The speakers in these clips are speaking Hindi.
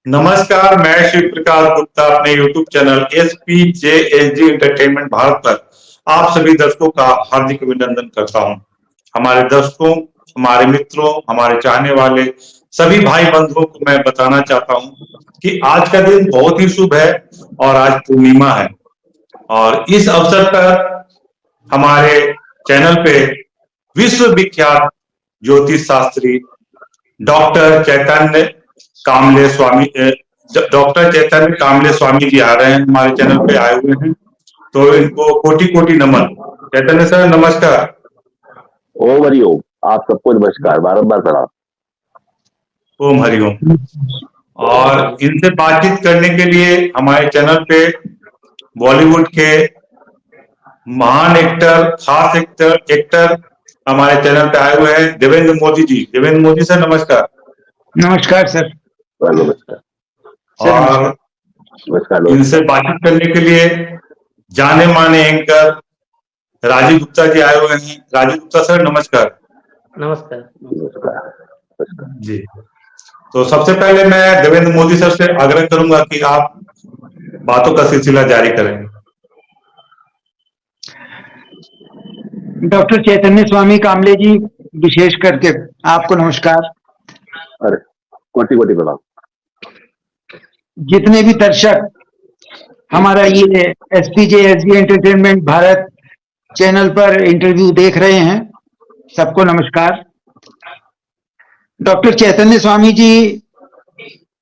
नमस्कार, मैं शिव प्रकाश गुप्ता अपने YouTube channel SPJSG entertainment Bharat पर आप सभी दर्शकों का हार्दिक अभिनंदन करता हूं। हमारे दर्शकों, हमारे मित्रों, हमारे चाहने वाले सभी भाई बंधुओं को मैं बताना चाहता हूं कि आज का दिन बहुत ही शुभ है और आज पूर्णिमा है। और इस अवसर पर हमारे चैनल पे विश्व विख्यात ज्योतिष शास्त्री डॉक्टर चैतन्य कामले स्वामी डॉक्टर चैतन्य कामले स्वामी जी आ रहे हैं, हमारे चैनल पे आए हुए हैं। तो इनको कोटि कोटि नमन। चैतन्य सर नमस्कार। ओम हरिओम। आप सबको नमस्कार, बारंबार प्रणाम। ओम हरिओम। और इनसे बातचीत करने के लिए हमारे चैनल पे बॉलीवुड के महान एक्टर, खास एक्टर हमारे चैनल पे आए हुए हैं देवेंद्र मोदी जी। देवेंद्र मोदी सर नमस्कार। नमस्कार सर। नमस्कार। और नमस्कार। इनसे बातचीत करने के लिए जाने माने एंकर राजीव गुप्ता जी आए हुए हैं। राजीव गुप्ता सर नमस्कार। नमस्कार जी। तो सबसे पहले मैं देवेंद्र मोदी सर से आग्रह करूंगा कि आप बातों का सिलसिला जारी करें। डॉक्टर चैतन्य स्वामी कामले जी, विशेष करके आपको नमस्कार। अरे कोटि कोटि प्रणाम। जितने भी दर्शक हमारा ये SPJSG एंटरटेनमेंट भारत चैनल पर इंटरव्यू देख रहे हैं, सबको नमस्कार। डॉक्टर चैतन्य Swami ji,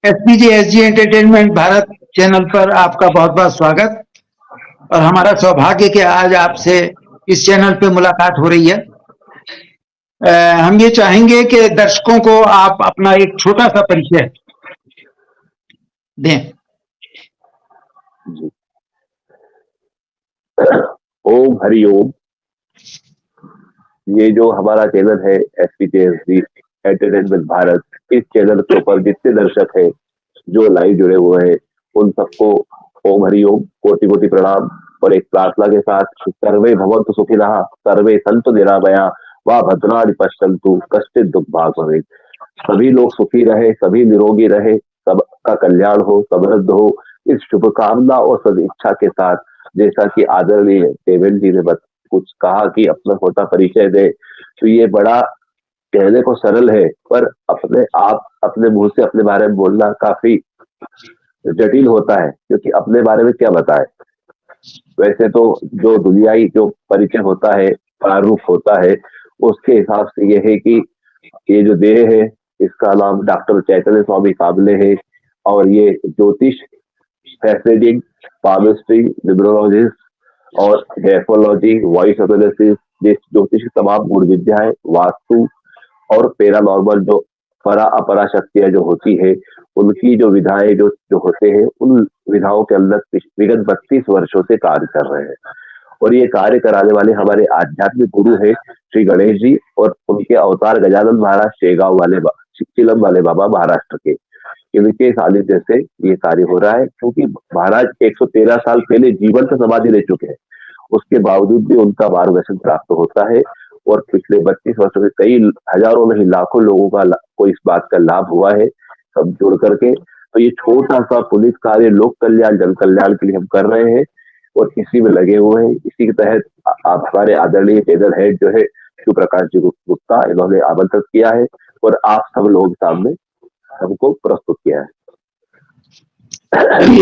SPJSG entertainment Bharat channel पर आपका बहुत बहुत स्वागत। और हमारा सौभाग्य कि आज आपसे इस चैनल पे मुलाकात हो रही है। हम ये चाहेंगे कि दर्शकों को आप अपना एक छोटा सा परिचय दें। ओम हरिओम। ये जो हमारा चैनल है SPJSG एंटरटेनमेंट भारत, इस चैनल के ऊपर जितने दर्शक हैं जो लाइव जुड़े हुए हैं उन सबको ओम हरिओम, कोटि कोटि प्रणाम। और एक प्रार्थना के साथ, सर्वे भवन्तु सुखिनः, सर्वे सन्तु निरामया, वा भद्राणि पश्यन्तु कश्चित् दुःख भाग् भवेत्। सभी लोग सुखी रहे, सभी निरोगी रहे, सबका कल्याण हो, समृद्ध हो, इस शुभकामना और सदिच्छा के साथ, जैसा कि आदरणीय देवेंद्र जी ने कुछ कहा कि अपना छोटा परिचय दे, तो ये बड़ा कहने को सरल है, पर अपने मुंह से अपने बारे में बोलना काफी जटिल होता है, क्योंकि अपने बारे में क्या बताए। वैसे तो जो दुनियाई जो परिचय होता है, प्रारूप होता है, उसके हिसाब से यह है कि ये जो देह है इसका नाम डॉक्टर चैतन्य स्वामी कामले है, और ये ज्योतिष, फैसिनेटिंग, पामिस्ट्री, न्यूमरोलॉजिस्ट और ग्राफोलॉजी, वॉइस एनालिसिस, ज्योतिष की तमाम गुण विद्याएं, वास्तु और पैरानॉर्मल जो परा अपरा शक्तियां जो होती है, उनकी जो विधाएं जो होते हैं, उन विधाओं के अंदर विगत 32 वर्षों से कार्य कर रहे हैं। और ये कार्य कराने वाले हमारे आध्यात्मिक गुरु है श्री गणेश जी, और उनके अवतार गजानन महाराज शेगांव वाले चिलम वाले बाबा महाराष्ट्र के, इनके सानिध्य से ये कार्य हो रहा है। क्योंकि महाराज 113 साल पहले जीवंत समाधि ले चुके हैं, उसके बावजूद भी उनका मार्गदर्शन प्राप्त होता है। और पिछले 32 वर्षों में कई हजारों नहीं लाखों लोगों को इस बात का लाभ हुआ है, सब जुड़ करके। तो ये छोटा सा पुलिस कार्य लोक कल्याण, जन कल्याण के लिए हम कर रहे हैं और इसी में लगे हुए हैं। इसी के तहत आप हमारे आदरणीय चैनल हेड जो है शिव प्रकाश जी गुप्ता, इन्होंने आमंत्रित किया है और आप सब लोगों के सामने हमको प्रस्तुत किया है।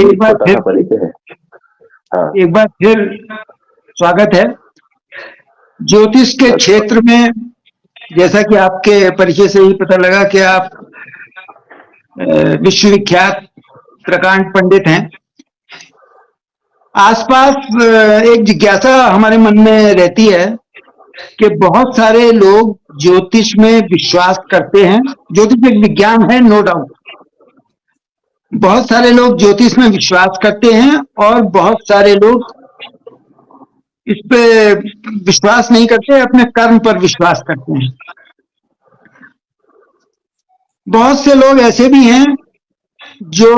एक बार फिर परिचय है। हाँ, एक बार फिर स्वागत है। ज्योतिष के क्षेत्र में, जैसा कि आपके परिचय से ही पता लगा कि आप विश्वविख्यात प्रकांड पंडित हैं। आसपास एक जिज्ञासा हमारे मन में रहती है कि बहुत सारे लोग ज्योतिष में विश्वास करते हैं। ज्योतिष एक विज्ञान है, नो डाउट। बहुत सारे लोग ज्योतिष में विश्वास करते हैं और बहुत सारे लोग इस पे विश्वास नहीं करते, अपने कर्म पर विश्वास करते हैं। बहुत से लोग ऐसे भी हैं जो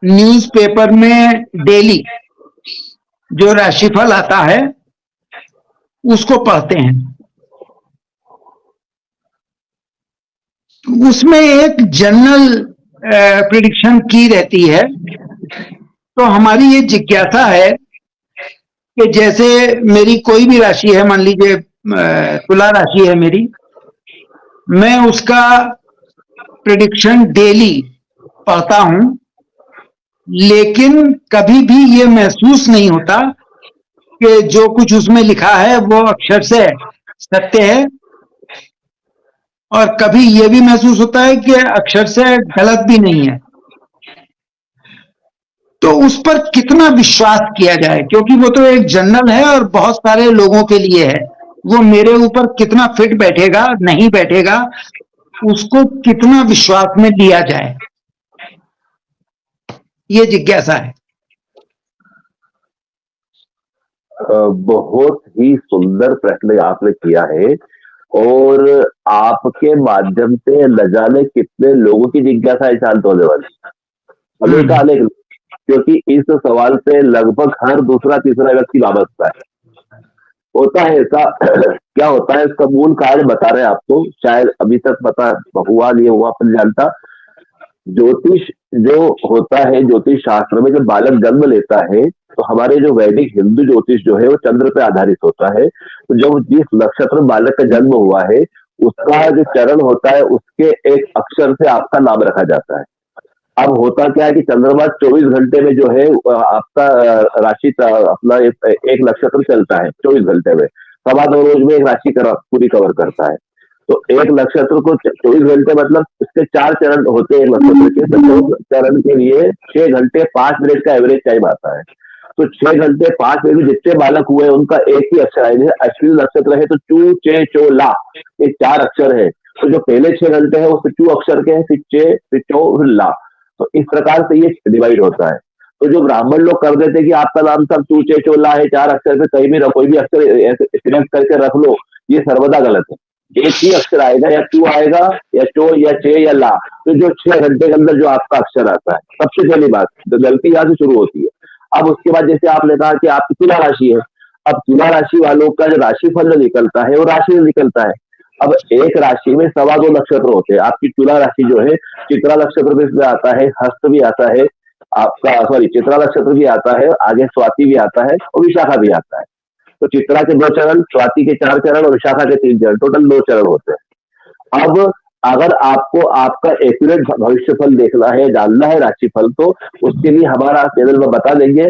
न्यूज़पेपर में डेली जो राशिफल आता है उसको पढ़ते हैं। उसमें एक जनरल प्रिडिक्शन की रहती है। तो हमारी ये जिज्ञासा है कि जैसे मेरी कोई भी राशि है, मान लीजिए तुला राशि है मेरी, मैं उसका प्रिडिक्शन डेली पढ़ता हूं, लेकिन कभी भी ये महसूस नहीं होता कि जो कुछ उसमें लिखा है वो अक्षर से सत्य है, और कभी ये भी महसूस होता है कि अक्षर से गलत भी नहीं है। तो उस पर कितना विश्वास किया जाए, क्योंकि वो तो एक जर्नल है और बहुत सारे लोगों के लिए है, वो मेरे ऊपर कितना फिट बैठेगा नहीं बैठेगा, उसको कितना विश्वास में लिया जाए, ये जिज्ञासा है। बहुत ही सुंदर प्रश्न आपने किया है, और आपके माध्यम से न जाने कितने लोगों की जिज्ञासा शांत होने वाली, हमेशा अनेक, क्योंकि इस सवाल से लगभग हर दूसरा तीसरा व्यक्ति वाबस्ता है। होता है ऐसा क्या होता है, इसका मूल कार्य बता रहे हैं आपको, शायद अभी तक पता हुआ नहीं हुआ अपन जानता। ज्योतिष जो होता है, ज्योतिष शास्त्र में जब बालक जन्म लेता है तो हमारे जो वैदिक हिंदू ज्योतिष जो है वो चंद्र पे आधारित होता है। तो जब जिस नक्षत्र में बालक का जन्म हुआ है उसका जो चरण होता है उसके एक अक्षर से आपका नाम रखा जाता है। अब होता क्या है कि चंद्रमा 24 घंटे में जो है आपका राशि अपना एक नक्षत्र चलता है 24 घंटे में, 2.25 रोज में एक राशि पूरी कवर करता है। तो एक नक्षत्र को 24 घंटे मतलब इसके 4 चरण होते हैं नक्षत्र के, तो चरण के लिए 6 घंटे 5 मिनट का एवरेज टाइम आता है। तो 6 घंटे 5 मिनट जितने बालक हुए उनका एक ही अक्षर आएंगे। अश्विनी नक्षत्र है तो चू चे चो ला, ये 4 अक्षर है। तो जो पहले 6 घंटे है वो चू अक्षर के हैं, फिर चे फिर चो फिर ला। तो इस प्रकार से ये डिवाइड होता है। तो जो ब्राह्मण लोग कर देते हैं कि आपका नाम सब चू चे चो ला है, 4 अक्षर से कहीं भी कोई भी अक्षर सिलेक्ट करके रख लो, ये सर्वदा गलत है। एक ही अक्षर आएगा, या चू आएगा या चो या चे या ला। तो जो 6 घंटे के अंदर जो आपका अक्षर आता है, सबसे पहली बात तो गलती यहाँ से शुरू होती है। अब उसके बाद जैसे आपने कहा कि आपकी तुला राशि है, अब तुला राशि वालों का जो राशिफल निकलता है वो राशि निकलता है। अब एक राशि में 2.25 नक्षत्र होते हैं। आपकी तुला राशि जो है चित्रा नक्षत्र भी इसमें आता है, हस्त भी आता है आपका, सॉरी चित्रा नक्षत्र भी आता है, आगे स्वाति भी आता है और विशाखा भी आता है। तो चित्रा के 2 चरण, स्वाति के 4 चरण और विशाखा के 3 चरण, टोटल 9 चरण होते हैं। अब अगर आपको आपका एक्यूरेट भविष्य फल देखना है, जानना है राशिफल, तो उसके लिए हमारा चैनल में बता देंगे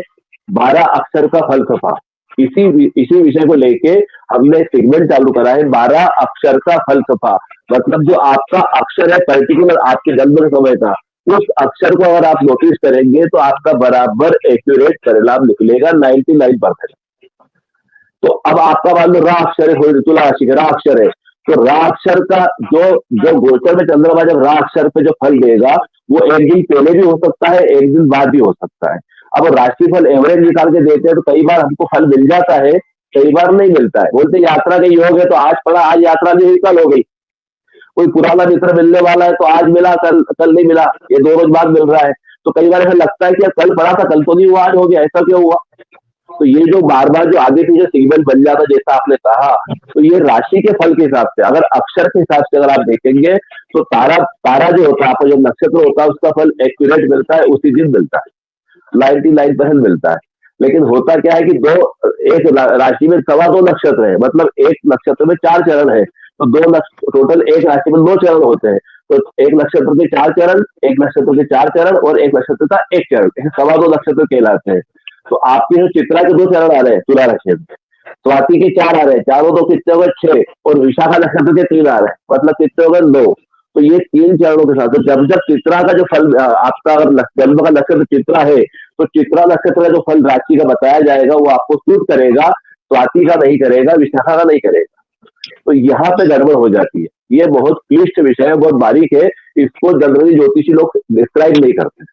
12 अक्षर का फलसफा। इसी विषय को लेके हमने सेगमेंट चालू करा है, 12 अक्षर का फलसफा। मतलब जो आपका अक्षर है पर्टिकुलर आपके जन्म के समय का, उस अक्षर को अगर आप नोटिस करेंगे तो आपका बराबर एक्यूरेट परिणाम निकलेगा 99%। तो अब आपका मान लो रा अक्षर है, तुला राशि का रा अक्षर है, तो रा अक्षर का जो गोचर में चंद्रमा जब रा अक्षर पे जो फल देगा वो एक दिन पहले भी हो सकता है, एक दिन बाद भी हो सकता है। अब राशिफल एवरेज निकाल के देते हैं तो कई बार हमको फल मिल जाता है, कई बार नहीं मिलता है। बोलते यात्रा का योग है तो आज पड़ा, आज यात्रा नहीं हुई कल हो गई। कोई पुराना मित्र मिलने वाला है तो आज मिला, कल नहीं मिला, ये 2 रोज बाद मिल रहा है। तो कई बार ऐसा लगता है कि कल पड़ा था, कल तो नहीं हुआ, आज हो गया, ऐसा क्यों हुआ? तो ये जो बार बार जो आगे पीछे सेगमेंट बन जाता है जैसा आपने कहा, तो ये राशि के फल के हिसाब से, अगर अक्षर के हिसाब से अगर आप देखेंगे तो तारा जो होता है, आपका जो नक्षत्र होता है उसका फल एक्यूरेट मिलता है, उसी दिन मिलता है, 99% मिलता है। लेकिन होता क्या है कि एक राशि में 2.25 नक्षत्र है, मतलब एक नक्षत्र में 4 चरण है, तो टोटल एक राशि में 9 चरण होते हैं। तो एक नक्षत्र के 4 चरण, एक नक्षत्र के 4 चरण और एक नक्षत्र का 1 चरण, 2.25 नक्षत्र कहलाते हैं। तो आपके जो चित्रा के 2 चरण आ रहे हैं तुला राशि में, स्वाति के 4 आ रहे हैं, चारों तो कितने हो गए 6, और विशाखा नक्षत्र के 3 आ रहे हैं, मतलब कितने हो गए 9। तो ये 3 चरणों के साथ जब चित्रा का जो फल आपका अगर जन्म का नक्षत्र चित्रा है तो चित्रा नक्षत्र का जो फल राशि का बताया जाएगा वो आपको सूट करेगा, स्वाति का नहीं करेगा, विशाखा का नहीं करेगा। तो यहाँ पे गड़बड़ हो जाती है। ये बहुत क्लिष्ट विषय है, बहुत बारीक है, इसको जनरली ज्योतिषी लोग डिस्क्राइब नहीं करते।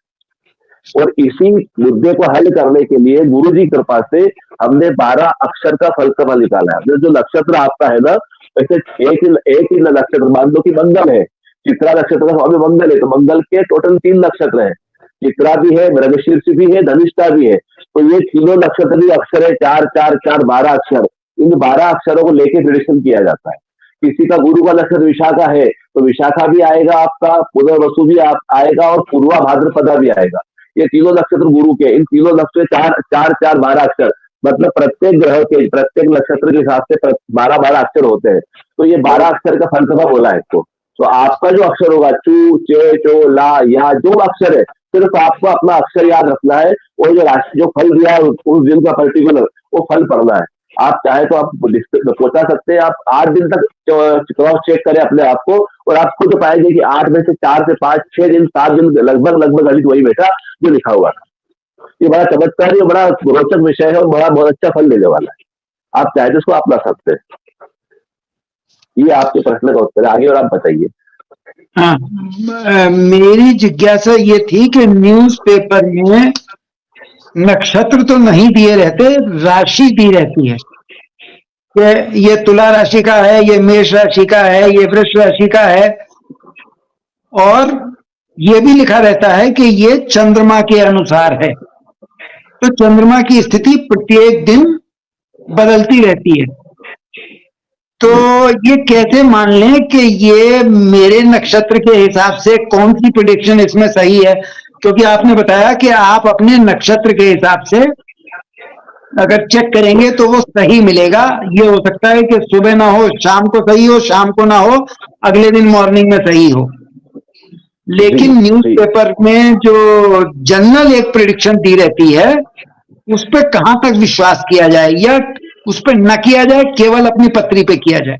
और इसी मुद्दे को हल करने के लिए गुरु जी कृपा से हमने 12 अक्षर का फलसफा निकाला है। जो नक्षत्र आपका है ना, वैसे एक ही नक्षत्र, मान लो कि मंगल है, चित्रा नक्षत्र का स्वामी मंगल है, तो मंगल के टोटल 3 नक्षत्र है, चित्रा भी है, मृगशीर्ष भी है, धनिष्ठा भी है। तो ये तीनों नक्षत्र भी अक्षर है, 4 4 4 12 अक्षर। इन 12 अक्षरों को लेके प्रेडिक्शन किया जाता है। किसी का गुरु का नक्षत्र विशाखा है तो विशाखा भी आएगा आपका, पुनर्वसु भी आएगा और पूर्वा भाद्रपदा भी आएगा। ये तीनों नक्षत्र गुरु के, इन तीनों नक्षत्र 4 4 4 12 अक्षर, मतलब प्रत्येक ग्रह के प्रत्येक नक्षत्र के हिसाब से 12 12 अक्षर होते हैं। तो ये 12 अक्षर का फलसफा बोला है इसको। तो आपका जो अक्षर होगा चू चे चो ला या जो अक्षर है, सिर्फ आपको अपना अक्षर याद रखना है और जो राशि जो फल दिया है उस दिन का पर्टिकुलर वो फल पढ़ना है। आप चाहे तो आप पहुंचा सकते हैं, आप 8 दिन तक क्रॉस चेक करें अपने आप को और आप खुद पाएंगे कि 8 में से 4 से 5 6 दिन 7 दिन लगभग गणित वही बैठा जो लिखा हुआ था। ये बड़ा चमत्कारी और बड़ा रोचक विषय है और बहुत अच्छा फल देने वाला है। आप चाहे तो इसको अपना सकते हैं। ये आपके प्रश्न का उत्तर है, आगे और आप बताइए। हाँ, मेरी जिज्ञासा ये थी कि न्यूज़पेपर में नक्षत्र तो नहीं दिए रहते, राशि दी रहती है कि ये तुला राशि का है, ये मेष राशि का है, ये वृष राशि का है, और ये भी लिखा रहता है कि ये चंद्रमा के अनुसार है। तो चंद्रमा की स्थिति प्रत्येक दिन बदलती रहती है, तो ये कैसे मान लें कि ये मेरे नक्षत्र के हिसाब से कौन सी प्रेडिक्शन इसमें सही है? क्योंकि आपने बताया कि आप अपने नक्षत्र के हिसाब से अगर चेक करेंगे तो वो सही मिलेगा। ये हो सकता है कि सुबह ना हो, शाम को सही हो, शाम को ना हो, अगले दिन मॉर्निंग में सही हो। लेकिन न्यूज़पेपर में जो जनरल एक प्रेडिक्शन दी रहती है, उस पर कहां तक विश्वास किया जाए या उस पर न किया जाए, केवल अपनी पत्री पे किया जाए?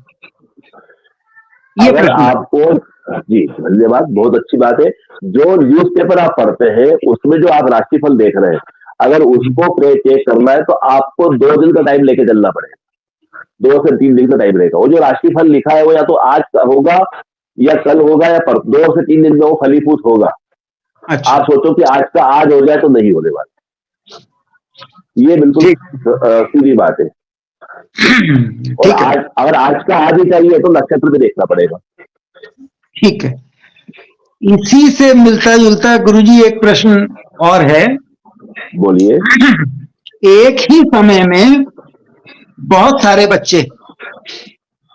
ये अगर आपको, जी धन्यवाद, बहुत अच्छी बात है। जो न्यूज़पेपर आप पढ़ते हैं उसमें जो आप राशिफल देख रहे हैं, अगर उसको चेक करना है तो आपको 2 दिन का टाइम लेके चलना पड़ेगा। 2 से 3 दिन का टाइम रहेगा। वो जो राशिफल लिखा है वो या तो आज होगा या कल होगा या 2 से 3 दिन में वो फलीभूत होगा। अच्छा। आप सोचो कि आज का आज हो जाए तो नहीं होने वाला। ये बिल्कुल सीधी बात है। और आज अगर आज का आज ही चाहिए तो नक्षत्र भी देखना पड़ेगा। ठीक है। इसी से मिलता जुलता गुरुजी एक प्रश्न और है। बोलिए। एक ही समय में बहुत सारे बच्चे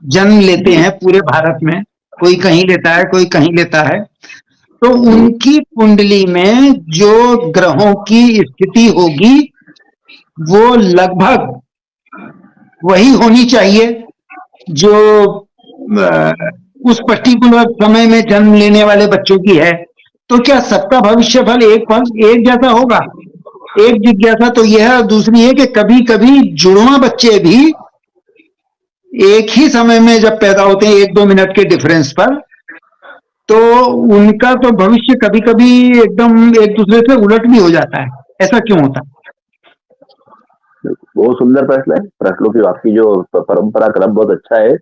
जन्म लेते हैं पूरे भारत में, कोई कहीं लेता है, कोई कहीं लेता है, तो उनकी कुंडली में जो ग्रहों की स्थिति होगी वो लगभग वही होनी चाहिए जो उस पर्टिकुलर समय में जन्म लेने वाले बच्चों की है। तो क्या सबका भविष्य फल एक जैसा होगा? एक जिज्ञासा तो यह है, और दूसरी है कि कभी कभी जुड़वा बच्चे भी एक ही समय में जब पैदा होते हैं 1-2 मिनट के डिफरेंस पर, तो उनका तो भविष्य कभी कभी एकदम एक दूसरे से उलट भी हो जाता है। ऐसा क्यों होता है? बहुत सुंदर प्रश्न है। प्रश्नों की आपकी जो परंपरा क्रम बहुत अच्छा है,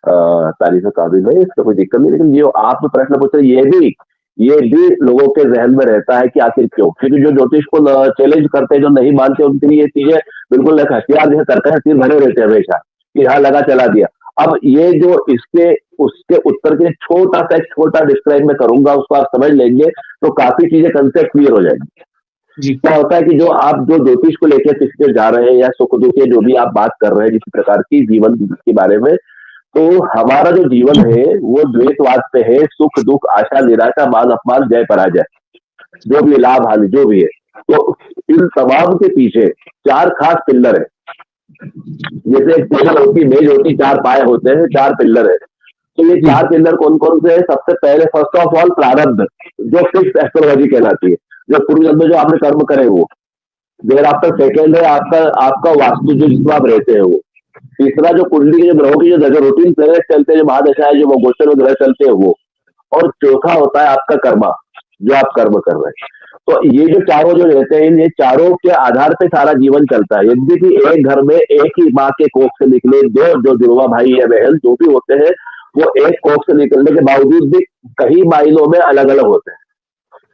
तारीफ काबिल है, इसका कोई दिक्कत नहीं। लेकिन जो आप प्रश्न पूछ रहे ये भी लोगों के जहन में रहता है कि आखिर क्यों, क्योंकि जो ज्योतिष को चैलेंज करते हैं, जो नहीं मानते, उनके लिए ये चीजें बिल्कुल एक हथियार जैसे तरका तीर भरे रहते हैं हमेशा कि हाँ लगा चला दिया। अब ये जो उसके उत्तर के छोटा डिस्क्राइब मैं करूंगा, उसको आप समझ लेंगे तो काफी चीजें कंसेप्ट क्लियर हो जाएंगी। क्या होता है कि जो आप जो ज्योतिष को लेकर किसी जा रहे हैं या सुख दुख जो भी आप बात कर रहे हैं जिस प्रकार की जीवन के बारे में, तो हमारा जो जीवन है वो द्वैतवाद पे है। सुख दुख, आशा निराशा, मान अपमान, जय पराजय, जो भी लाभ हानि जो भी है, तो इन तमाम के पीछे 4 खास पिल्लर है। जैसे एक टेबल होती, मेज होती, 4 पाए होते हैं, 4 पिल्लर है। तो ये 4 पिल्लर कौन कौन से है? सबसे पहले फर्स्ट ऑफ ऑल प्रारब्ध, जो फिक्स एस्ट्रोलॉजी कहलाती है, जो पूर्व जन्म में जो आपने कर्म करे वो। देर आफ्टर सेकेंड है आपका वास्तु, जो जिसमें आप रहते हैं वो। तीसरा जो कुंडली के जो ग्रहों की जो रूटीन प्लेनेट चलते हैं, जो महादशा है, जो वो गोचर में ग्रह चलते हैं वो। और चौथा होता है आपका कर्मा, जो आप कर्म कर रहे हैं। तो ये जो चारों जो रहते हैं, ये चारों के आधार पे सारा जीवन चलता है। यदि कि एक घर में एक ही माँ के कोख से निकले जो जुड़वा भाई या बहन जो भी होते हैं, वो एक कोख से निकलने के बावजूद भी कई मायनों में अलग अलग होते हैं।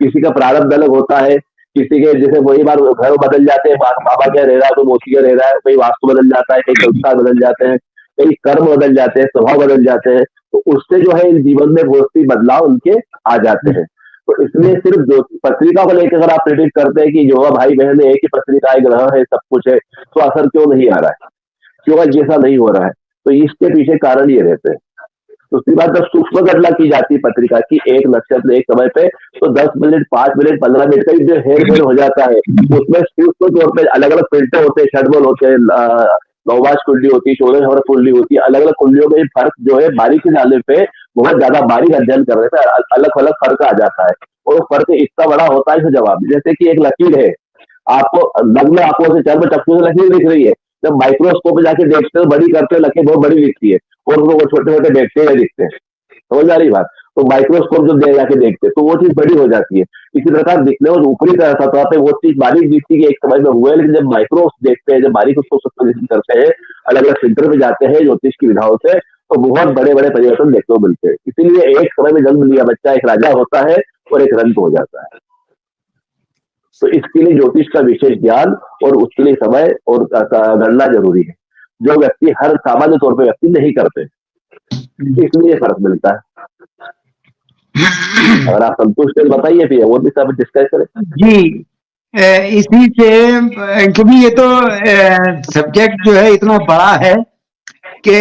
किसी का प्रारब्ध अलग होता है, किसी के जैसे वही बार घर बदल जाते हैं, बाबा क्या रह रहा है तो मौसी क्या रह रहा है, कहीं वास्तु बदल जाता है, कहीं संस्कार बदल जाते हैं, कहीं कर्म बदल जाते हैं, स्वभाव बदल जाते हैं। तो उससे जो है इस जीवन में बहुत सी बदलाव उनके आ जाते हैं। तो इसलिए सिर्फ जो पत्रिका को लेकर अगर आप प्रेडिक्ट करते हैं कि जो भाई बहन एक ही पत्रिका है, ग्रह है, सब कुछ है, तो असर क्यों नहीं आ रहा है, क्यों जैसा नहीं हो रहा है? तो इसके पीछे कारण ये रहते हैं। दूसरी बात, जब सूक्ष्म गणना की जाती है पत्रिका की एक नक्षत्र एक समय पे, तो 10 मिनट, 5 मिनट, 15 मिनट का जो हेर फेर हो जाता है, उसमें सूक्ष्म तौर पे अलग अलग फिल्टर होते हैं, षडबल होते हैं, नवभाष कुंडली होती है, षोडश हवर कुंडली होती है, अलग अलग कुंडलियों में फर्क जो है बारीकी जाने पे, बहुत ज्यादा बारीक अध्ययन करने पे अलग अलग फर्क आ जाता है। और वो फर्क इतना बड़ा होता है जवाब, जैसे कि एक लकीर है, आपको नग्न आंखों से, चर्म चक्षु से लकीर दिख रही है, जब माइक्रोस्कोप में जाके देखते हो, बड़ी करते हो, लकीर बहुत बड़ी दिखती है, और वो छोटे छोटे बैक्टीरिया दिखते हैं, समझ आ रही बात। तो माइक्रोस्कोप जब दे जाके देखते हैं तो वो चीज बड़ी हो जाती है। इसी प्रकार दिखने में ऊपरी सतह पे वो चीज बारीक दिखती है, एक समय में हुआ है, लेकिन जब माइक्रो देखते हैं, जब बारीक उसको करते हैं, अलग अलग फिल्टर में जाते हैं ज्योतिष की विधाओं से, तो बहुत बड़े बड़े परिवर्तन देखने को मिलते हैं। इसीलिए एक समय में जन्म लिया बच्चा एक राजा होता है और एक रंक हो जाता है। तो इसके लिए ज्योतिष का विशेष ज्ञान और उसके लिए समय और गणना जरूरी है, जो व्यक्ति हर सामान्य तौर पर व्यक्ति नहीं करते, इसलिए फर्क मिलता है। अगर आप संतुष्ट हैं बताइए, फिर वो भी सब डिस्कस करें। जी, इसी से, क्योंकि ये तो सब्जेक्ट जो है इतना बड़ा है कि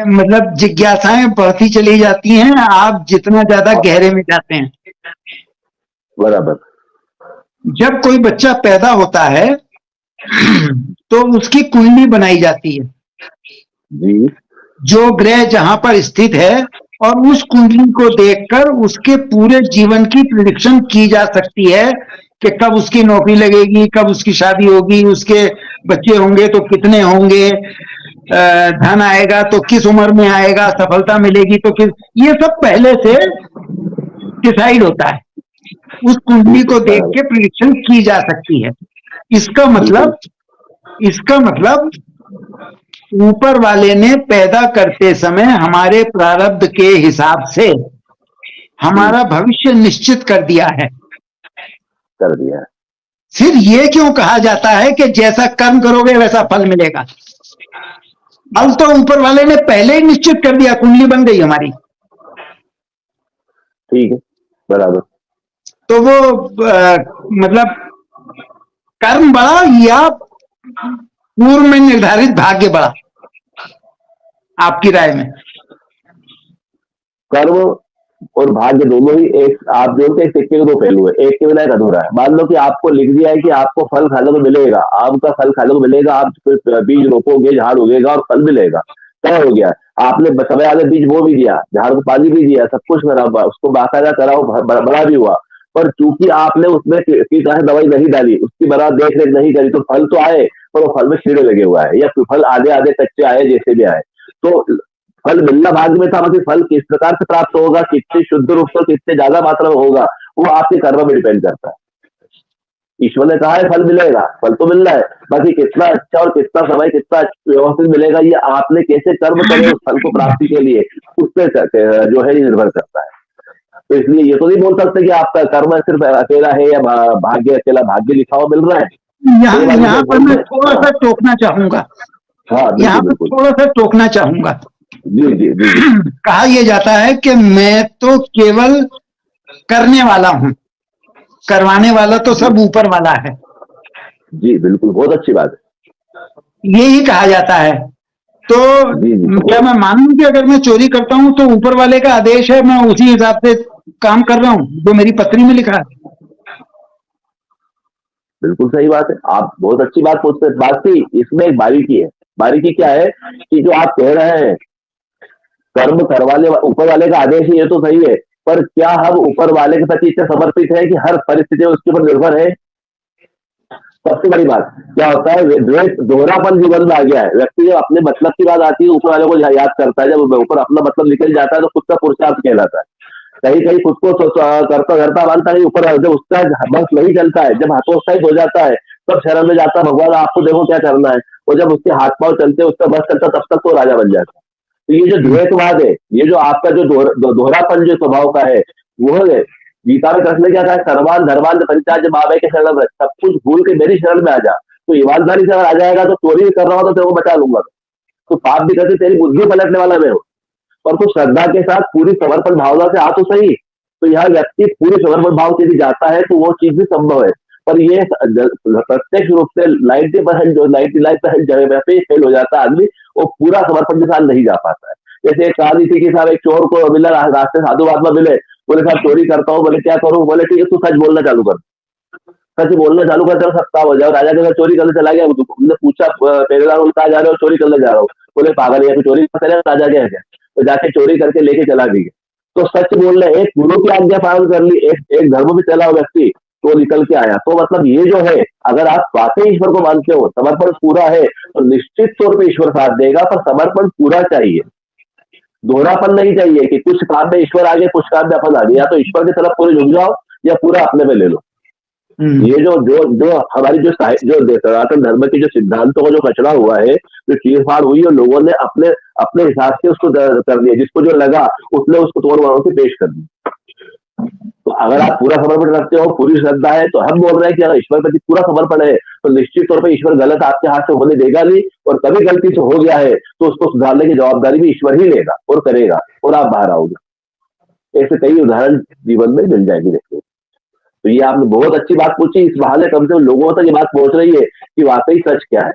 मतलब जिज्ञासाएं बढ़ती चली जाती हैं, आप जितना ज्यादा गहरे में जाते हैं। बराबर। जब कोई बच्चा पैदा होता है तो उसकी कुंडली बनाई जाती है जी, जो ग्रह जहां पर स्थित है, और उस कुंडली को देखकर उसके पूरे जीवन की प्रिडिक्शन की जा सकती है कि कब उसकी नौकरी लगेगी, कब उसकी शादी होगी, उसके बच्चे होंगे तो कितने होंगे, धन आएगा तो किस उम्र में आएगा, सफलता मिलेगी तो किस, ये सब पहले से डिसाइड होता है। उस कुंडली को देख के प्रिडिक्शन की जा सकती है। इसका मतलब ऊपर वाले ने पैदा करते समय हमारे प्रारब्ध के हिसाब से हमारा भविष्य निश्चित कर दिया है। फिर ये क्यों कहा जाता है कि जैसा कर्म करोगे वैसा फल मिलेगा? फल तो ऊपर वाले ने पहले ही निश्चित कर दिया, कुंडली बन गई हमारी। ठीक है, बराबर। तो वो मतलब कर्म बड़ा या पूर्व में निर्धारित भाग्य बड़ा, आपकी राय में? कर्म और भाग्य दोनों ही एक, आप बोलते हैं सिक्के के दो पहलू है, एक के बिना एक अधूरा है। मान लो कि आपको लिख दिया है कि आपको फल खाने को मिलेगा, आम का फल खाने को मिलेगा, आप फिर बीज रोपोगे, झाड़ उगेगा और फल मिलेगा, तय हो गया। आपने समय आगे बीज बो भी दिया, झाड़ को पानी भी दिया, सब कुछ करा, उसको बाकायदा कराओ, बड़ा भी हुआ, पर चूंकि आपने उसमें कीटनाशक दवाई नहीं डाली, उसकी बराबर देख रेख नहीं करी, तो फल तो आए पर वो फल में कीड़े लगे हुआ है, या फल आधे आधे कच्चे आए, जैसे भी आए। तो फल मिलना भाग्य में था, मतलब फल किस प्रकार से प्राप्त होगा, कितने शुद्ध रूप से, कितने ज्यादा मात्रा में होगा, वो आपके कर्म में डिपेंड करता है। ईश्वर ने कहा है फल मिलेगा, फल तो मिल रहा है, बाकी कितना अच्छा और कितना समय, कितना व्यवस्थित मिलेगा, ये आपने कैसे कर्म करे उस फल को प्राप्ति के लिए, उस पर जो है निर्भर करता है। तो इसलिए ये तो नहीं बोल सकते कि आपका कर्म सिर्फ अकेला है या भाग्य अकेला, भाग्य लिखा हुआ मिल रहा है। यहाँ पर मैं थोड़ा सा टोकना चाहूंगा। हाँ, यहाँ पर थोड़ा सा टोकना चाहूंगा। जी जी जी। कहा यह जाता है कि मैं तो केवल करने वाला हूँ, करवाने वाला तो सब ऊपर वाला है। जी बिल्कुल, बहुत अच्छी बात है। यही कहा जाता है। तो क्या मैं मानूं कि अगर मैं चोरी करता हूं तो ऊपर वाले का आदेश है, मैं उसी हिसाब से काम कर रहा हूं जो मेरी पत्री में लिखा है? बिल्कुल सही बात है, आप बहुत अच्छी बात पूछते। बात थी इसमें एक बारीकी है। बारीकी क्या है कि जो आप कह रहे हैं कर्म करवाने ऊपर वाले का आदेश है, ये तो सही है, पर क्या हम ऊपर वाले के प्रति इतने समर्पित है कि हर परिस्थिति में उसके ऊपर निर्भर है? सबसे बड़ी बात क्या होता है, दोहरापन जीवन में आ गया है। व्यक्ति जब अपने मतलब की बात आती है ऊपर वाले को याद करता है, जब ऊपर अपना मतलब निकल जाता है तो खुद का पुरुषार्थ कहलाता है। कहीं कहीं खुद को करता करता मानता है ऊपर, जब उसका बस नहीं चलता है, जब हतोत्साहित हो जाता है, तब शरण में जाता है, भगवान आपको देखो क्या करना है, और जब उसके हाथ पांव चलते उसका बस चलता, तब तक तो राजा बन जाता है। तो ये जो द्वैतवाद है, ये जो आपका जो दोहरापन जो स्वभाव का है, वो है। गीता में कृष्ण ने क्या कहा, सर्वान धर्मान पंचाज बाबे के शरण में, सब कुछ भूल के मेरी शरण में आ जा। तो ईमानदारी से अगर आ जाएगा तो चोरी भी कर रहा हो तो तेरे को बचा लूंगा, तो पाप भी करके तेरी बुद्धि पलटने वाला मैं हूँ। और तू श्रद्धा के साथ पूरी समर्पण भावना से आ तो सही। तो यहाँ व्यक्ति पूरे समर्पण भाव से भी जाता है तो वो चीज भी संभव है, पर ये प्रत्यक्ष रूप से 90% जो 99% जगह पे फेल हो जाता है आदमी, वो पूरा समर्पण के साथ नहीं जा पाता है। जैसे एक कहानी थी कि साहब एक चोर को मिला, रास्ते साधु महात्मा मिले, बोले साहब चोरी करता हूँ, बोले क्या करूँ, बोले ठीक है तू सच बोलना चालू कर, सच बोलना चालू कर, तेरा सब काम हो जाए। राजा के घर चोरी करने चला गया, उन्होंने पूछा पहरेदार बोले कहाँ जा रहे हो, चोरी करने जा रहा हूँ, बोले पागल है चोरी कर, राजा के है क्या, तो जाके चोरी करके लेके चला भी गया। तो सच बोलना, एक गुरु की आज्ञा पालन कर ली, एक धर्म में चला व्यक्ति तो निकल के आया। तो मतलब ये जो है, अगर आप वाकई ईश्वर को मानते हो, समर्पण पूरा है, तो निश्चित तौर पे ईश्वर साथ देगा, पर समर्पण पूरा चाहिए, दोहरापन नहीं चाहिए कि कुछ काम में ईश्वर आगे कुछ काम में अपन आगे, या तो ईश्वर की तरफ पूरे झुक जाओ या पूरा अपने में ले लो। ये जो जो जो हमारी जो सनातन धर्म के जो सिद्धांतों का जो कचरा हुआ है, जो चीरफाड़ हुई है, लोगों ने अपने अपने हिसाब से उसको कर दिया, जिसको जो लगा उसने उसको तोड़ मरोड़ के पेश कर दिया। तो अगर आप पूरा समर्पण रखते हो, पूरी श्रद्धा है, तो हम बोल रहे हैं कि अगर ईश्वर प्रति पूरा समर्पण है तो निश्चित तौर पर ईश्वर गलत आपके हाथ से होने देगा नहीं, और कभी गलती से हो गया है तो उसको सुधारने की जवाबदारी भी ईश्वर ही लेगा और करेगा, और आप बाहर आओगे। ऐसे कई उदाहरण जीवन में मिल जाएंगे देखने। तो ये आपने बहुत अच्छी बात पूछी, इस बहाने कम से कम लोगों तक ये बात पहुंच रही है कि वाकई सच क्या है।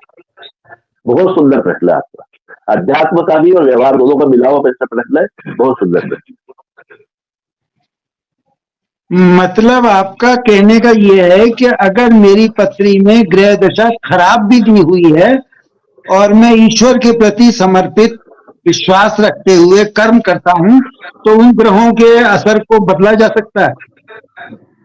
बहुत सुंदर प्रश्न है आपका, अध्यात्म का भी और व्यवहार दोनों का मिला हुआ प्रश्न है, बहुत सुंदर प्रश्न। मतलब आपका कहने का ये है कि अगर मेरी पत्री में ग्रह दशा खराब भी दी हुई है और मैं ईश्वर के प्रति समर्पित विश्वास रखते हुए कर्म करता हूं, तो उन ग्रहों के असर को बदला जा सकता है।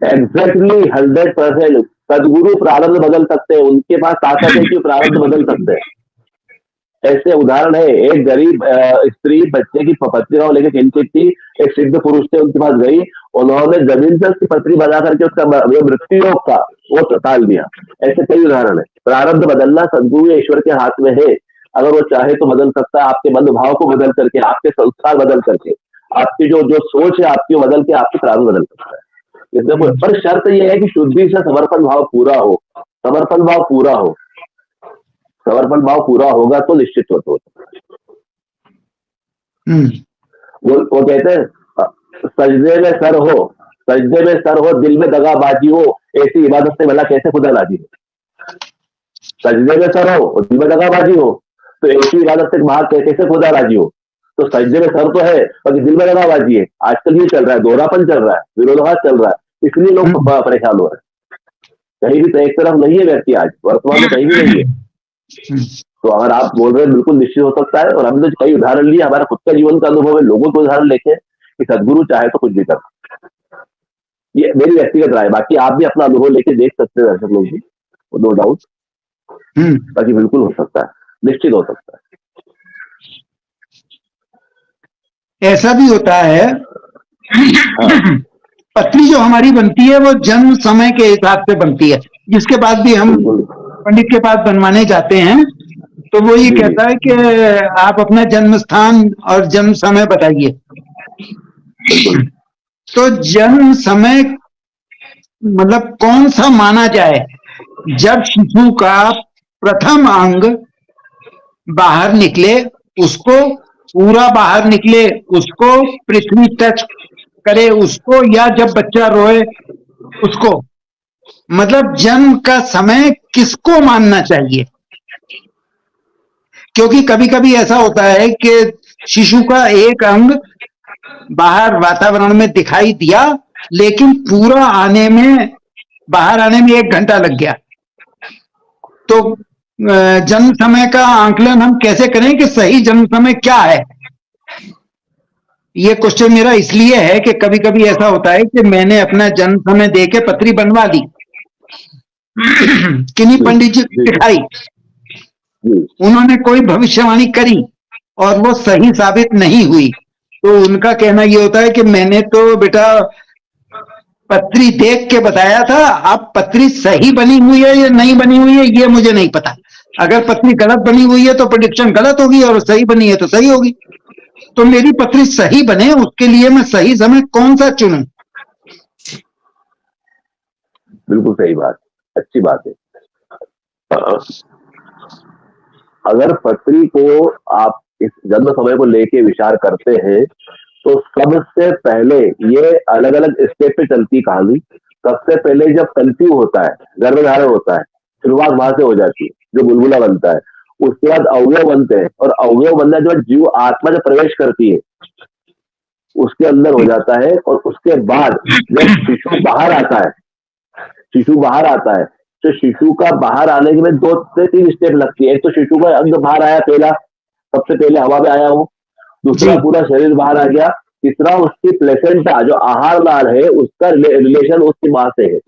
एग्जैक्टली 100%। सदगुरु प्रारब्ध बदल सकते हैं, उनके पास ताकत है कि प्रारब्ध बदल सकते हैं। ऐसे उदाहरण है, एक गरीब स्त्री बच्चे की पत्रिका को लेकर चिंतित थी, एक सिद्ध पुरुष थे उनके पास गई, उन्होंने जमीन से उसकी पत्री बना करके उसका मृत्यु योग का वो टाल दिया। ऐसे कई उदाहरण है। प्रारब्ध बदलना सदगुरु ईश्वर के हाथ में है, अगर वो चाहे तो बदल सकता है, आपके मन भाव को बदल करके, आपके संस्कार बदल करके, आपकी जो जो सोच है आपकी बदल के आपके प्रारब्ध बदल सकता है। इसमें पर शर्त यह है कि शुद्धि से समर्पण भाव पूरा हो, समर्पण भाव पूरा हो, समर्पण भाव पूरा होगा तो निश्चित होता है। वो कहते हैं सजदे में सर हो, सजदे में सर हो, दिल में दगाबाजी हो, ऐसी इबादत से भला कैसे खुदा राजी हो। सजदे में सर हो और दिल में दगाबाजी हो, तो ऐसी इबादत से बाहर कैसे खुदा राजी हो। तो सजदे में सर तो है और दिल में दगाबाजी है। आजकल ये चल रहा है, दोहरापन चल रहा है, विरोधाभास चल रहा है, इसलिए लोग परेशान हो रहे हैं। कहीं भी एक तरफ नहीं है व्यक्ति, आज वर्तमान में कहीं भी नहीं है। तो अगर आप बोल रहे हैं बिल्कुल निश्चित हो सकता है, और हमने तो कई उदाहरण लिए, हमारा खुद का जीवन का अनुभव है, लोगों को उदाहरण लेके कि सदगुरु चाहे तो कुछ भी कर। ये मेरी व्यक्तिगत राय, बाकी आप भी अपना अनुभव लेके देख सकते हैं दर्शक लोग भी, नो डाउट। बाकी बिल्कुल हो सकता है, निश्चित हो सकता है। ऐसा भी होता है पत्री जो हमारी बनती है वो जन्म समय के हिसाब से बनती है, जिसके बाद भी हम पंडित के पास बनवाने जाते हैं तो वो ये कहता है कि आप अपना जन्म स्थान और जन्म समय बताइए। तो जन्म समय मतलब कौन सा माना जाए, जब शिशु का प्रथम अंग बाहर निकले उसको, पूरा बाहर निकले उसको, पृथ्वी टच करे उसको, या जब बच्चा रोए उसको, मतलब जन्म का समय किसको मानना चाहिए। क्योंकि कभी कभी ऐसा होता है कि शिशु का एक अंग बाहर वातावरण में दिखाई दिया, लेकिन पूरा आने में, बाहर आने में 1 घंटा लग गया। तो जन्म समय का आंकलन हम कैसे करें कि सही जन्म समय क्या है। ये क्वेश्चन मेरा इसलिए है कि कभी कभी ऐसा होता है कि मैंने अपना जन्म समय देके पत्री बनवा दी, किन्हीं पंडित जी को दिखाई, उन्होंने कोई भविष्यवाणी करी और वो सही साबित नहीं हुई, तो उनका कहना ये होता है कि मैंने तो बेटा पत्री देख के बताया था, अब पत्री सही बनी हुई है या नहीं बनी हुई है ये मुझे नहीं पता। अगर पत्री गलत बनी हुई है तो प्रेडिक्शन गलत होगी, और सही बनी है तो सही होगी। तो मेरी पत्री सही बने उसके लिए मैं सही समय कौन सा चुनूं। बिल्कुल सही बात, अच्छी बात है। अगर पत्री को आप इस जन्म समय को लेके विचार करते हैं तो सबसे पहले ये अलग अलग स्टेप पे चलती कहानी। सबसे पहले जब कंसीव होता है, गर्भधारण होता है, शुरुआत वहां से हो जाती है, जो बुलबुला बनता है, उसके बाद अवयव बनते हैं, और अवयव बनना जो जीव आत्मा जब प्रवेश करती है उसके अंदर हो जाता है, और उसके बाद जब शिशु बाहर आता है, शिशु बाहर आता है, तो शिशु का बाहर आने के लिए 2 से 3 स्टेप लगती है। एक तो शिशु का अंग बाहर आया, पहला सबसे पहले हवा में आया वो, दूसरा जी पूरा शरीर बाहर आ गया, तीसरा उसकी प्लेसेंटा जो आहार नाल है उसका रिलेशन उसकी मां से है।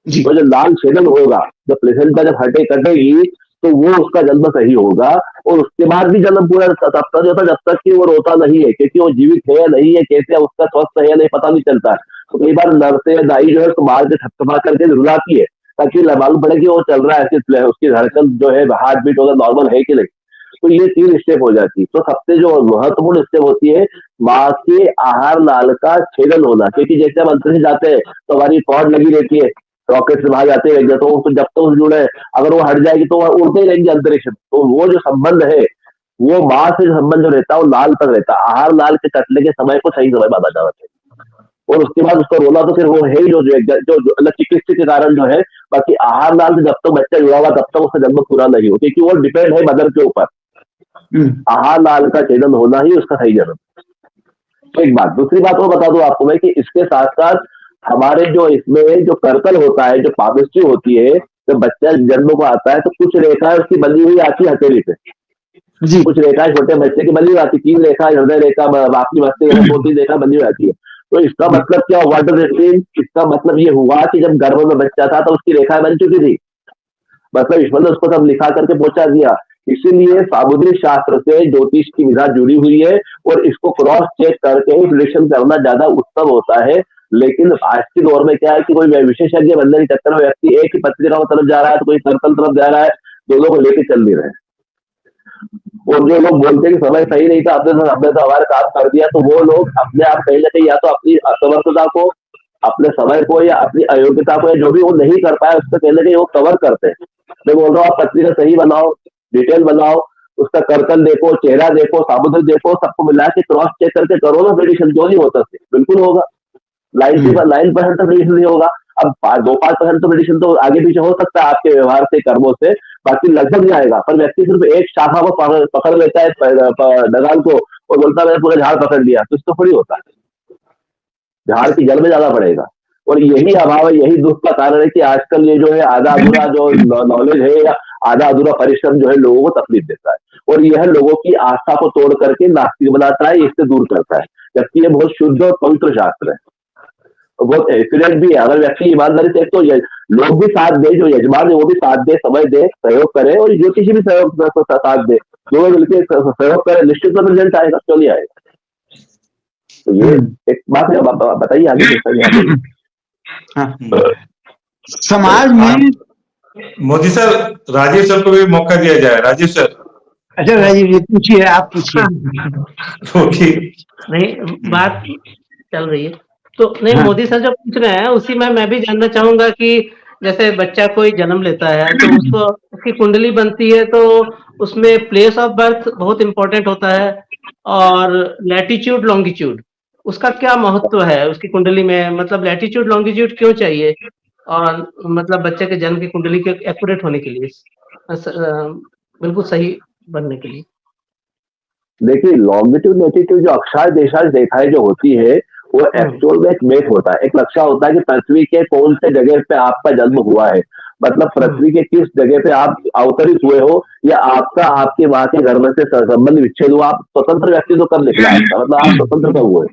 जी तो जो लाल छेदन होगा, जब प्लेसेंटा जब कटेगी तो वो उसका जन्म सही होगा, और उसके बाद भी जन्म पूरा तब तक होता जब तक कि वो रोता नहीं है, क्योंकि वो जीवित है या नहीं है, कैसे उसका स्वस्थ है या नहीं पता नहीं चलता है। तो कई बार नर्स या दाई जो है उसको बाहर से थपथपा करके रुलाती है, ताकि मालूम पड़े कि वो चल रहा है, उसकी धड़कन जो है हार्ट बीट वगैरह नॉर्मल है कि नहीं। तो ये 3 स्टेप हो जाती है। तो सबसे जो महत्वपूर्ण स्टेप होती है माँ के आहार नाल का छेदन होना, क्योंकि जैसे हम अंतर से जाते हैं तो हमारी पॉड लगी रहती है, रॉकेट से बाहर जाते रहेंगे, तो जब तक जुड़े, अगर वो हट जाएगी तो वो उड़ते ही रहेंगे अंतरिक्ष में। तो वो जो संबंध है वो माँ से संबंध जो रहता है वो नाल पर रहता है, आहार नाल के कटने के समय को सही समय माना जाता है। और उसके बाद उसका रोना तो फिर वो है ही, जो अलग चिकित्सा के कारण जो है। बाकी आहार नाल से जब तक बच्चा जुड़ा हुआ तब तक उसका जन्म पूरा नहीं हो, क्योंकि वो डिपेंड है मदर के ऊपर। आहार नाल का छेदन होना ही उसका सही जन्म। तो एक बात, दूसरी बात और बता दूं आपको मैं कि इसके साथ साथ हमारे जो इसमें जो कर्तल होता है, जो पामिस्ट्री होती है, जब बच्चा जन्म को आता है तो कुछ रेखाएं उसकी बनी हुई आती है हथेली पे, जी कुछ रेखाएं छोटे बच्चे की बनी हुई आती है, 3 रेखा, हृदय रेखा, बाकी मस्तिष्क रेखा, 2-3 रेखा बनी हुई आती है। तो इसका मतलब क्या हुआ? इसका मतलब ये हुआ कि जब गर्भ में बच्चा था तो उसकी रेखाएं बन चुकी थी, मतलब ईश्वर ने उसको सब लिखा करके पहुंचा दिया। इसीलिए सामुद्रिक शास्त्र से ज्योतिष की विधा जुड़ी हुई है, और इसको क्रॉस चेक करके ही प्रिडिक्शन करना ज्यादा उत्तम होता है। लेकिन आज के दौर में क्या है कि कोई विशेषज्ञ बनने के चक्कर में व्यक्ति एक ही पत्रिका की तरफ जा रहा है, तो कोई सर्कल तरफ जा रहा है, दोनों को लेकर चल नहीं रहे। और जो लोग बोलते हैं कि समय सही नहीं था, हमने तो हमारे काम कर दिया, तो वो लोग अपने आप कहीं ना कहीं या तो अपनी असमर्थता को, अपने समय को, या अपनी अयोग्यता को, या जो भी वो नहीं कर पाए उसको कहीं ना कहीं वो कवर करते हैं। मैं बोल रहा हूँ आप पत्रिका सही बनाओ, डिटेल बनाओ, उसका कर्तन देखो, चेहरा देखो, सामुद्रिक देखो, सबको मिला के क्रॉस चेक करके करो ना प्रेडिक्शन, क्यों नहीं होता? बिल्कुल होगा। 9% तो प्रेडिक्शन नहीं होगा। अब 2-5% तो प्रेडिक्शन तो आगे पीछे हो सकता है आपके व्यवहार से, कर्मों से, बाकी लगभग जाएगा। पर व्यक्ति सिर्फ एक शाखा को पकड़ लेता है, डगाल को, और बोलता है मैंने पूरा झाड़ पकड़ लिया, तो इसको थोड़ी होता है। झाड़ की जड़ में ज्यादा पड़ेगा। और यही अभाव है, यही दुख का कारण है कि आजकल ये जो है आधा अधूरा जो नॉलेज है, या आधा अधूरा परिश्रम जो है लोगों को तकलीफ देता है, और यह लोगों की आस्था को तोड़ करके नास्तिक बनाता है, इससे दूर करता है। जबकि ये बहुत शुद्ध और पवित्र शास्त्र है, और बहुत एक्यूरेट भी है। अगर व्यक्ति ईमानदारी से, तो लोग भी साथ दे, जो यजमान है वो भी साथ दे, समय दे, सहयोग करे, और ज्योतिषी भी साथ दे, दोनों मिलकर सहयोग करे, निश्चित रूप से रिजल्ट आएगा, क्यों नहीं आएगा? तो ये एक बात है। बताइए आगे कैसा। हाँ। समाज में मोदी सर, राजीव सर को भी मौका दिया जाए। राजीव सर। अच्छा राजीव जी पूछिए, आप पूछिए। ओके। नहीं, बात चल रही है तो नहीं, हाँ। मोदी सर जो पूछ रहे हैं उसी में मैं भी जानना चाहूंगा कि जैसे बच्चा कोई जन्म लेता है तो उसको उसकी कुंडली बनती है, तो उसमें प्लेस ऑफ बर्थ बहुत इंपॉर्टेंट होता है, और लैटिट्यूड लॉन्गिट्यूड उसका क्या महत्व है उसकी कुंडली में? मतलब लैटिट्यूड लॉन्गिट्यूड क्यों चाहिए? और मतलब बच्चे के जन्म की कुंडली के एक्यूरेट होने के लिए, बिल्कुल सही बनने के लिए। देखिए, लॉन्गिट्यूड लैटिट्यूड जो अक्षांश देशांश रेखाएं जो होती है वो एक्चुअल में एक मैप होता है, एक नक्शा होता है कि पृथ्वी के कौन से जगह पे आपका जन्म हुआ है, मतलब पृथ्वी के किस जगह पे आप अवतरित हुए हो, या आपका आपके माँ के घर से संबंध विच्छेद हुआ, आप स्वतंत्र व्यक्ति तो कब निकला आपका, मतलब आप स्वतंत्र कब हुए।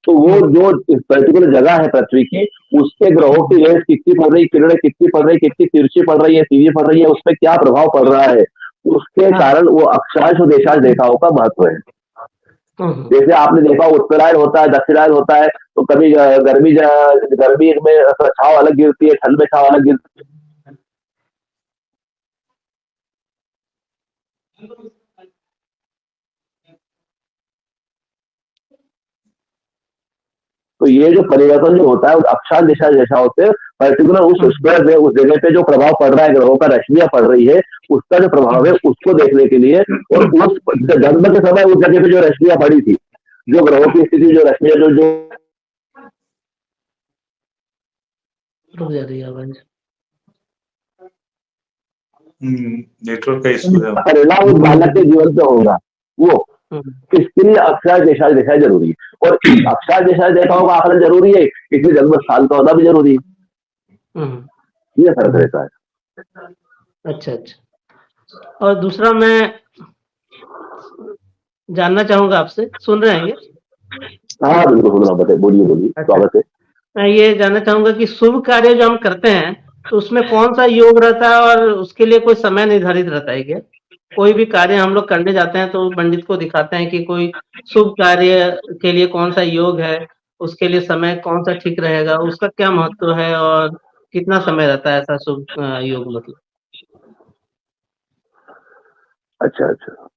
तो वो जो पर्टिकुलर जगह है पृथ्वी की, उसके ग्रहों की रेस कितनी पड़ रही, किरणें कितनी पड़ रही, कितनी तिरछी पड़ रही है, सीधी पड़ रही है, उसमें क्या प्रभाव पड़ रहा है, उसके कारण वो अक्षांश और देशांश रेखाओं का महत्व है। जैसे आपने देखा उत्तरायण होता है, दक्षिणायन होता है, तो कभी गर्मी में छाव अलग गिरती है, ठंड में छाव अलग गिरती है। तो ये जो परिवर्तन जो होता है अक्षांश दिशा रेखाओं से पर्टिकुलर उस स्क्वायर में उस जगह पे जो प्रभाव पड़ रहा है, ग्रहों का रश्मियां पड़ रही है, उसका जो प्रभाव है उसको देखने के लिए, और उस जन्म के समय उस जगह पे जो रश्मियां पड़ी थी, जो ग्रहों की स्थिति, जो रश्मियां जो रुक जा रही है आवाज। नेटवर्क का इशू है। परिणाम उस बालक के जीवन पे होगा, वो इसके लिए अक्षर जैसा देखा जरूरी है, और इस अक्षर जैसा देखा होगा आकलन जरूरी है, इसलिए जन्म स्थान का होना भी जरूरी है। ये फर्क रहता है। अच्छा अच्छा। और दूसरा मैं जानना चाहूंगा आपसे, सुन रहे हैं ये? हाँ बिल्कुल सुन रहा, बताइए, बोलिए बोलिए, स्वागत है। मैं ये जानना चाहूंगा कि शुभ कार्य जो हम करते हैं तो उसमें कौन सा योग रहता है और उसके लिए कोई समय निर्धारित रहता है क्या? कोई भी कार्य हम लोग करने जाते हैं तो पंडित को दिखाते हैं कि कोई शुभ कार्य के लिए कौन सा योग है, उसके लिए समय कौन सा ठीक रहेगा, उसका क्या महत्व है और कितना समय रहता है ऐसा शुभ योग मतलब? अच्छा अच्छा।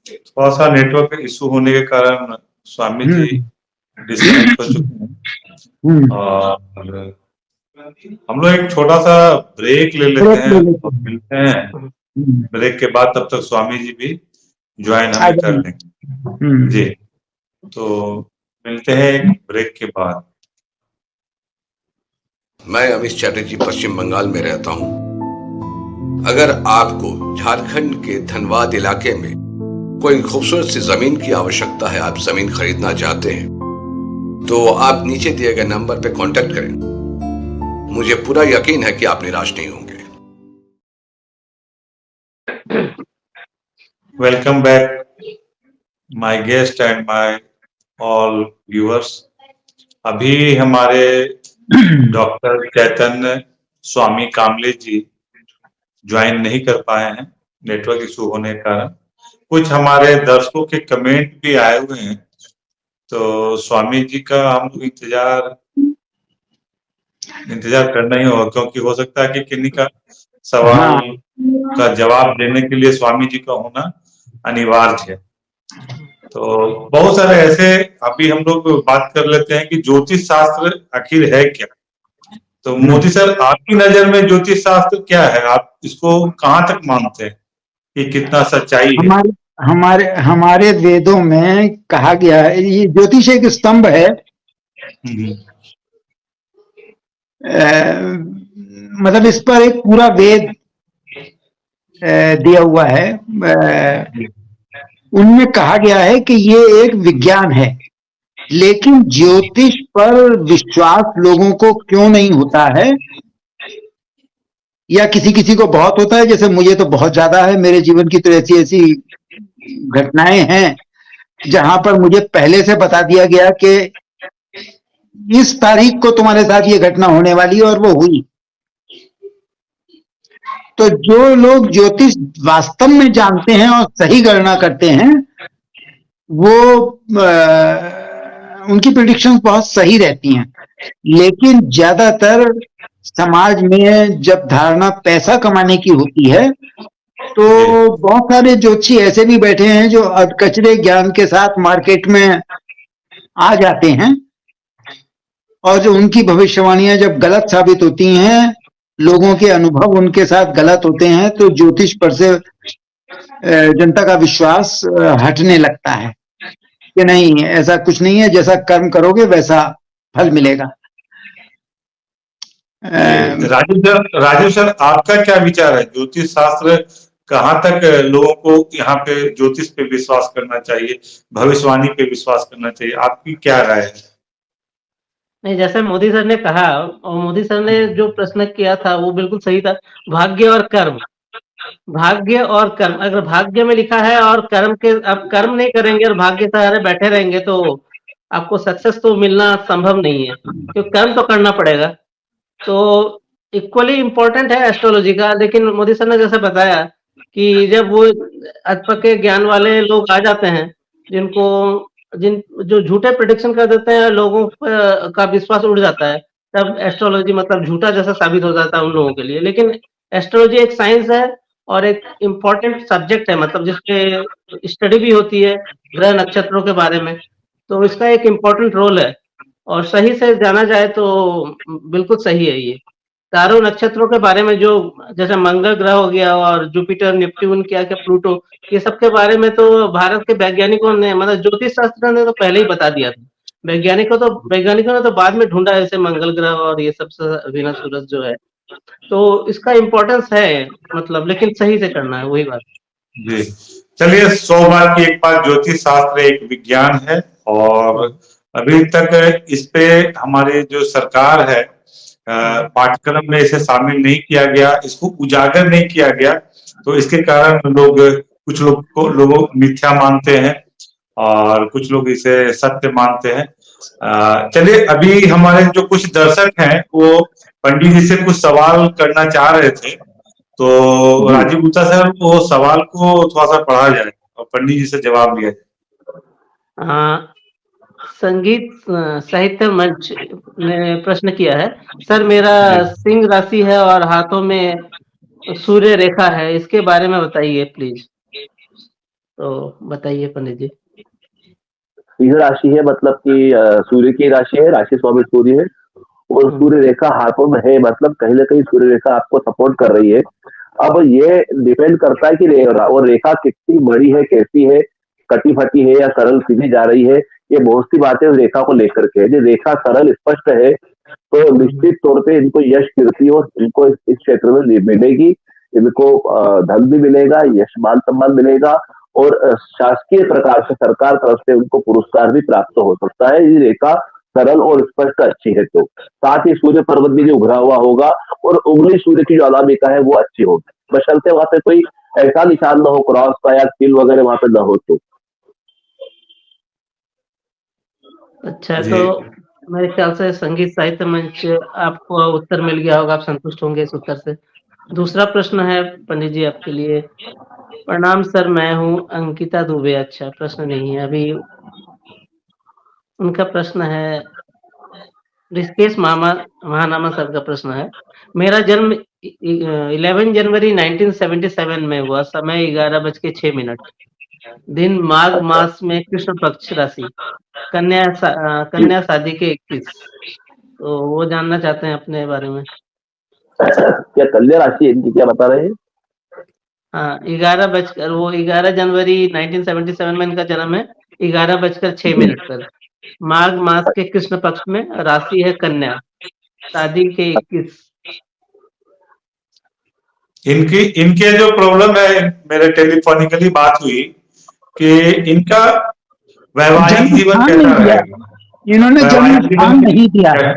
थोड़ा सा नेटवर्क इशू होने के कारण स्वामी जी डिस्कनेक्ट हो चुके हैं, और हम लोग एक छोटा सा ब्रेक ले लेते हैं और मिलते हैं ब्रेक के बाद। तब तक स्वामी जी भी ज्वाइन हमें कर लेंगे जी। तो मिलते हैं एक ब्रेक के बाद। मैं अमित चैटर्जी पश्चिम बंगाल में रहता हूं। अगर आपको झारखंड के धनबाद इलाके में कोई खूबसूरत सी जमीन की आवश्यकता है, आप जमीन खरीदना चाहते हैं, तो आप नीचे दिए गए नंबर पर कांटेक्ट करें। मुझे पूरा यकीन है कि आप निराश नहीं होंगे। Welcome back my guest and my all viewers. अभी हमारे डॉक्टर चैतन्य स्वामी कामले जी ज्वाइन नहीं कर पाए हैं नेटवर्क इशू होने के कारण। कुछ हमारे दर्शकों के कमेंट भी आए हुए हैं, तो स्वामी जी का हम लोग इंतजार करना ही होगा, क्योंकि हो सकता है कि किन्हीं का सवाल का जवाब देने के लिए स्वामी जी का होना अनिवार्य है। तो बहुत सारे ऐसे, अभी हम लोग बात कर लेते हैं कि ज्योतिष शास्त्र आखिर है क्या। तो मोदी सर, आपकी नजर में ज्योतिष शास्त्र क्या है? आप इसको कहाँ तक मानते हैं कि कितना सच्चाई है? हमारे हमारे वेदों में कहा गया है, ये ज्योतिष एक स्तंभ है। मतलब इस पर एक पूरा वेद दिया हुआ है। उनमें कहा गया है कि ये एक विज्ञान है, लेकिन ज्योतिष पर विश्वास लोगों को क्यों नहीं होता है, या किसी किसी को बहुत होता है, जैसे मुझे तो बहुत ज्यादा है। मेरे जीवन की तो ऐसी ऐसी घटनाएं हैं जहां पर मुझे पहले से बता दिया गया कि इस तारीख को तुम्हारे साथ ये घटना होने वाली है, और वो हुई। तो जो लोग ज्योतिष वास्तव में जानते हैं और सही गणना करते हैं, वो उनकी प्रेडिक्शंस बहुत सही रहती हैं। लेकिन ज्यादातर समाज में जब धारणा पैसा कमाने की होती है, तो बहुत सारे ज्योतिषी ऐसे भी बैठे हैं जो अधकचरे ज्ञान के साथ मार्केट में आ जाते हैं, और जो उनकी भविष्यवाणियां जब गलत साबित होती हैं, लोगों के अनुभव उनके साथ गलत होते हैं, तो ज्योतिष पर से जनता का विश्वास हटने लगता है कि नहीं, ऐसा कुछ नहीं है, जैसा कर्म करोगे वैसा फल मिलेगा। राजू सर, आपका क्या विचार है? ज्योतिष शास्त्र कहाँ तक लोगों को यहाँ पे ज्योतिष पे विश्वास करना चाहिए, भविष्यवाणी पे विश्वास करना चाहिए? आपकी क्या राय है? नहीं, जैसे मोदी सर ने कहा, और मोदी सर ने जो प्रश्न किया था वो बिल्कुल सही था। भाग्य और कर्म, भाग्य और कर्म, अगर भाग्य में लिखा है और कर्म के, आप कर्म नहीं करेंगे और भाग्य सहारे बैठे रहेंगे तो आपको सक्सेस तो मिलना संभव नहीं है, क्योंकि कर्म तो करना पड़ेगा। तो इक्वली इम्पोर्टेंट है एस्ट्रोलॉजी का। लेकिन मोदी सर ने जैसे बताया कि जब वो अधपके ज्ञान वाले लोग आ जाते हैं, जो झूठे प्रेडिक्शन कर देते हैं, लोगों का विश्वास उड़ जाता है, तब एस्ट्रोलॉजी मतलब झूठा जैसा साबित हो जाता है उन लोगों के लिए। लेकिन एस्ट्रोलॉजी एक साइंस है और एक इम्पोर्टेंट सब्जेक्ट है, मतलब जिसपे स्टडी भी होती है ग्रह नक्षत्रों के बारे में। तो इसका एक इम्पोर्टेंट रोल है, और सही से जाना जाए तो बिल्कुल सही है ये। तारों नक्षत्रों के बारे में जो जैसे मंगल ग्रह हो गया और जुपिटर, नेपट्टून, क्या क्या प्लूटो, ये सब के बारे में तो भारत के वैज्ञानिकों ने मतलब ज्योतिष शास्त्र ने तो पहले ही बता दिया था। वैज्ञानिकों ने तो बाद में ढूंढा ऐसे मंगल ग्रह और ये सब वीनस सूरज जो है। तो इसका इम्पोर्टेंस है मतलब, लेकिन सही से करना है, वही बात। जी चलिए, 100 बार की एक बात, ज्योतिष शास्त्र एक विज्ञान है और अभी तक इस पे हमारे जो सरकार है पाठ्यक्रम में इसे शामिल नहीं किया गया, इसको उजागर नहीं किया गया, तो इसके कारण कुछ लोग मिथ्या मानते हैं और कुछ लोग इसे सत्य मानते हैं। चलिए, अभी हमारे जो कुछ दर्शक हैं वो पंडित जी से कुछ सवाल करना चाह रहे थे, तो राजीव गुप्ता सर वो सवाल को थोड़ा सा पढ़ा जाए और पंडित जी से जवाब लिया जाए। संगीत साहित्य मंच ने प्रश्न किया है, सर मेरा सिंह राशि है और हाथों में सूर्य रेखा है, इसके बारे में बताइए प्लीज। तो बताइए पंडित जी। सिंह राशि है मतलब कि सूर्य की राशि है, राशि स्वामी सूर्य है और सूर्य रेखा हाथों में है, मतलब कहीं ना कहीं सूर्य रेखा आपको सपोर्ट कर रही है। अब ये डिपेंड करता है कि और रेखा कितनी बड़ी है, कैसी है, कटी फटी है या सरल सीधी जा रही है, ये बहुत सी बातें रेखा को लेकर के। यदि रेखा सरल स्पष्ट है तो निश्चित तौर पे इनको यश कीर्ति और इनको इस क्षेत्र में मिलेगी, इनको धन भी मिलेगा, यश मान सम्मान मिलेगा और शासकीय प्रकार से सरकार तरफ से उनको पुरस्कार भी प्राप्त हो सकता है। ये रेखा सरल और स्पष्ट अच्छी है तो साथ ही सूर्य पर्वत भी जो उभरा हुआ होगा और उगली सूर्य की जो अनामिका है वो अच्छी होगी, बशर्ते वहां पे कोई ऐसा निशान ना हो क्रॉस का या तिल वगैरह वहां पे ना हो तो। अच्छा, तो मेरे ख्याल से संगीत साहित्य मंच आपको उत्तर मिल गया होगा, आप संतुष्ट होंगे इस उत्तर से। दूसरा प्रश्न है पंडित जी आपके लिए। प्रणाम सर, मैं हूँ अंकिता दुबे। अच्छा, प्रश्न नहीं है अभी। उनका प्रश्न है, ऋषिकेश महानामा सर का प्रश्न है, मेरा जन्म 11 जनवरी 1977 में हुआ, समय 11:06, दिन माघ मास में कृष्ण पक्ष राशि, कन्या शादी के 21। तो वो जानना चाहते हैं अपने बारे में। क्या कन्या राशि इनकी, क्या बता रहे हैं? हाँ, 11 जनवरी 1977 में इनका जन्म है, 11:06 पर, माघ मास के कृष्ण पक्ष में, राशि है कन्या, शादी के 21। इनके जो प्रॉब्लम है, मेरे टेलीफोनिकली बात हुई कि इनका वैवाहिक जीवन कैसा रहेगा। इन्होंने जन्म स्थान नहीं दिया है,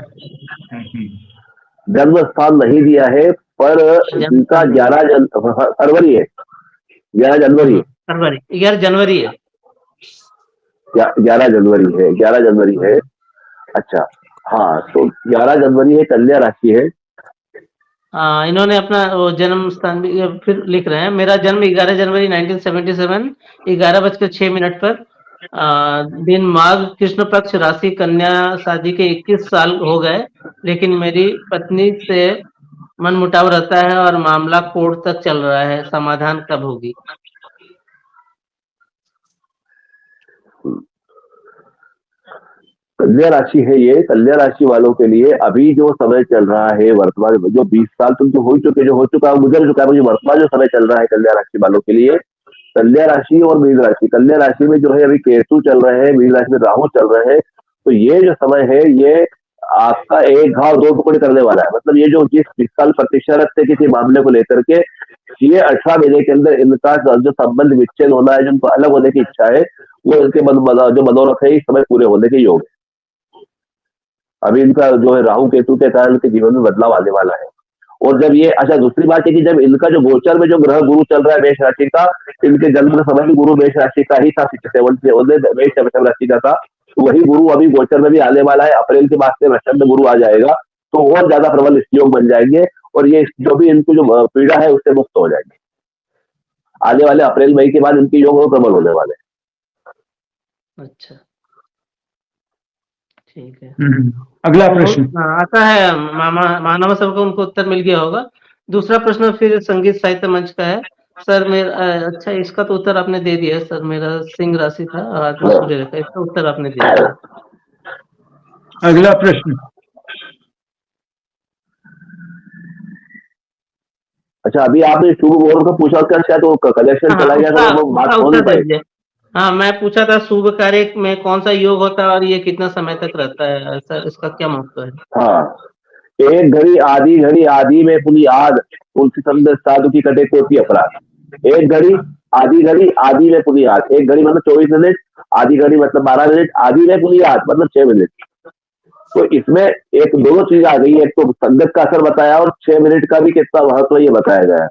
जन्म स्थान नहीं दिया है, पर इनका 11 फरवरी है, 11 जनवरी 11 जनवरी है, 11 जनवरी है, 11 जनवरी है। अच्छा हाँ, तो 11 जनवरी है, कन्या राशि है। हाँ, इन्होंने अपना वो जन्म स्थान भी फिर लिख रहे हैं, मेरा जन्म 11 जनवरी 1977 11:06 पर, दिन माघ कृष्ण पक्ष, राशि कन्या, शादी के 21 साल हो गए, लेकिन मेरी पत्नी से मनमुटाव रहता है और मामला कोर्ट तक चल रहा है, समाधान कब होगी। कन्या राशि है ये, कन्या राशि वालों के लिए अभी जो समय चल रहा है वर्तमान में, जो 20 साल तुम जो हो चुका है, गुजर चुका है, मुझे वर्तमान जो समय चल रहा है कन्या राशि वालों के लिए, कन्या राशि और मीन राशि, कन्या राशि में जो है अभी केतु चल रहे हैं, मीन राशि में राहु चल रहे हैं, तो ये जो समय है ये आपका एक घाव दो टुकड़े करने वाला है। मतलब ये जो जिस साल प्रतीक्षा रखते किसी मामले को लेकर के, ये 18 महीने के अंदर इनका जो संबंध विच्छेद होना है, जो उनको अलग होने की इच्छा है, वो इनके जो मनोरथ है इस समय पूरे होने के योग है। अभी इनका जो है राहु केतु के कारण इनके जीवन में बदलाव आने वाला है। और जब ये, अच्छा दूसरी बात है कि जब इनका जो गोचर में जो ग्रह गुरु चल रहा है मेष राशि का, इनके जन्म के समय भी गुरु मेष राशि का ही था, मेष राशि का था, तो वही गुरु अभी गोचर में भी आने वाला है। अप्रैल के बाद से वृषभ में गुरु आ जाएगा, तो और ज्यादा प्रबल इस योग बन जाएंगे और ये जो भी इनको जो पीड़ा है उससे मुक्त हो जाएंगे। आने वाले अप्रैल मई के बाद इनके योग और प्रबल होने वाले हैं। अच्छा, ठीक है। अगला प्रश्न आता है मानव सबको, उनको उत्तर मिल गया होगा। दूसरा प्रश्न फिर संगीत साहित्य मंच का है। सर मेरा, अच्छा इसका तो उत्तर आपने दे दिया सर, मेरा सिंह राशि था, हाथ में सूर्य रेखा, इसका उत्तर आपने दे दिया। अगला प्रश्न, अच्छा, अभी आपने शुभ मुहूर्त का पूछा था, शायद वो कलेक्शन हाँ चला गया उसका तो वो बात उसका हो नहीं उत्तर पाई। दीजिए। हाँ मैं पूछा था शुभ कार्य में कौन सा योग होता है और ये कितना समय तक रहता है, ऐसा इसका क्या महत्व है? हाँ, एक घड़ी आदि में पुनी आद, तुलसी समझ साधु की कटे कोटि अपराध। एक घड़ी आदि में पुनी आद, एक घड़ी मतलब 24 मिनट, आधी घड़ी मतलब 12 मिनट, आदि में पुनी आद मतलब 6 मिनट। तो इसमें एक दोनों चीज आ गई है, एक तो संगत का असर बताया और 6 मिनट का भी कितना महत्व ये बताया गया है।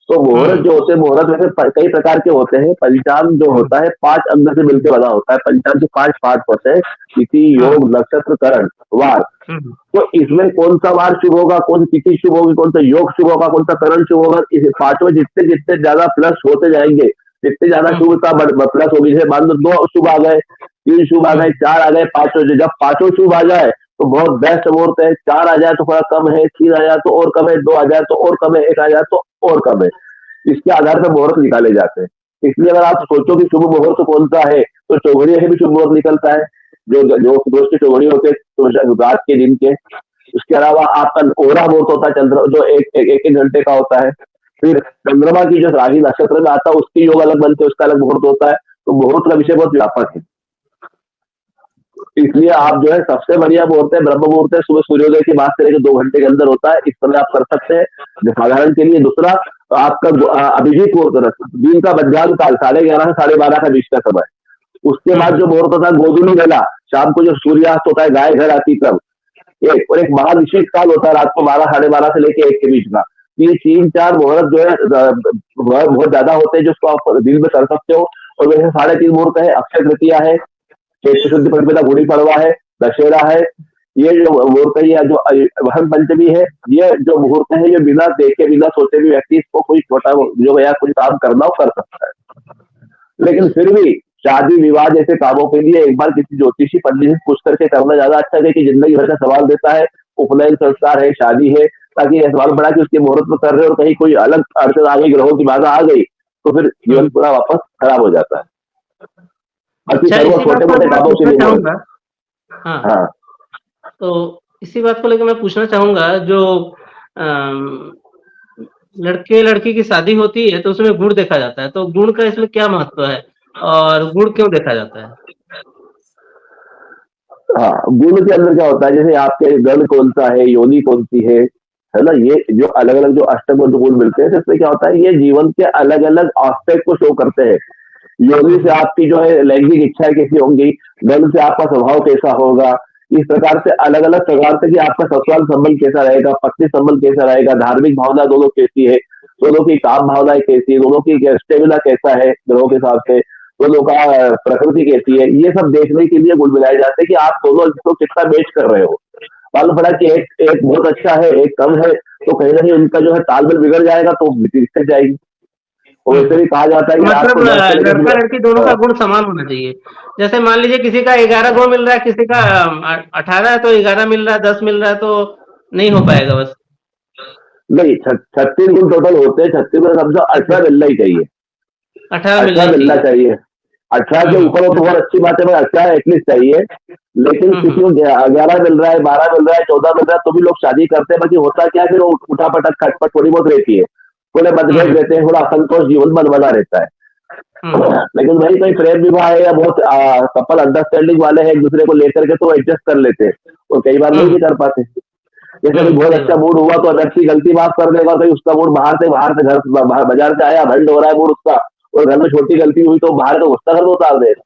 तो मुहूर्त हुँ, जो होते हैं, मुहूर्त वैसे कई प्रकार के होते हैं। पंचांग जो हुँ, होता है 5 अंग से मिलकर बना होता है। पंचांग के 5 पार्ट होते हैं, तिथि, हाँ, योग, नक्षत्र, करण, वार। हुँ, तो इसमें कौन सा वार शुभ होगा, कौन सी तिथि शुभ होगी, कौन सा योग शुभ होगा, कौन सा करण शुभ होगा, इस पांचों में जितने जितने ज्यादा प्लस होते जाएंगे, जितने ज्यादा हुँ, शुभता प्लस होगी। जैसे मान लो 2 शुभ आ गए, 3 शुभ आ हुँ, गए, 4 आ गए, 5 जब 5 शुभ आ जाए तो बहुत बेस्ट मुहूर्त है। 4 आ जाए तो थोड़ा कम है, 3 आ जाए तो और कम है, 2 आ जाए तो और कम है, 1 आ जाए तो और कम है। इसके आधार पर मुहूर्त निकाले जाते हैं। इसलिए अगर आप सोचो कि शुभ मुहूर्त कौन सा है, तो चौघड़िया से भी शुभ मुहूर्त निकलता है। जो जो दोस्त की चौघड़ी होते हैं तो रात के दिन के। उसके अलावा आपका ओरा मुहूर्त होता है, चंद्र जो एक घंटे का होता है। फिर चंद्रमा की जो राशि नक्षत्र में आता है उसकी योग अलग बनते हैं, उसका अलग मुहूर्त होता है। तो मुहूर्त का विषय बहुत व्यापक है। इसलिए अच्छा, आप जो है सबसे बढ़िया मुहूर्त है ब्रह्म मुहूर्त है, सुबह सूर्योदय की बात करें 2 घंटे के अंदर होता है। इस समय आप कर सकते हैं जो साधारण के लिए। दूसरा आपका अभिजीत मुहूर्त, दिन का मध्याह्न काल 11:30 से 12:30 का बीच का समय। उसके हुँ, बाद हुँ, जो मुहूर्त होता है गोधूली बेला, शाम को जो सूर्यास्त होता है, गाय घर आती तब एक, और एक महाभिषेक काल होता है रात को 12, 12:30 से लेके 1 के बीच का। ये 3-4 मुहूर्त जो है बहुत ज्यादा होते हैं, जिसको आप दिन में कर सकते हो। और वैसे 3.5 मुहूर्त है, अक्षय तृतीया है, चैत्र शुद्ध प्रतिपदा, गुड़ी पड़वा है, दशहरा है। ये जो मुहूर्त है, या जो वसंत पंचमी है, ये जो मुहूर्त है, ये बिना देखे बिना सोचे भी व्यक्ति इसको कोई छोटा जो या कोई काम करना हो कर सकता है। लेकिन फिर भी शादी विवाह जैसे कामों के लिए एक बार किसी ज्योतिषी पंडित से पूछ करके करना ज्यादा अच्छा है, कि जिंदगी भर का सवाल देता है। उपनयन संस्कार है, शादी है, ताकि यह सवाल पड़ा कि उसके मुहूर्त में कर रहे हो और कहीं कोई अलग अड़चन आ गई, ग्रहों की बाधा आ गई, तो फिर जीवन हुँ। पूरा वापस खराब हो जाता है। बाकी अच्छा सर्व इसी बात छोटे को मोटे लेके मैं कामों के पूछना लिए मुहूर्त। चाहूँगा हाँ, हाँ, तो इसी बात को लेके मैं पूछना चाहूँगा जो अम, लड़के-लड़की की शादी होती है तो उसमें गुण देखा जाता है, तो गुण का इसमें क्या महत्व है? और गुण क्यों देखा जाता है? हाँ, गुण के अंदर क्या होता है, जैसे आपके गण कौन सा है, योनि कौन सी है ना? ये जो अलग अलग जो अष्टक और जो गुण मिलते हैं, तो इसमें क्या होता है, ये जीवन के अलग अलग एस्पेक्ट को शो करते हैं। योनि हुँ, से हुँ, आपकी जो है लैंगिक इच्छाएं कैसी होंगी, गण से आपका स्वभाव कैसा होगा। इस प्रकार से अलग अलग प्रकार से कि आपका ससुराल संबंध कैसा रहेगा, पत्नी संबंध कैसा रहेगा, धार्मिक भावना दोनों कैसी है, दोनों की काम भावनाएं कैसी है, दोनों की स्टेमिना कैसा है ग्रहों के हिसाब से, दोनों का प्रकृति कैसी है, ये सब देखने के लिए गुण मिलाए जाते हैं कि आप दोनों को कितना मैच कर रहे हो। मालूम पड़ा कि एक एक बहुत अच्छा है, एक कम है, तो कहीं ना कहीं उनका जो है तालमेल बिगड़ जाएगा, तो दिक्कत जाएगी। और हुँ, वैसे हुँ। भी कहा जाता है कि रात मतलब को 10 से लेकर सुबह। लड़का-लड़की दोनों का हाँ, गुण समान होना चाहिए। जैसे मान लीजिए किसी का 11 गुण मिल रहा है, किसी का 18 है तो 11 मिल रहा है, 10 मिल रहा है तो नहीं हो पाएगा बस। नहीं, 36 गुण टोटल होते हैं। 36 में समझो 18 मिलना ही चाहिए। 18 मिलना 18 ही मिलना चाहिए। चाहिए। 18 हुँ, से हुँ। ऊपर हो तो बहुत अच्छी बात है, मगर 18 एटलीस्ट चाहिए। लेकिन हुँ, किसी हुँ। को 11 मिल रहा है, 12 मिल रहा है, 14 मिल रहा है, तो भी लोग शादी करते हैं। बाकी होता क्या है, फिर वो उठापटक खटपट थोड़ी बहुत रहती है, थोड़े हुँ, मतभेद हुँ। रहते हैं, थोड़ा असंतोष जीवन में बना रहता है। हुँ, हुँ। लेकिन वही कोई प्रेम विवाह है या बहुत कपल अंडरस्टैंडिंग वाले हैं एक दूसरे को लेकर के, तो एडजस्ट कर लेते हैं, और कई बार नहीं हुँ, भी कर पाते। जैसे अभी हुँ, बहुत सही अच्छा बात। मूड हुआ तो व्यक्ति गलती माफ कर देगा, कहीं उसका मूड बाहर से घर बाजार से आया, भंड हो रहा है मूड उसका, और घर में छोटी गलती हुई तो बाहर का गुस्सा घर में उतार देगा।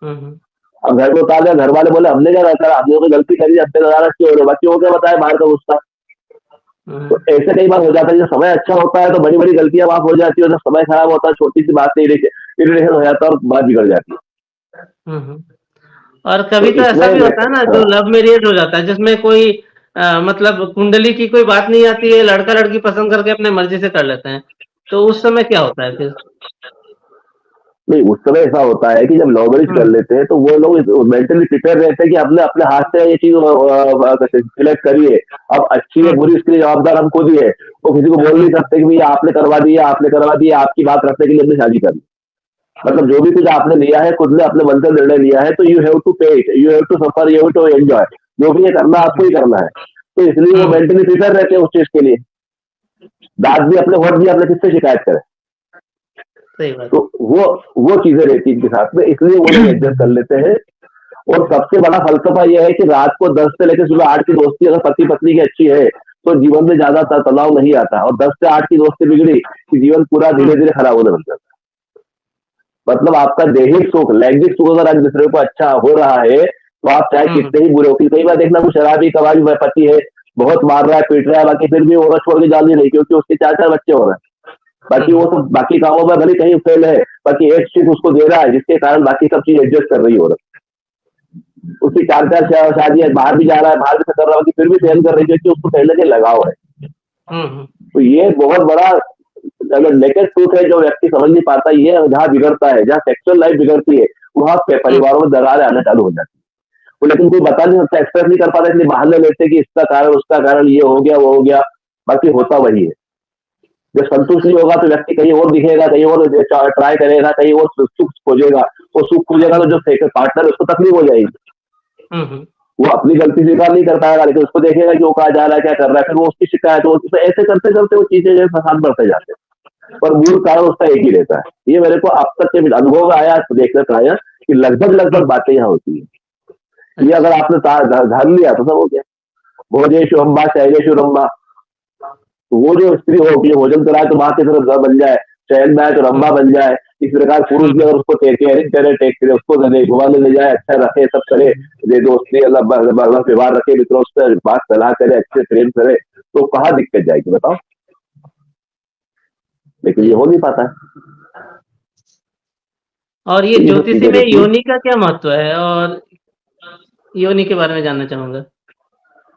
हुँ, हुँ। अब घर में उतार दिया, घर वाले बोले हमने क्या करा, हमने कोई गलती करी, अपने नाराज क्यों हो रहे हो? बच्चे हो क्या बताए बाहर का गुस्सा। हुँ, तो हुँ। ऐसे कई बार हो जाता है, जब समय अच्छा होता है तो बड़ी बड़ी गलतियां माफ हो जाती है, और जब समय खराब होता है छोटी सी बात से इरिटेशन हो जाता है और बात बिगड़ जाती है। हुँ, हुँ। और तो कभी तो ऐसा इसमें भी होता है ना जो लव मैरिज हो जाता है जिसमें कोई मतलब कुंडली की कोई बात नहीं आती है, लड़का-लड़की पसंद करके अपने मर्ज़ी से कर लेते हैं। तो उस समय क्या होता है फिर? नहीं, उस समय ऐसा होता है कि जब लव मैरिज कर हुँ, लेते हैं तो वो लोग मेंटली प्रिपेयर रहते हैं कि अपने अपने हाथ से ये चीज सिलेक्ट करिए। अब अच्छी हुँ, है हुँ, बुरी इसके लिए जवाबदार हम खुद ही है। वो किसी को बोल हुँ, नहीं सकते कि भैया आपने करवा दिया, आपकी बात रखने के लिए हमने शादी कर ली। हुँ, मतलब जो भी कुछ आपने लिया है, खुद ने अपने मन से निर्णय लिया है, तो you have to pay it, you have to suffer, you have to enjoy. जो भी ये करना हुँ, आपको ही करना है। तो इसलिए वो हुँ, मेंटली प्रिपेयर रहते हैं उस चीज के लिए। दांत भी अपने, होठ भी अपने, किससे शिकायत करें? सही बात। तो वो चीजें रहती है इनके साथ में, इसलिए वो लोग एडजस्ट कर लेते हैं। और सबसे बड़ा फलसफा यह है कि रात को 10 से लेकर सुबह 8 की दोस्ती अगर पति पत्नी की अच्छी है तो जीवन में ज्यादा तनाव नहीं आता, और 10 से 8 की दोस्ती बिगड़ी कि जीवन पूरा धीरे धीरे खराब होने लग जाता है। मतलब आपका दैहिक सुख, लैंगिक सुख अगर एक दूसरे को अच्छा हो रहा है तो आप चाहे कितने ही बुरे हो, कई बार देखना कोई शराबी कबाबी पति है, बहुत मार रहा है पीट रहा है, बाकी फिर भी औरत छोड़ के जा नहीं रही क्योंकि उसके 4-4 बच्चे हो रहे हैं, बाकी वो सब बाकी कामों में भले कहीं फेल है, बाकी एक चीज उसको दे रहा है जिसके कारण बाकी सब चीज एडजस्ट कर रही है औरत। उसकी 4-4 शादी है, बाहर भी जा रहा है, बाहर भी कर रहा है, फिर भी सहन कर रही है क्योंकि उसको कहीं ना कहीं लगाव है। तो ये बहुत बड़ा अगर नेकेड ट्रूथ है जो व्यक्ति समझ नहीं पाता, ये जहाँ बिगड़ता है, जहाँ सेक्सुअल लाइफ बिगड़ती है, वहां परिवारों में दरार आना चालू हो जाती है। वो लेकिन कोई बता नहीं सकता, एक्सप्रेस नहीं कर पाता, इसलिए बहाने लेते कि इसका कारण उसका कारण, ये हो गया वो हो गया, बाकी होता वही है। जब संतुष्ट नहीं होगा तो व्यक्ति कहीं और दिखेगा, कहीं और ट्राई करेगा, कहीं और सुख खोजेगा, वो सुख खोजेगा तो जो पार्टनर उसको तकलीफ हो जाएगी। वो अपनी गलती स्वीकार नहीं कर पाएगा, लेकिन उसको देखेगा कि वो कहा जा रहा है, क्या कर रहा है, फिर वो उसकी शिकायत हो, ऐसे करते करते वो चीजें जो फसाद बढ़ते जाते हैं, और मूल कारण उसका एक ही रहता है। ये मेरे को अब तक के अनुभव में आया, देखने आया कि लगभग बातें यहाँ होती है। ये अगर आपने धर लिया तो सब हो गया, भोजेशु अम्बा शैलेशु रंबा। वो जो स्त्री हो कि भोजन कराए तो माँ की तरफ घर बन जाए, शहर में आए तो रंबा बन जाए, इस प्रकार पुरुष भी अगर उसको टेक करे, उसको घुमाने ले जाए, अच्छा रखे, सब करे, दोस्ती व्यवहार रखे, मित्रों से बात सलाह करे, अच्छे प्रेम करे, तो कहाँ दिक्कत जाएगी बताओ? लेकिन ये हो नहीं पाता है। और ये ज्योतिषी में योनि का क्या महत्व है, और योनि के बारे में जानना चाहूंगा।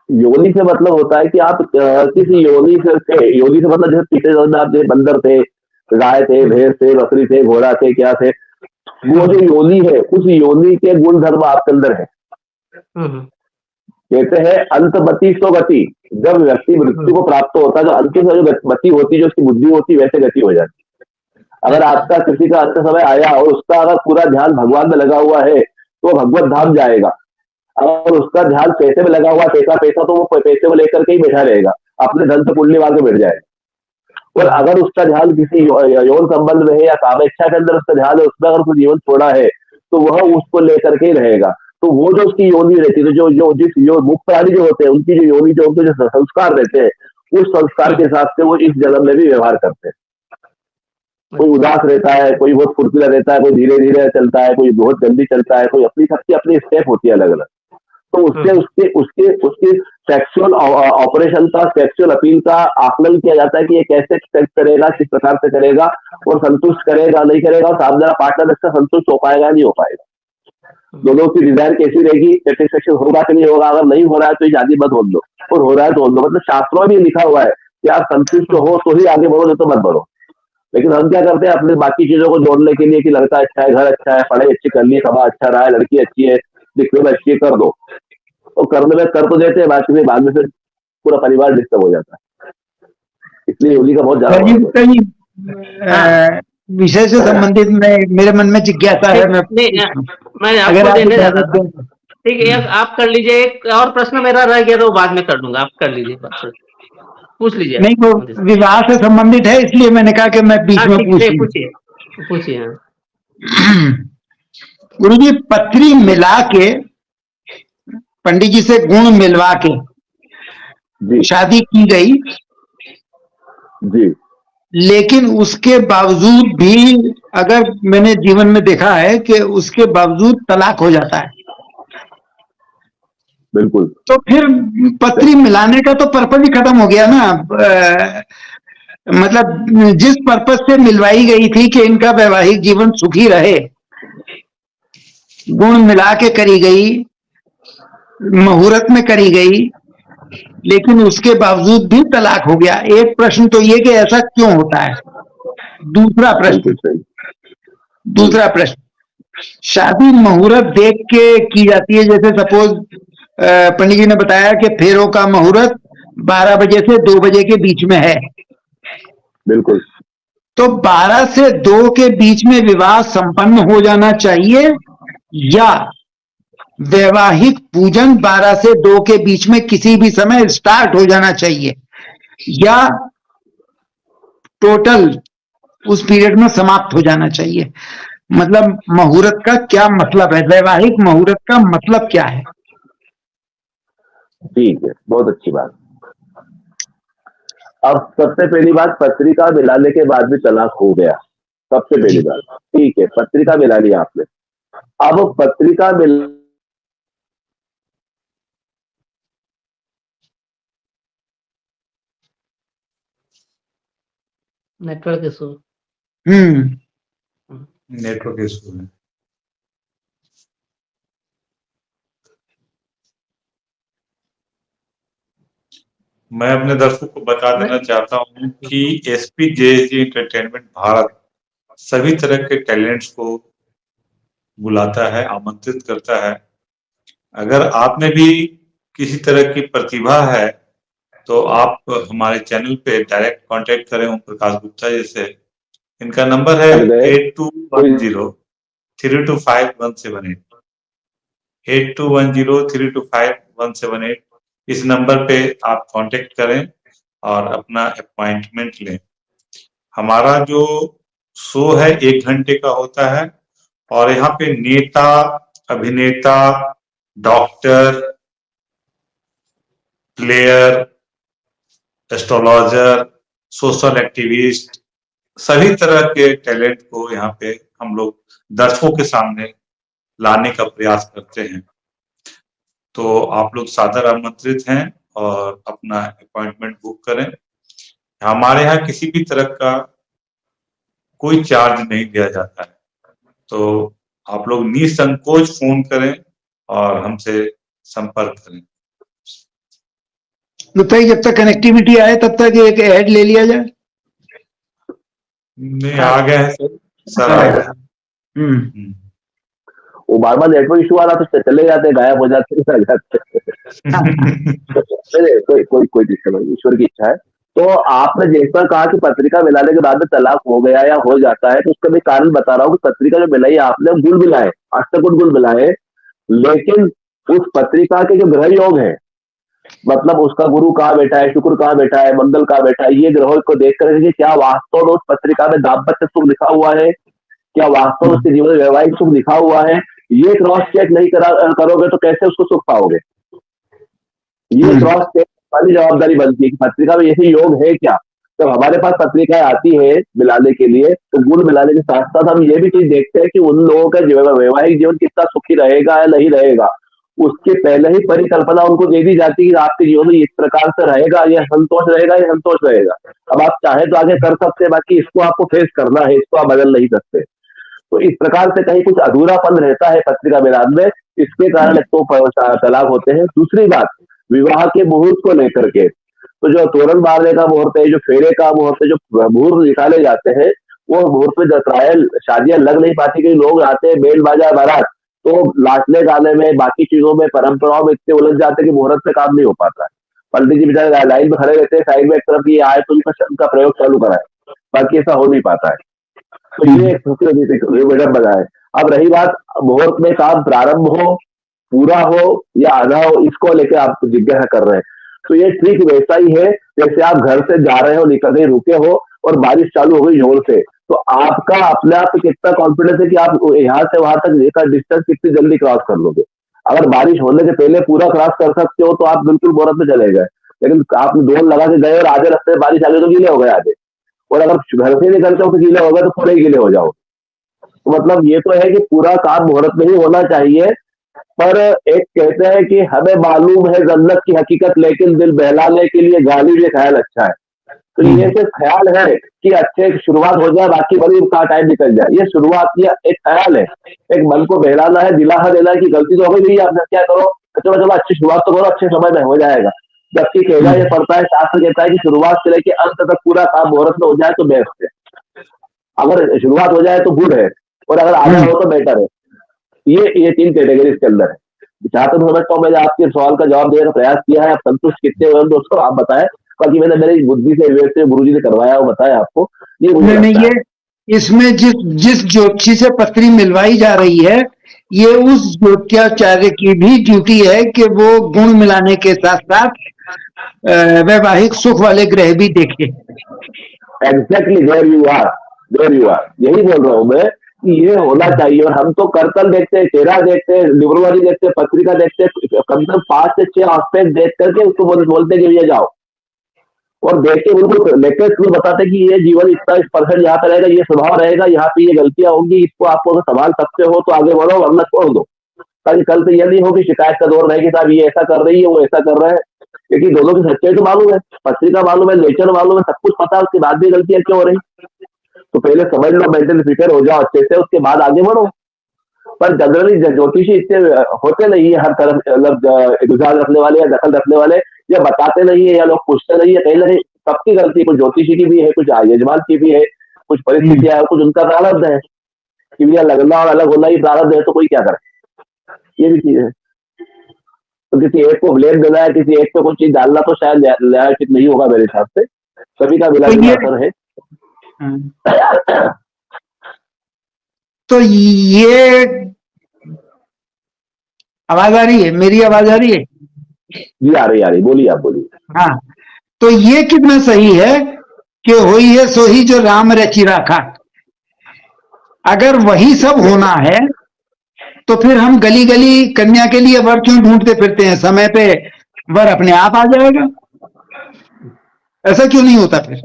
योनि से मतलब होता है कि आप किसी योनि से मतलब जैसे पिछले जन्म आप बंदर थे, गाय थे, भैंस थे, बकरी थे, घोड़ा थे, क्या थे, वो जो योनि है उस योनि के गुण धर्म आपके अंदर है। कहते हैं अंतमति सो गति, जब व्यक्ति मृत्यु को प्राप्त होता है तो अंतिम जो गति होती है, जो उसकी बुद्धि होती है, वैसे गति हो जाती है। अगर आपका किसी का अंत समय आया और उसका अगर पूरा ध्यान भगवान में लगा हुआ है तो भगवत धाम जाएगा। अगर उसका ध्यान पैसे में लगा हुआ, पैसा तो वो पैसे में लेकर के ही बैठा रहेगा, अपने धन से पुण्य मार्ग में बैठ जाएगा। और अगर उसका ध्यान किसी यौन संबंध में है या कामेच्छा के अंदर उसका ध्यान है, उसमें अगर उसने जीवन छोड़ा है तो वह उसको लेकर के ही रहेगा। तो वो जो उसकी योनि रहती है, जो मुक्त प्राणी जो होते हैं उनकी जो योनि, जो उनको जो संस्कार रहते हैं, उस संस्कार के हिसाब से वो इस जन्म में भी व्यवहार करते हैं। कोई उदास रहता है, कोई बहुत फुर्तीला रहता है, कोई धीरे धीरे चलता है, कोई बहुत जल्दी चलता है, कोई सबकी अपनी स्टेप होती है अलग अलग। तो उससे उसके सेक्सुअल ऑपरेशन का, सेक्सुअल अपील का आकलन किया जाता है कि ये कैसे करेगा, किस प्रकार से करेगा, और संतुष्ट करेगा नहीं करेगा, और सामने वाला पार्टनर इसका संतुष्ट हो पाएगा नहीं हो पाएगा, दोनों की डिजायर कैसी रहेगी, सेटिस्फेक्शन होगा कि नहीं होगा। अगर नहीं हो रहा है तो ये शादी मत होने दो, और हो रहा है तो होने दो। मतलब शास्त्रों में भी लिखा हुआ है कि आप संतुष्ट हो तो ही आगे बढ़ो, नहीं तो मत बढ़ो। लेकिन हम क्या करते हैं, अपने बाकी चीजों को जोड़ने के लिए कि लड़का अच्छा है, घर अच्छा है, पढ़ाई अच्छी कर ली, समाज अच्छा रहा है, लड़की अच्छी है, दिखने में अच्छी है, कर दो। तो करने में कर तो देते हैं, बाकी में बाद में फिर पूरा परिवार डिस्टर्ब हो जाता है। इसलिए योनि का बहुत ज्यादा विषय से संबंधित मेरे मन में जिज्ञासा है। मैं आपको देने जा रहा था। ठीक है, आप कर लीजिए। एक और प्रश्न मेरा रह गया तो बाद में कर लूंगा, आप कर लीजिए, पूछ लीजिए। नहीं, वो विवाह से संबंधित है, इसलिए मैंने कहा कि मैं बीच में पूछिए। गुरु जी, पत्री मिला के पंडित जी से गुण मिलवा के शादी की गई जी, लेकिन उसके बावजूद भी, अगर मैंने जीवन में देखा है कि उसके बावजूद तलाक हो जाता है, बिल्कुल, तो फिर पत्री मिलाने का तो पर्पज ही खत्म हो गया ना। मतलब जिस पर्पज से मिलवाई गई थी कि इनका वैवाहिक जीवन सुखी रहे, गुण मिला के करी गई, मुहूर्त में करी गई, लेकिन उसके बावजूद भी तलाक हो गया। एक प्रश्न तो ये कि ऐसा क्यों होता है। दूसरा प्रश्न, शादी मुहूर्त देख के की जाती है। जैसे सपोज पंडित जी ने बताया कि फेरों का मुहूर्त 12 बजे से 2 बजे के बीच में है। बिल्कुल। तो 12 से 2 के बीच में विवाह संपन्न हो जाना चाहिए, या वैवाहिक पूजन 12 से 2 के बीच में किसी भी समय स्टार्ट हो जाना चाहिए, या टोटल उस पीरियड में समाप्त हो जाना चाहिए। मतलब मुहूर्त का क्या मतलब है, वैवाहिक मुहूर्त का मतलब क्या है? ठीक है, बहुत अच्छी बात। अब सबसे पहली बात, पत्रिका मिलाने के बाद भी तलाक हो गया, सबसे पहली जी। बात। ठीक है, पत्रिका मिला लिया आपने। अब पत्रिका मिल नेटवर्क इशू। नेटवर्क इशू है। मैं अपने दर्शकों को बता देना चाहता हूं कि SPJSG एंटरटेनमेंट भारत सभी तरह के टैलेंट्स को बुलाता है, आमंत्रित करता है। अगर आप में भी किसी तरह की प्रतिभा है तो आप हमारे चैनल पे डायरेक्ट कांटेक्ट करें ओम प्रकाश गुप्ता जी से। इनका नंबर है कर गए 8210-325-178, 8210-325-178। इस नंबर पे आप कांटेक्ट करें और अपना अपॉइंटमेंट लें। हमारा जो शो है 1 घंटे का होता है और यहाँ पे नेता, अभिनेता, doctor, player, astrologer, social activist, सभी तरह के टैलेंट को यहाँ पे हम लोग दर्शकों के सामने लाने का प्रयास करते हैं। तो आप लोग सादर आमंत्रित हैं और अपना अपॉइंटमेंट बुक करें। हमारे यहाँ किसी भी तरह का कोई चार्ज नहीं दिया जाता है, तो आप लोग निसंकोच फोन करें और हमसे संपर्क करें। गुप्ता जी, जब तक कनेक्टिविटी आए तब तक एक ऐड ले लिया जाए। नहीं, आ गया है सर आ गया है। वो बार बार नेटवर्क इशू आ रहा तो चले जाते, गायब हो जाते, रह जाते। कोई दिक्कत नहीं, ईश्वर की इच्छा है। तो आपने जैसा कहा कि पत्रिका मिलाने के बाद में तलाक हो गया या हो जाता है, तो उसका भी कारण बता रहा हूँ कि पत्रिका जो मिलाई आपने, गुल मिलाए, अष्टकुट गुल मिलाए, लेकिन उस पत्रिका के जो ग्रह योग है, मतलब उसका गुरु कहाँ बैठा है, शुक्र कहाँ बैठा है, मंगल कहाँ बैठा है, ये ग्रहों को देख कर क्या वास्तव में उस पत्रिका में दाम्पत्य सुख लिखा हुआ है, क्या वास्तव में उसके जीवन में वैवाहिक सुख लिखा हुआ है, ये क्रॉस चेक नहीं करोगे तो कैसे उसको सुख पाओगे? ये क्रॉस चेक वाली जवाबदारी बनती है कि पत्रिका में ऐसे योग है क्या। तो हमारे पास पत्रिकाएं आती है मिलाने के लिए, तो गुण मिलाने के साथ साथ हम ये भी चीज देखते हैं कि उन लोगों का वैवाहिक जीवन कितना सुखी रहेगा या नहीं रहेगा, उसके पहले ही परिकल्पना उनको दे दी जाती है कि आपके जीवन में इस प्रकार से रहेगा, यह संतोष रहेगा, यह संतोष रहेगा। अब आप चाहे तो आगे कर सकते हैं, बाकी इसको आपको फेस करना है, इसको आप बदल नहीं सकते। तो इस प्रकार से कहीं कुछ अधूरापन रहता है पत्रिका मिलान में, इसके कारण एक तो तलाक होते हैं। दूसरी बात, विवाह के मुहूर्त को लेकर के, तो जो तोरण बांधने का मुहूर्त है, जो फेरे का मुहूर्त है, जो मुहूर्त निकाले जाते हैं, वो मुहूर्त में ट्रायल शादियां लग नहीं पाती, कई लोग आते हैं बेल बाजा बारात, तो नाचने गाने में, बाकी चीजों में, परंपराओं में इतने उलझ जाते हैं कि मुहूर्त पे काम नहीं हो पाता है। पंडित जी बेचारे लाइन में खड़े रहते हैं, साइड में एक तरफ ये आए तो उनका शब्द का प्रयोग चालू कराए, बाकी ऐसा हो नहीं पाता है। तो ये एक बना है। अब रही बात मुहूर्त में काम प्रारंभ हो, पूरा हो या आधा हो, इसको लेकर आप जिज्ञासा कर रहे हैं, तो ये ठीक वैसा ही है जैसे आप घर से जा रहे हो, निकल रहे, रुके हो और बारिश चालू हो गई जोर से, तो आपका अपने आप कितना कॉन्फिडेंस है कि आप यहाँ से वहां तक डिस्टेंस कितनी जल्दी क्रॉस कर लोगे। अगर बारिश होने से पहले पूरा क्रॉस कर सकते हो तो आप बिल्कुल मुहूर्त में चले गए, लेकिन आपने दौड़ लगा के गए और आधे रास्ते में बारिश आ गई तो गीले हो गए आधे, और अगर घर से निकलते हो तो गीले हो गए तो पूरे गीले हो जाओ। तो मतलब ये तो है कि पूरा काम मुहूर्त में ही होना चाहिए, पर एक कहते हैं कि हमें मालूम है जन्नत की हकीकत, लेकिन दिल बहलाने के लिए गाली भी ख्याल अच्छा है। तो ये सिर्फ ख्याल है कि अच्छे शुरुआत हो जाए, बाकी बड़ी का टाइम निकल जाए, ये शुरुआत या एक ख्याल है, एक मन को बहलाना है, दिलासा देना है कि गलती तो हो गई, आपने क्या करो, चलो चलो अच्छी शुरुआत तो करो, अच्छे समय में हो जाएगा। जबकि कहना ये पड़ता है, शास्त्र कहता है कि शुरुआत से लेकर अंत तक पूरा काम मुहूर्त में हो जाए तो बेस्ट है। अगर शुरुआत हो जाए तो गुड है, और अगर आधा हो तो बेटर है। ये 3 कैटेगरी इसके अंदर है। जहां तक समझता हूँ, मैंने आपके सवाल का जवाब देने का प्रयास किया है। आप संतुष्ट कितने हुए दोस्तों आप बताएं, बाकी मैंने मेरी बुद्धि से विवेक से गुरु जी ने करवाया वो बताया आपको, ये मुझे नहीं, ये इसमें जिस ज्योतिषी से पत्री मिलवाई जा रही है, ये उस ज्योतिषाचार्य की भी ड्यूटी है कि वो गुण मिलाने के साथ साथ वैवाहिक सुख वाले ग्रह भी देखे। एग्जैक्टली देयर यू आर, यही बोल रहा हूं मैं कि ये होना चाहिए। और हम तो करतल देखते हैं, चेहरा देखते हैं, लिबरवाली देखते हैं, पत्रिका देखते हैं, कम से कम 5 से 6 एस्पेक्ट देख करके उसको बोलते कि ये जाओ, और देख के उनको लेटेस्ट में बताते कि ये जीवन इतना इस परसेंट यहाँ पे रहेगा, ये स्वभाव रहेगा, यहाँ पे ये गलतियां होंगी, इसको आपको अगर संभाल सकते हो तो आगे बढ़ो, वरना छोड़ दो, ताकि कल से ये नहीं हो कि शिकायत का दौर रहे कि साहब ये ऐसा कर रही है, वो ऐसा कर रहा है। क्योंकि दोनों की सच्चाई तो मालूम है, पत्रिका मालूम है, नेचर मालूम है, सब कुछ पता है, उसके बाद भी गलतियां क्यों हो रही। तो पहले समझ लो, मेंटली प्रिपेयर हो जाओ अच्छे से, उसके बाद आगे बढ़ो। पर जनरली ज्योतिषी इतने होते नहीं है हर तरफ, मतलब रुझान रखने वाले या दखल रखने वाले, या बताते नहीं है, या लोग पूछते नहीं है। कहीं ना कहीं सबकी गलती, कुछ ज्योतिषी की भी है, कुछ यजमान की भी है, कुछ परिस्थितियां है, कुछ उनका प्रारब्ध है कि भैया लगना और अलग होना ही प्रारब्ध है, तो कोई क्या करे, ये भी चीज है। तो किसी एक को ब्लेम देना है, किसी एक पे कुछ चीज डालना तो शायद न्यायोचित नहीं होगा मेरे हिसाब से। सभी का मिला जुला असर है। तो ये आवाज आ रही है, मेरी आवाज आ रही है? जी आ रही, बोलिए, आप बोलिए। हाँ, तो ये कितना सही है कि होई है सोही जो राम रचि राखा। अगर वही सब होना है तो फिर हम गली गली कन्या के लिए वर क्यों ढूंढते फिरते हैं? समय पे वर अपने आप आ जाएगा, ऐसा क्यों नहीं होता फिर?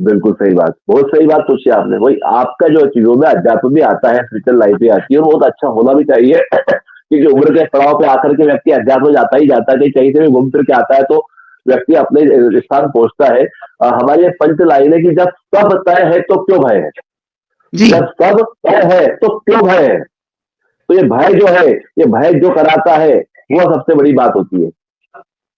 बिल्कुल सही बात, बहुत सही बात पूछी आपने। वही आपका जो चीजों में अध्यात्म भी आता है, स्पिरिचुअल लाइफ भी आती है, और बहुत अच्छा होना भी चाहिए। क्योंकि उम्र के पड़ाव पे आकर के व्यक्ति अध्यात्म जाता ही जाता है, कहीं से भी घूम फिर के आता है तो व्यक्ति अपने स्थान पहुंचता है। हमारी एक पंच लाइन है कि जब सब तय है तो क्यों भय है, जब सब तय है तो क्यों भय है। तो ये भय जो है, ये भय जो कराता है वो सबसे बड़ी बात होती है।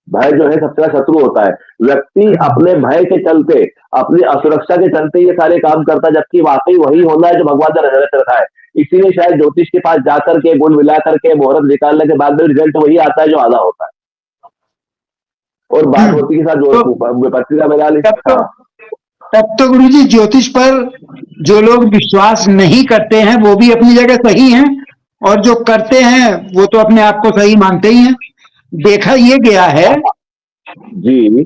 भय जो है सबसे बड़ा शत्रु होता है। व्यक्ति अपने भय के चलते, अपनी असुरक्षा के चलते ये सारे काम करता है, जबकि वाकई वही होना है जो भगवान ने रच रखा है। इसीलिए शायद ज्योतिष के पास जाकर के गुण मिला करके मुहूर्त निकालने के बाद में रिजल्ट वही आता है जो आधा होता है। और बात होती के साथ जो पत्रिका मिला ली। तब तो गुरु जी ज्योतिष पर जो लोग विश्वास नहीं करते हैं वो भी अपनी जगह सही हैं, और जो करते हैं वो तो अपने आप को सही मानते ही हैं। देखा ये गया है जी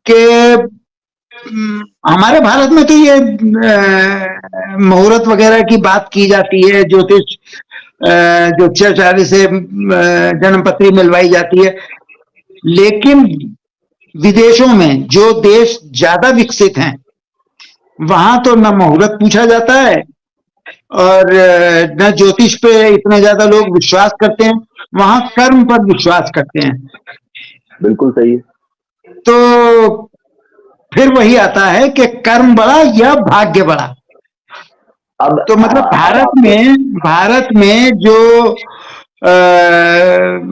कि हमारे भारत में तो ये मुहूर्त वगैरह की बात की जाती है, ज्योतिष ज्योतिषाचार्य से जन्म पत्री मिलवाई जाती है, लेकिन विदेशों में जो देश ज्यादा विकसित हैं वहां तो न मुहूर्त पूछा जाता है और न ज्योतिष पे इतने ज्यादा लोग विश्वास करते हैं, वहां कर्म पर विश्वास करते हैं। बिल्कुल सही है। तो फिर वही आता है कि कर्म बड़ा या भाग्य बड़ा। अब तो मतलब भारत में जो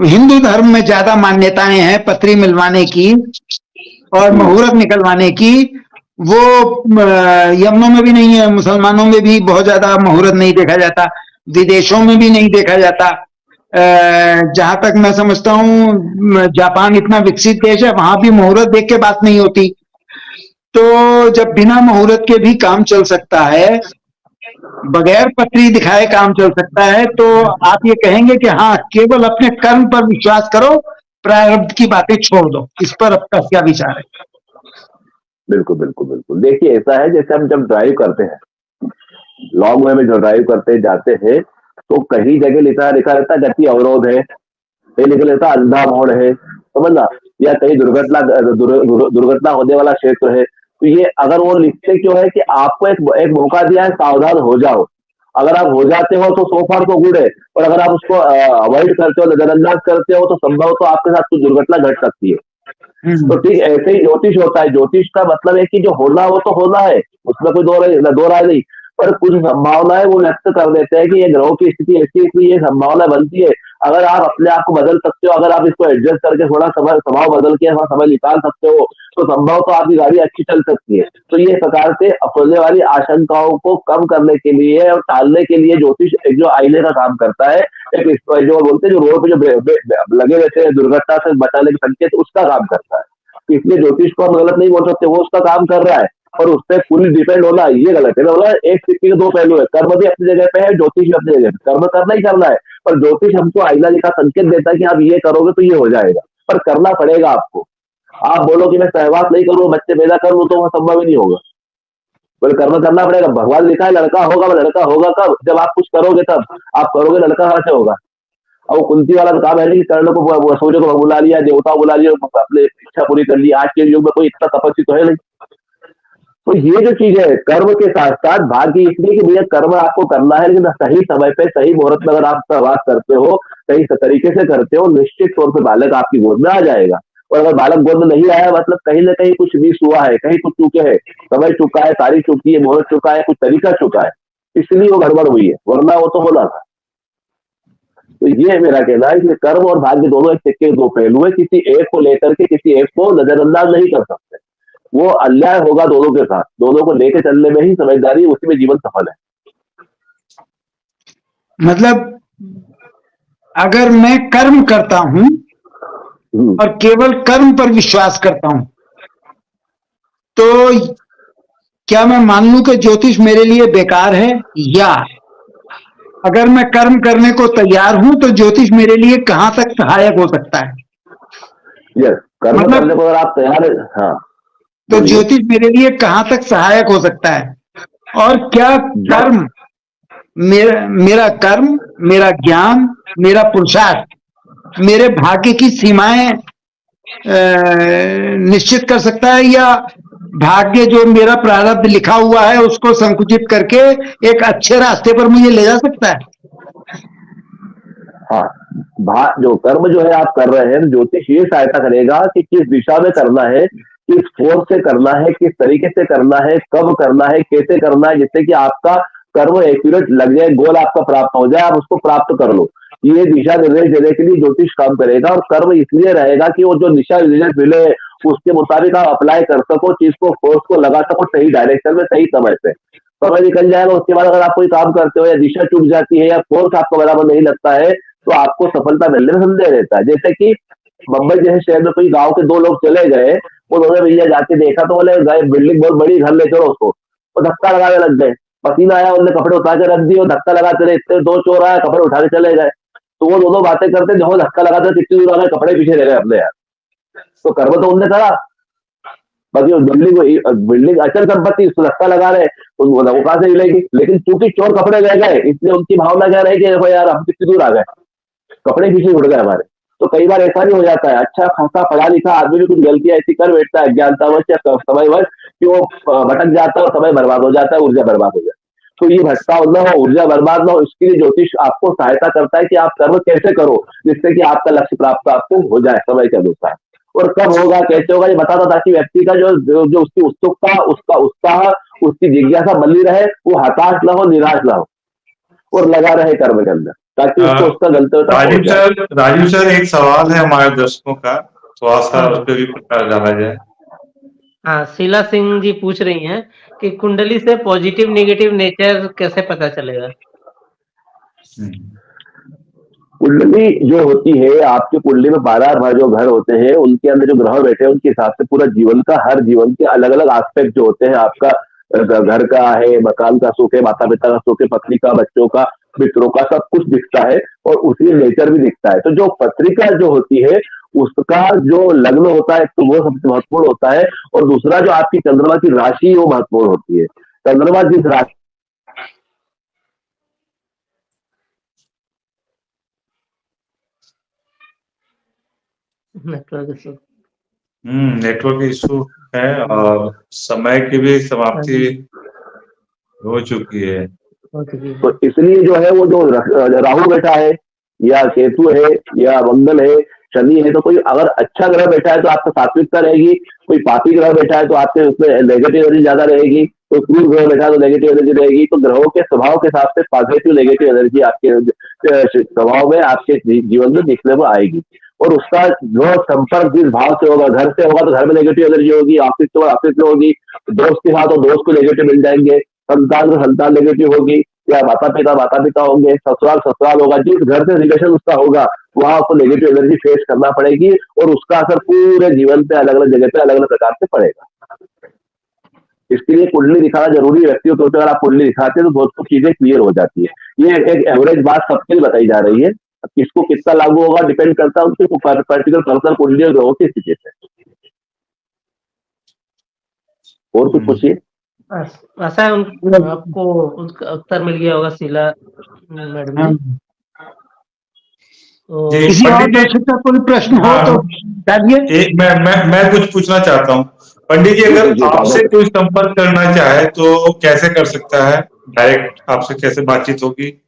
हिंदू धर्म में ज्यादा मान्यताएं हैं पत्री मिलवाने की और मुहूर्त निकलवाने की, वो यमनों में भी नहीं है, मुसलमानों में भी बहुत ज्यादा मुहूर्त नहीं देखा जाता, विदेशों में भी नहीं देखा जाता। जहां तक मैं समझता हूँ जापान इतना विकसित देश है, वहां भी मुहूर्त देख के बात नहीं होती। तो जब बिना मुहूर्त के भी काम चल सकता है, बगैर पत्री दिखाए काम चल सकता है, तो आप ये कहेंगे कि हाँ केवल अपने कर्म पर विश्वास करो, प्रारब्ध की बातें छोड़ दो। इस पर आपका क्या विचार है? बिल्कुल बिल्कुल बिल्कुल। देखिए ऐसा है, जैसे हम जब ड्राइव करते हैं, लॉन्ग वे में जो ड्राइव करते जाते हैं, तो कहीं जगह लिखा रहता गति अवरोध है, कहीं लिखा रहता अंधा मोड़ है, समझना, या कहीं दुर्घटना होने वाला क्षेत्र है। तो ये अगर वो लिखते क्यों है कि आपको एक मौका दिया है, सावधान हो जाओ। अगर आप हो जाते हो तो सो फार तो गुड है, और अगर आप उसको अवॉइड करते हो, नजरअंदाज करते हो, तो संभव तो आपके साथ कुछ दुर्घटना घट सकती है। तो ठीक ऐसे ही ज्योतिष होता है। ज्योतिष का मतलब है कि जो होना वो तो होना है, उसमें कोई दो राय नहीं, पर कुछ संभावनाएं वो व्यक्त कर देते हैं कि ये ग्रहों की स्थिति ऐसी है कि ये संभावना बनती है। अगर आप अपने आप को बदल सकते हो, अगर आप इसको एडजस्ट करके थोड़ा स्वभाव बदल के समय निकाल सकते हो, तो संभव तो आपकी गाड़ी अच्छी चल सकती है। तो ये प्रकार से होने वाली आशंकाओं को कम करने के लिए और टालने के लिए ज्योतिष एक जो आईने का काम करता है, एक जो बोलते हैं जो रोड पे जो लगे रहते हैं दुर्घटना से बचाने के संकेत, उसका काम करता है। इसलिए ज्योतिष को हम गलत नहीं बोल सकते, वो उसका काम कर रहा है, और उस पर फुल डिपेंड होना ये गलत है। बोला एक सिक्के के दो पहलू है, कर्म भी अपनी जगह पे है, ज्योतिष भी अपनी जगह पे। कर्म करना ही करना है, पर ज्योतिष हमको आईना लिखा संकेत देता है कि आप ये करोगे तो ये हो जाएगा, पर करना पड़ेगा आपको। आप बोलो कि मैं सहवास नहीं करूँ, बच्चे पैदा करूँ, तो वह संभव ही नहीं होगा। बोले कर्म करना पड़ेगा, भगवान लिखा है लड़का होगा, वो लड़का होगा कब? जब आप कुछ करोगे तब। आप करोगे, लड़का कहाँ से होगा? और वो कुंती वाला तो काम है नहीं कि कर्ण को सूर्य को बुला लिया, देवता को बुला लिया, अपने इच्छा पूरी कर ली। आज के युग में कोई इतना तपस्वी तो है नहीं। तो ये जो चीज है, कर्म के साथ साथ भाग्य, इसलिए कि भैया कर्म आपको करना है, लेकिन सही समय पे सही मुहूर्त में अगर आप प्रवास करते हो, सही तरीके से करते हो, निश्चित तौर पर बालक आपकी गोद में आ जाएगा। और अगर बालक गोद में नहीं आया, मतलब कहीं ना कहीं कुछ मिस हुआ है, कहीं कुछ चूके है, समय चुका है, तारीख चुकी है, मुहूर्त चुका है, कुछ तरीका चुका है, इसलिए वो गड़बड़ हुई है, वरना वो तो होना था। तो ये है मेरा कहना है कि कर्म और भाग्य दोनों एक सिक्के के दो पहलू है। किसी एक को लेकर के किसी एक को नजरअंदाज नहीं कर सकते। वो अन्याय होगा दोनों के साथ। दोनों को लेकर चलने में ही समझदारी, उसी में जीवन सफल है। मतलब अगर मैं कर्म करता हूं और केवल कर्म पर विश्वास करता हूं, तो क्या मैं मान लूं कि ज्योतिष मेरे लिए बेकार है? या अगर मैं कर्म करने को तैयार हूं तो ज्योतिष मेरे लिए कहां तक सहायक हो सकता है? यस, कर्म मतलब करने को अगर आप तैयार है, हाँ, तो ज्योतिष मेरे लिए कहां तक सहायक हो सकता है? और क्या कर्म, मेरा कर्म, मेरा ज्ञान, मेरा पुरुषार्थ मेरे भाग्य की सीमाएं निश्चित कर सकता है, या भाग्य जो मेरा प्रारब्ध लिखा हुआ है उसको संकुचित करके एक अच्छे रास्ते पर मुझे ले जा सकता है? हाँ, जो कर्म जो है आप कर रहे हैं, ज्योतिष ये सहायता करेगा कि किस दिशा में करना है, किस फोर्स से करना है, किस तरीके से करना है, कब करना है, कैसे करना है, जिससे कि आपका कर्म एक्यूरेट लग जाए, गोल आपका प्राप्त हो जाए, आप उसको प्राप्त कर लो। ये दिशा निर्देश देने के लिए ज्योतिष काम करेगा। और कर्म इसलिए रहेगा कि वो जो दिशा निर्देश मिले उसके मुताबिक आप अप्लाई कर सको, चीज को, फोर्स को लगा सको सही डायरेक्शन में, सही समय पे। समय निकल जाएगा, उसके बाद अगर आप कोई काम करते हो या दिशा चूक जाती है या फोर्स आपको बराबर नहीं लगता है, तो आपको सफलता मिलने में संदेह रहता है। जैसे कि मुंबई जैसे शहर में कोई गांव के दो लोग चले गए, उन्होंने भैया जाके देखा तो बोले गए बिल्डिंग बहुत बड़ी, घर ले चलो उसको, वो धक्का लगाने लग गए। पसीना आया, उन्होंने कपड़े उतार के रख दिए और धक्का लगाते रहे, इतने दो चोर आए, कपड़े उठा के चले गए। तो वो दोनों बातें करते, जो धक्का लगाते कितनी दूर आ गए, कपड़े पीछे रह गए अपने यार। तो कर्म तो उनने करा, बाकी उस बिल्डिंग अचल संपत्ति, उसको धक्का लगा रहे, तो वो कहां से मिलेगी? लेकिन चूंकि चोर कपड़े रह गए, इसलिए उनकी भावना क्या रही कि देखो यार हम कितनी दूर आ गए, कपड़े पीछे उड़ गए हमारे। तो कई बार ऐसा भी हो जाता है, अच्छा खासा पढ़ा लिखा आदमी भी कुछ गलतियां ऐसी कर बैठता है, अज्ञानतावश या समयवश, कि वो भटक जाता है और समय बर्बाद हो जाता है, ऊर्जा बर्बाद हो जाती है। तो ये भटकाव न हो, ऊर्जा बर्बाद न हो, इसके लिए ज्योतिष आपको सहायता करता है कि आप कर्म कैसे करो जिससे कि आपका लक्ष्य प्राप्त आपको हो जाए समय के अनुसार। और कब होगा, कैसे होगा, ये बताता, ताकि व्यक्ति का जो उसकी उत्सुकता, उसका उत्साह, उसकी जिज्ञासा बनी रहे, वो हताश ना हो, निराश ना हो और लगा रहे कर्म के अंदर, ताकि उसको उसका गंतव्य। राजीव सर, एक सवाल है हमारे दर्शकों का, थोड़ा सा उस पर भी प्रकाश डाला जाए। हाँ, शीला सिंह जी पूछ रही हैं कि कुंडली से पॉजिटिव नेगेटिव नेचर कैसे पता चलेगा? कुंडली जो होती है, आपके कुंडली में 12 जो घर होते हैं, उनके अंदर जो ग्रह बैठे हैं, उनके हिसाब से पूरा जीवन का, हर जीवन के अलग अलग एस्पेक्ट जो होते हैं, आपका घर का है, मकान का सुख है, माता पिता का सुख है, पत्नी का, बच्चों का, मित्रों का, सब कुछ दिखता है और उसी नेचर भी दिखता है। तो जो पत्रिका जो होती है उसका जो लग्न होता है, तो वो सबसे महत्वपूर्ण होता है। और दूसरा जो आपकी चंद्रमा की राशि, वो महत्वपूर्ण होती है। चंद्रमा जिस राशि नेटवर्क इशू है और समय की भी समाप्ति हो चुकी है। तो इसलिए जो है वो जो राहु बैठा है या केतु है या मंगल है, शनि है, तो कोई अगर अच्छा ग्रह बैठा है तो आपका सात्विकता रहेगी, कोई पापी ग्रह बैठा है तो आपके उसमें नेगेटिव एनर्जी ज्यादा रहेगी, कोई क्रूर ग्रह बैठा है तो नेगेटिव एनर्जी रहेगी। तो ग्रहों के स्वभाव के हिसाब से पॉजिटिव नेगेटिव एनर्जी आपके स्वभाव में, आपके जीवन में दिखने को आएगी। और उसका जो संपर्क जिस भाव से होगा, घर से होगा तो घर में नेगेटिव एनर्जी होगी, ऑफिस से ऑफिस में होगी, दोस्त के साथ तो दोस्त को नेगेटिव मिल जाएंगे, संतान को संतान नेगेटिव होगी, या माता पिता होंगे, ससुराल होगा। जिस घर से रिलेशन उसका होगा वहां आपको नेगेटिव एनर्जी फेस करना पड़ेगी और उसका असर पूरे जीवन पे अलग अलग जगह पे अलग अलग प्रकार से पड़ेगा। इसके लिए कुंडली दिखाना जरूरी है। व्यक्तियों के ऊपर अगर आप कुंडली दिखाते हैं तो बहुत कुछ चीजें क्लियर हो जाती है। ये एक एवरेज बात सबके लिए बताई जा रही है, किसको कितना लागू होगा डिपेंड करता है उनके पर्टिकुलर पर्सनल कुंडली और ग्रहों की स्थिति से। और कुछ पूछिए। ऐसा है आपको उसका उत्तर मिल गया होगा शीला मैडम हाँ। जी। तो जी किसी और पंडित जी, दर्शक का कोई प्रश्न हो हाँ, तो डालिए। मैं कुछ पूछना चाहता हूँ। पंडित जी, जी अगर पूछिए आपसे साहब। कोई संपर्क करना चाहे तो कैसे कर सकता है? डायरेक्ट आपसे कैसे बातचीत होगी?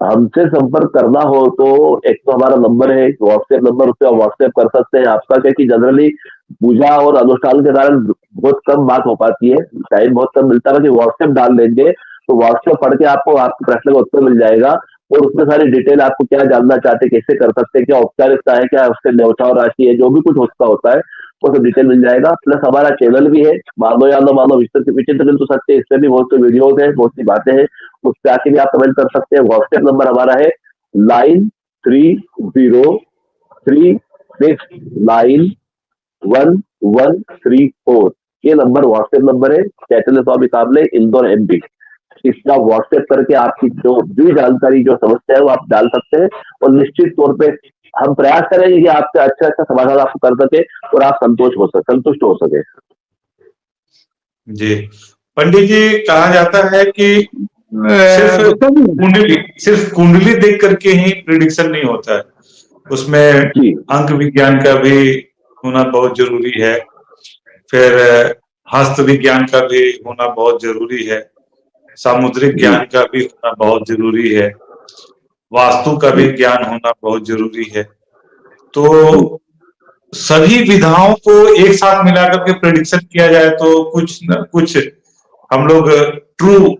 हमसे संपर्क करना हो तो एक तो हमारा नंबर है, व्हाट्सएप नंबर, उससे आप व्हाट्सएप कर सकते हैं। आपका क्या कि जनरली पूजा और अनुष्ठान के कारण बहुत कम बात हो पाती है, टाइम बहुत कम मिलता है, कि व्हाट्सएप डाल देंगे तो व्हाट्सएप पढ़ के आपको आपके प्रश्न का उत्तर मिल जाएगा, और उसमें सारी डिटेल आपको क्या जानना चाहते हैं, कैसे कर सकते हैं, क्या औपचारिकता है, क्या उसके न्यौछाव राशि है, जो भी कुछ उसका होता है वो सब डिटेल मिल जाएगा। प्लस हमारा चैनल भी है, मानो या न मानो विचित्र विचित्र किंतु सत्य, इसमें भी बहुत सी वीडियोज है, बहुत सी बातें हैं, उस पे आके भी आप कमेंट कर सकते हैं। व्हाट्सएप नंबर हमारा है 9303691134। ये नंबर व्हाट्सएप नंबर है, चैतन्य स्वामी काबले, इंदौर MP। इसका व्हाट्सएप करके आपकी जो भी जानकारी, जो समस्या है वो आप डाल सकते हैं, और निश्चित तौर पे हम प्रयास करेंगे कि आपका अच्छा अच्छा समाधान आपको कर सके और आप संतुष्ट हो सके। जी पंडित जी, कहा जाता है कि सिर्फ कुंडली देख करके ही प्रिडिक्शन नहीं होता है, उसमें जी अंक विज्ञान का भी होना बहुत जरूरी है, फिर हस्त विज्ञान का भी होना बहुत जरूरी है, सामुद्रिक जी ज्ञान का भी होना बहुत जरूरी है, वास्तु का भी जी ज्ञान होना बहुत जरूरी है। तो जी सभी विधाओं को एक साथ मिलाकर के प्रेडिक्शन किया जाए तो कुछ न कुछ हम लोग ट्रू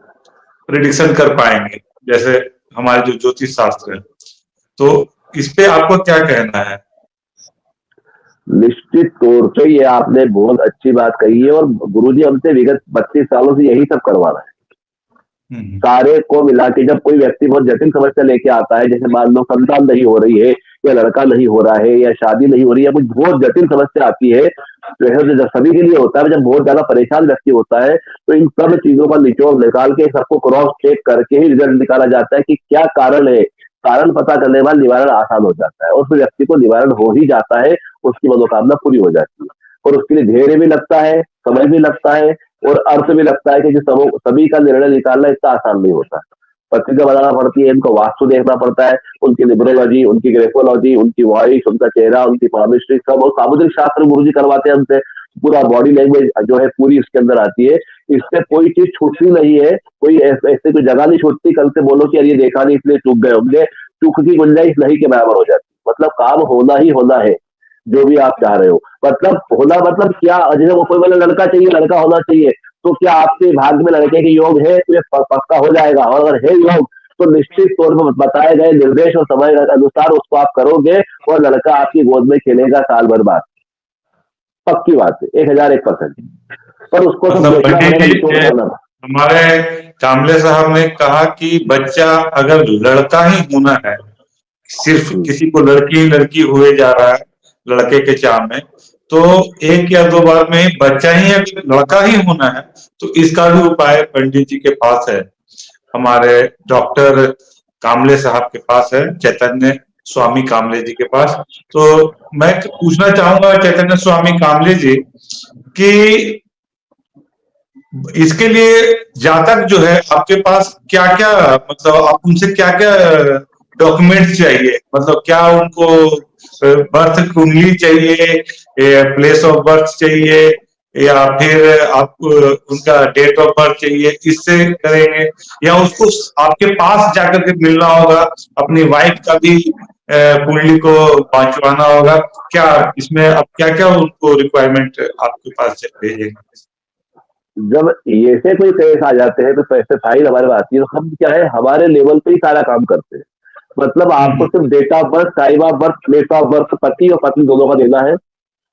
प्रेडिक्शन कर पाएंगे, जैसे हमारे जो ज्योतिष शास्त्र है। तो इस पे आपको क्या कहना है? निश्चित तौर पे ये आपने बहुत अच्छी बात कही है, और गुरुजी हमसे विगत 32 सालों से यही सब करवा रहे हैं। सारे को मिला के जब कोई व्यक्ति बहुत जटिल समस्या लेके आता है, जैसे मान लो संतान नहीं हो रही है, या लड़का नहीं हो रहा है, या शादी नहीं हो रही है, कुछ बहुत जटिल समस्या आती है, तो ऐसा जब सभी के लिए होता है, जब बहुत ज्यादा परेशान व्यक्ति होता है, तो इन सब चीजों का निचोड़ निकाल के सबको क्रॉस चेक करके ही रिजल्ट निकाला जाता है कि क्या कारण है। कारण पता करने के बाद निवारण आसान हो जाता है, और फिर व्यक्ति को निवारण हो ही जाता है, उसकी मनोकामना पूरी हो जाती है। और उसके लिए धैर्य भी लगता है, समय भी लगता है, और अर्थ भी लगता है, कि सभी का निर्णय निकालना इतना आसान नहीं होता। पत्रिका बनाना पड़ती है, इनको वास्तु देखना पड़ता है, उनकी न्यूमरोलॉजी, उनकी ग्रेफोलॉजी, उनकी वॉइस, उनका चेहरा, उनकी पामिस्ट्री, सब, और सामुद्रिक शास्त्र गुरुजी करवाते हैं हमसे। पूरा बॉडी लैंग्वेज जो है पूरी इसके अंदर आती है, इससे कोई चीज छूटती नहीं है, कोई ऐसे कोई जगह नहीं छूटती, कल से बोलो कि यार ये देखा नहीं इसलिए चूक गए होंगे, चूक की गुंजाइश नहीं के बराबर हो जाती। मतलब काम होना ही होना है, जो भी आप चाह रहे हो। मतलब होना मतलब क्या, जैसे वो कोई बोले लड़का चाहिए, लड़का होना चाहिए, तो क्या आपके भाग्य में लड़के के योग है तो ये पक्का हो जाएगा, और अगर है योग तो निश्चित तौर पर बताए गए निर्देश और समय के अनुसार उसको आप करोगे, और लड़का आपकी गोद में खेलेगा साल भर बाद, पक्की बात है, 1001%। पर उसको सब मतलब देखना पंडित पड़ेगा, जी, निचोड़ करना। हमारे कामले साहब ने कहा कि बच्चा अगर लड़का ही होना है, सिर्फ किसी को लड़की लड़की हुए जा रहा है लड़के के चाव में, तो एक या दो बार में ही बच्चा ही है, लड़का ही होना है, तो इसका भी उपाय पंडित जी के पास है, हमारे डॉक्टर कामले साहब के पास है, चैतन्य स्वामी कामले जी के पास। तो मैं पूछना चाहूंगा चैतन्य स्वामी कामले जी कि इसके लिए जातक जो है आपके पास क्या क्या, मतलब आप उनसे क्या क्या डॉक्यूमेंट्स चाहिए, मतलब क्या उनको बर्थ कुंडली चाहिए, प्लेस ऑफ बर्थ चाहिए, या फिर आप उनका डेट ऑफ बर्थ चाहिए, इससे करेंगे, या उसको आपके पास जाकर के मिलना होगा, अपनी वाइफ का भी कुंडली को बांचवाना होगा? क्या इसमें आप क्या क्या उनको रिक्वायरमेंट आपके पास भेजेंगे? जब ऐसे कोई केस आ जाते हैं तो पैसे फाइल हमारे पास आती है, तो हम क्या है, हमारे लेवल पे ही सारा काम करते हैं। मतलब आपको सिर्फ date of birth, time of birth, place of birth, पति और पत्नी दोनों का देना है।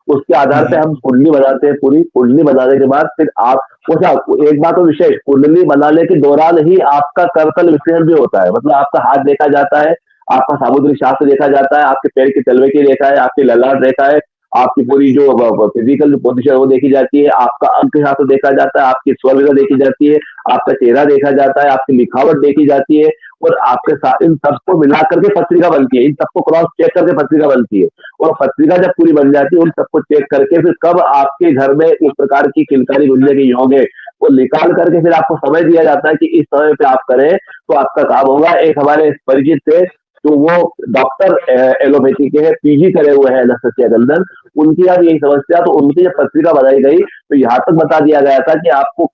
उसके आधार पे हम कुंडली बनाते हैं, पूरी कुंडली बनाने के बाद फिर आप अच्छा, एक बात तो विशेष, कुंडली बनाने के दौरान ही आपका करतल विश्लेषण भी होता है। मतलब आपका हाथ देखा जाता है, आपका सामुद्रिक शास्त्र देखा जाता है, आपके पैर की तलवे की रेखा है, आपकी ललाट रेखा है, आपकी पूरी जो फिजिकल पोजीशन वो देखी जाती है, आपका अंक शास्त्र देखा जाता है, आपकी स्वर विधा देखी जाती है, आपका चेहरा देखा जाता है, आपकी लिखावट देखी जाती है, और आपके साथ इन सबको मिला करके पत्रिका बनती है, इन सबको क्रॉस चेक करके पत्रिका बनती है। और पत्रिका जब पूरी बन जाती है, उन सबको चेक करके फिर कब आपके घर में इस प्रकार की किलकारी गुजरने के योग है, वो निकाल करके फिर आपको समय दिया जाता है कि इस समय पे आप करें तो आपका काम होगा। एक हमारे परिचित थे, तो वो डॉक्टर एलोपैथी के हैं, पीजी करे हुए हैं एनेस्थेसिया के अंदर, उनकी अब यही समस्या, तो उनकी जब पत्रिका बनाई गई तो यहाँ तक बता दिया गया था कि आपको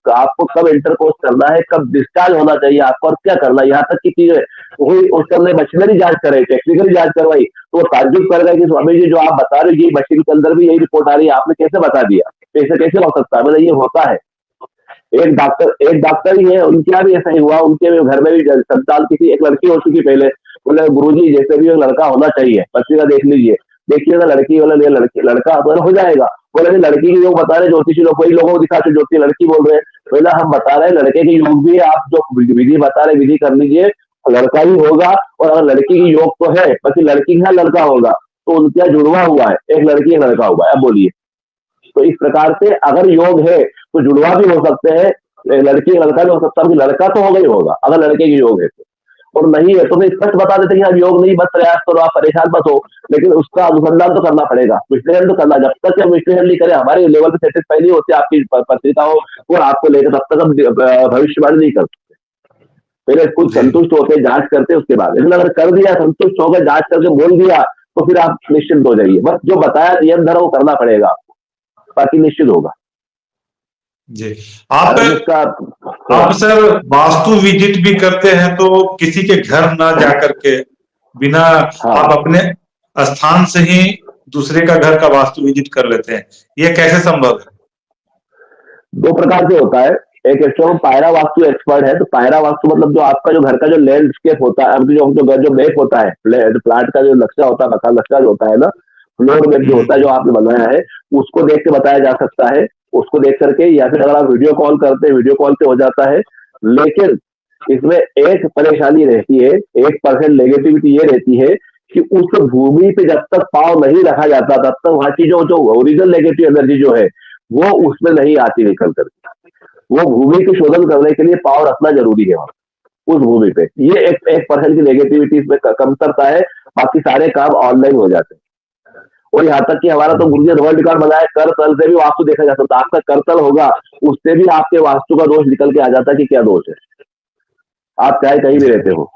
कब इंटरकोर्स करना है, कब डिस्चार्ज होना चाहिए आपको और क्या करना है, यहाँ तक की चीजें हुई। उसके अंदर मशीनरी जांच कराई, टेक्निकली जांच करवाई, तो वो ताज्जुब कर गए कि स्वामी जी जो आप बता रहे हो ये मशीन के अंदर भी यही रिपोर्ट आ रही है, आपने कैसे बता दिया, ऐसे कैसे हो सकता है, मतलब ये होता है। एक डॉक्टर ही है, उनके यहाँ भी ऐसा ही हुआ, उनके भी घर में भी संतान किसी एक लड़की हो चुकी पहले, बोले गुरुजी जैसे भी लड़का होना चाहिए, पत्रिका देख लीजिए, देखिए ना लड़की वाला लड़की लड़का तो हो जाएगा। बोले लड़की के योग बता रहे ज्योतिषी लोग, वही लोगों को दिखाते ज्योति लड़की बोल रहे हैं, बोला हम बता रहे हैं लड़के के योग भी है, आप जो विधि बता रहे विधि कर लीजिए, लड़का ही होगा। और अगर लड़की की योग तो है, बाकी लड़की का लड़का होगा, तो उनके यहाँ जुड़वा हुआ है, एक लड़की एक लड़का हुआ है। अब बोलिए, तो इस प्रकार से अगर योग है तो जुड़वा भी हो सकते हैं, लड़की लड़का भी हो सकता है, लड़का तो होगा ही होगा अगर लड़के की योग है तो, और नहीं है तो फिर स्पष्ट बता देते कि आप योग नहीं, बस प्रयास करो, आप परेशान मत हो, लेकिन उसका अनुसंधान तो करना पड़ेगा, विश्लेषण तो करना। जब तक हम विश्लेषण नहीं करें, हमारे लेवल पे सेटिस्फाई नहीं होती आपकी पत्रिका हो और आपको लेकर, तब तक हम भविष्यवाणी नहीं कर सकते। पहले खुद संतुष्ट होते, जांच करते उसके बाद, लेकिन अगर कर दिया, संतुष्ट होकर जांच करके बोल दिया, तो फिर आप निश्चिंत हो जाइए। बस जो बताया नियम धरा वो करना पड़ेगा आपको, बाकी निश्चित होगा जी। आप सर वास्तु विजिट भी करते हैं, तो किसी के घर ना जाकर के बिना आप अपने स्थान से ही दूसरे का घर का वास्तु विजिट कर लेते हैं, ये कैसे संभव है? दो प्रकार से होता है, एक एक्चुअल पायरा वास्तु एक्सपर्ट है, तो पायरा वास्तु मतलब जो आपका जो घर का जो लैंडस्केप होता है, जो मैप होता है, प्लाट का जो नक्शा होता है, मकान नक्शा जो होता है ना, फ्लोर मैप जो होता है, जो आपने बनाया है, उसको देख के बताया जा सकता है। उसको देख करके, या फिर अगर आप वीडियो कॉल करते हैं, वीडियो कॉल पे हो जाता है। लेकिन इसमें एक परेशानी रहती है, 1% नेगेटिविटी ये रहती है कि उस भूमि पे जब तक पाँव नहीं रखा जाता, तब तक वहां की जो ओरिजिनल नेगेटिव एनर्जी जो है वो उसमें नहीं आती निकल करके। वो भूमि को शोधन करने के लिए पाँव रखना जरूरी है वहां उस भूमि पे। ये 1% की नेगेटिविटी इसमें कमतरता है, बाकी सारे काम ऑनलाइन हो जाते हैं। और यहाँ तक कि हमारा तो गुरु जी वर्ल्ड रिकॉर्ड बनाया, कर तल से भी वास्तु देखा जा सकता है। आपका करतल होगा, उससे भी आपके वास्तु का दोष निकल के आ जाता है कि क्या दोष है, आप चाहे कहीं भी रहते हो।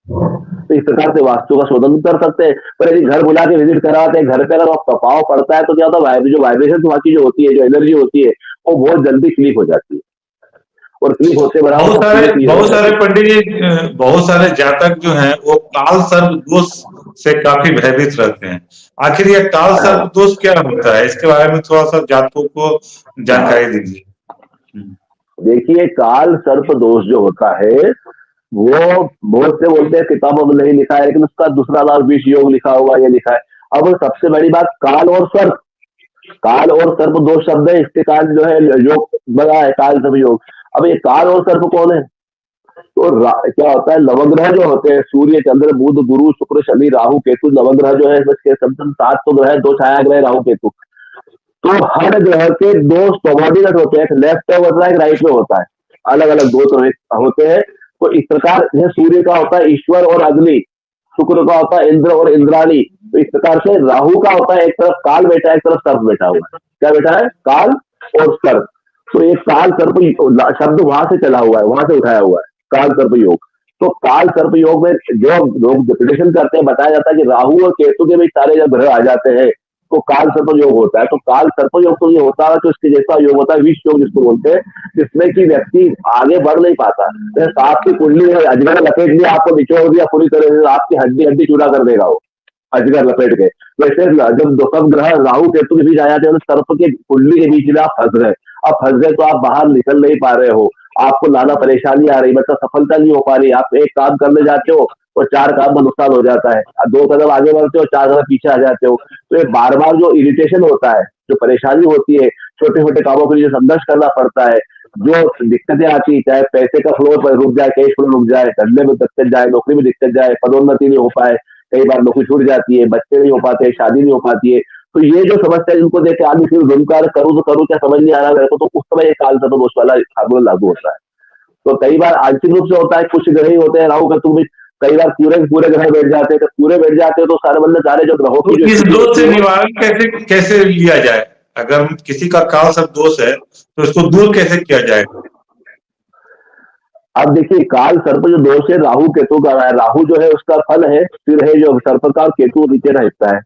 तो इस प्रकार से वास्तु का शोधन कर सकते हैं। पर यदि घर बुला के विजिट कराते हैं, घर पे अगर प्रभाव पड़ता है, तो क्या होता है, जो वाइब्रेशन वहाँ की जो होती है, जो एनर्जी होती है, वो बहुत जल्दी क्लिक हो जाती है। और क्लिक होते बहुत सारे पंडित जी, बहुत सारे जातक जो हैं वो काल सर्प दोष से काफी भयभीत रहते हैं। आखिर ये काल सर्प दोष क्या होता है, इसके बारे में थोड़ा सा जातकों को जानकारी दीजिए। देखिए, काल सर्प दोष जो होता है वो बहुत से बोलते हैं किताबों में नहीं लिखा है, लेकिन उसका दूसरा नाम विष योग लिखा हुआ, ये लिखा है। अब सबसे बड़ी बात, काल और सर्प दो शब्द है, इसके कारण जो है योग बना है, काल सर्प योग। अब ये काल और सर्प कौन है? तो क्या होता है, नवग्रह जो होते हैं, सूर्य, चंद्र, बुध, गुरु, शुक्र, शनि, राहु, केतु, नवग्रह जो है, इसके 7 तो ग्रह, 2 छाया ग्रह राहु केतु। तो हर ग्रह के 2 सबॉर्डिनेट होते हैं, एक लेफ्ट में होता है, एक राइट में होता है, अलग अलग 2 होते हैं। तो इस प्रकार सूर्य का होता है ईश्वर और अग्नि, शुक्र का होता है इंद्र और इंद्राणी। तो इस प्रकार से राहु का होता है, एक तरफ काल बैठा है, एक तरफ सर्प बैठा हुआ है। क्या बैठा है? काल और सर्प। तो एक काल सर्प शब्द वहां से चला हुआ है, वहां से उठाया हुआ है, काल सर्प योग। तो काल सर्प योग में जो लोग प्रिडिक्शन करते हैं, बताया जाता है कि राहु और केतु के भी सारे जब ग्रह आ जाते हैं तो काल सर्प योग होता है। तो काल सर्प योग तो ये होता है, तो इसके जैसा योग होता है विष योग जिसको बोलते हैं, जिसमें कि व्यक्ति आगे बढ़ नहीं पाता। जैसे सांप की कुंडली है, अजगर लपेट लिया, आपको निचोड़ दिया पूरी तरह से, आपकी हड्डी चूड़ा कर देगा वो अजगर लपेट के। वैसे जब 2 ग्रह राहु केतु के बीच आ जाते हैं, तो सर्प के कुंडली के बीच में आप फंस गए। अब फंस गए तो आप बाहर निकल नहीं पा रहे हो, आपको नाना परेशानी आ रही, मतलब सफलता नहीं हो पा रही। आप एक काम करने जाते हो और 4 काम में नुकसान हो जाता है, 2 कदम आगे बढ़ते हो, 4 कदम पीछे आ जाते हो। तो ये बार बार जो इरिटेशन होता है, जो परेशानी होती है, छोटे छोटे कामों के लिए संघर्ष करना पड़ता है, जो दिक्कतें आती है, चाहे पैसे का फ्लो रुक जाए, कैश फ्लो रुक जाए, धंधे में दिक्कत जाए, नौकरी में दिक्कत जाए, पदोन्नति नहीं हो पाए, कई बार नौकरी छूट जाती है, बच्चे नहीं हो पाते, शादी नहीं हो पाती है। तो ये जो समस्या जिनको देख के आदमी फिर गुमकार करूँ तो करूँ क्या, समझ नहीं आ रहा मेरे को, तो उस समय एक काल सर्प दोष वाला फार्मूला लागू होता है। तो कई बार आंशिक रूप से होता है, कुछ ग्रह ही होते हैं राहु केतु भी, कई बार पूरे पूरे ग्रह बैठ जाते हैं, तो पूरे बैठ जाते हैं तो सारे मतलब सारे जो ग्रहों तो की जो इस स्थिति दोष होती से है, निवारण कैसे कैसे लिया जाए? अगर किसी का काल सर्प दोष है तो इसको दूर कैसे किया जाए? अब देखिए काल सर्प जो दोष है राहु केतु का है। राहु जो है उसका फल है, सिर है जो सर्प का, और केतु नीचे का हिस्सा है।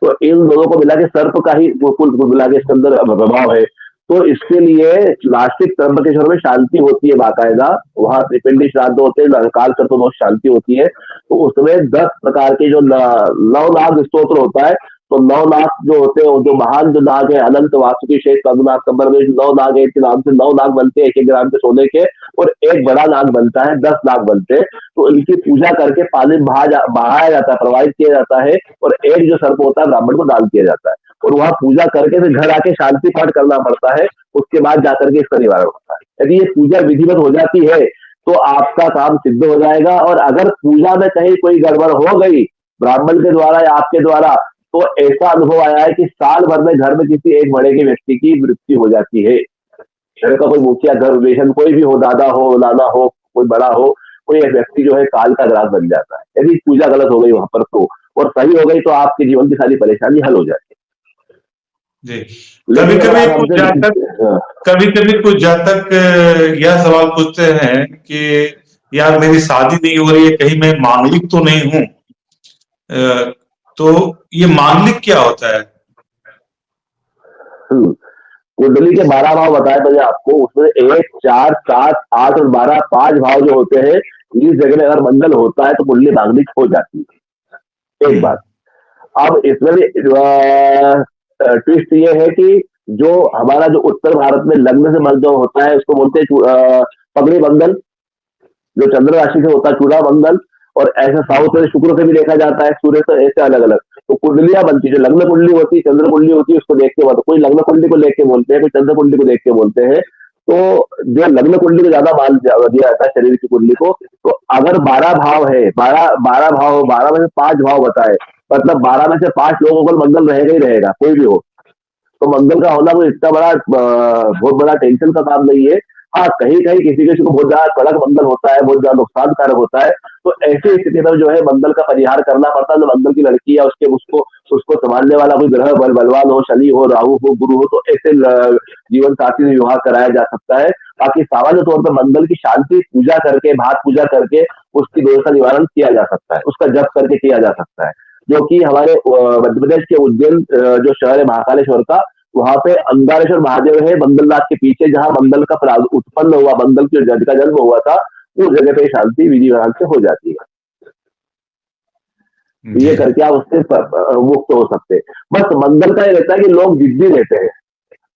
तो इन दोनों को मिला के सर्प का ही कुल कुल मिला के इसके अंदर प्रभाव है। तो इसके लिए नास्तिक त्र्यंबकेश्वर में शांति होती है बाकायदा, वहां त्रिपिंडी श्राद्ध होते हैं, काल सर्प दोष शांति होती है। तो उसमें 10 प्रकार के जो नौ नाग स्तोत्र होता है। तो 9 नाग जो होते हैं, जो महान जो नाग है, अनंत वासुकी शेष पद्मनाभ कंबर में 9 नाग है, इनके नाम से 9 नाग बनते हैं 1-1 ग्राम के सोने के, और एक बड़ा नाग बनता है, 10 नाग बनते हैं। तो इनकी पूजा करके पानी में बहाया जाता है, प्रवाहित किया जाता है, और एक जो सर्प होता है ब्राह्मण को दान किया जाता है, और वहां पूजा करके फिर घर आके शांति पाठ करना पड़ता है। उसके बाद जाकर के इसका निवारण होता है। यदि ये पूजा विधिवत हो जाती है तो आपका काम सिद्ध हो जाएगा। और अगर पूजा में कहीं कोई गड़बड़ हो गई ब्राह्मण के द्वारा या आपके द्वारा, तो ऐसा अनुभव आया है कि साल भर में घर में किसी एक बड़े के व्यक्ति की मृत्यु हो जाती है। घर का कोई मुखिया, घर रिलेशन कोई भी हो, दादा हो, नाना हो, कोई बड़ा हो, कोई एक व्यक्ति जो है काल का ग्रास बन जाता है यदि पूजा गलत हो गई वहां पर तो, और सही हो गई तो आपके जीवन की सारी परेशानी हल हो जाती जी। है। कभी लेकिन कभी अगर आप कुछ हमसे जातक कभी कभी कुछ जातक यह सवाल पूछते हैं कि यार मेरी शादी नहीं हो रही है, कहीं मैं मांगलिक तो नहीं हूं? तो ये मांगलिक क्या होता है? कुंडली के 12 भाव बताए मैंने आपको, उसमें 1, 4, 7, 8 और 12 5 भाव जो होते हैं, इस जगह में अगर मंगल होता है तो कुंडली मांगलिक हो जाती है। एक बात। अब इसमें भी ट्विस्ट ये है कि जो हमारा जो उत्तर भारत में लग्न से मंगल जो होता है उसको बोलते हैं पगड़ी मंगल, जो चंद्र राशि से होता है चूड़ा मंगल, और ऐसा साउथ में शुक्र से भी देखा जाता है, सूर्य से, ऐसे अलग अलग। तो कुंडलियां बनती जो लग्न कुंडली होती है, चंद्र कुंडली होती है, उसको देख के बोलते, कोई लग्न कुंडली को लेख के बोलते हैं, कोई चंद्र कुंडली को देख के बोलते हैं। तो जो लग्न कुंडली को ज्यादा मान दिया जाता है शरीर की कुंडली को। तो अगर 12 भाव है, 12 भाव, 12 में से 5 भाव बताए, मतलब 12 में से 5 लोगों को मंगल रहेगा ही रहेगा, कोई भी हो। तो मंगल का होना कोई इतना बड़ा बहुत बड़ा टेंशन का काम नहीं है। हाँ, कहीं कहीं किसी किसी को बहुत ज्यादा कड़क मंगल होता है, बहुत ज्यादा नुकसानकारक होता है, तो ऐसी स्थिति में जो है मंगल का परिहार करना पड़ता है। तो मंगल की लड़की या उसके उसको उसको संभालने वाला कोई ग्रह बलवान हो, शनि हो, राहु हो, गुरु हो, तो ऐसे जीवन साथी से विवाह कराया जा सकता है। बाकी सामान्य तौर पर मंगल की शांति पूजा करके, भात पूजा करके उसकी दोष का निवारण किया जा सकता है, उसका जप करके किया जा सकता है। जो कि हमारे मध्य प्रदेश के उज्जैन जो शहर है महाकालेश्वर का, वहां पे अंगारेश्वर महादेव है मंगलनाथ के पीछे, जहां मंगल का उत्पन्न हुआ, मंगल के जड़ का जन्म हुआ था, उस जगह पे शांति विधि विधान से हो जाती है। ये करके आप उससे मुक्त हो सकते हैं। बस मंगल का ये रहता है कि लोग जिद्दी रहते हैं,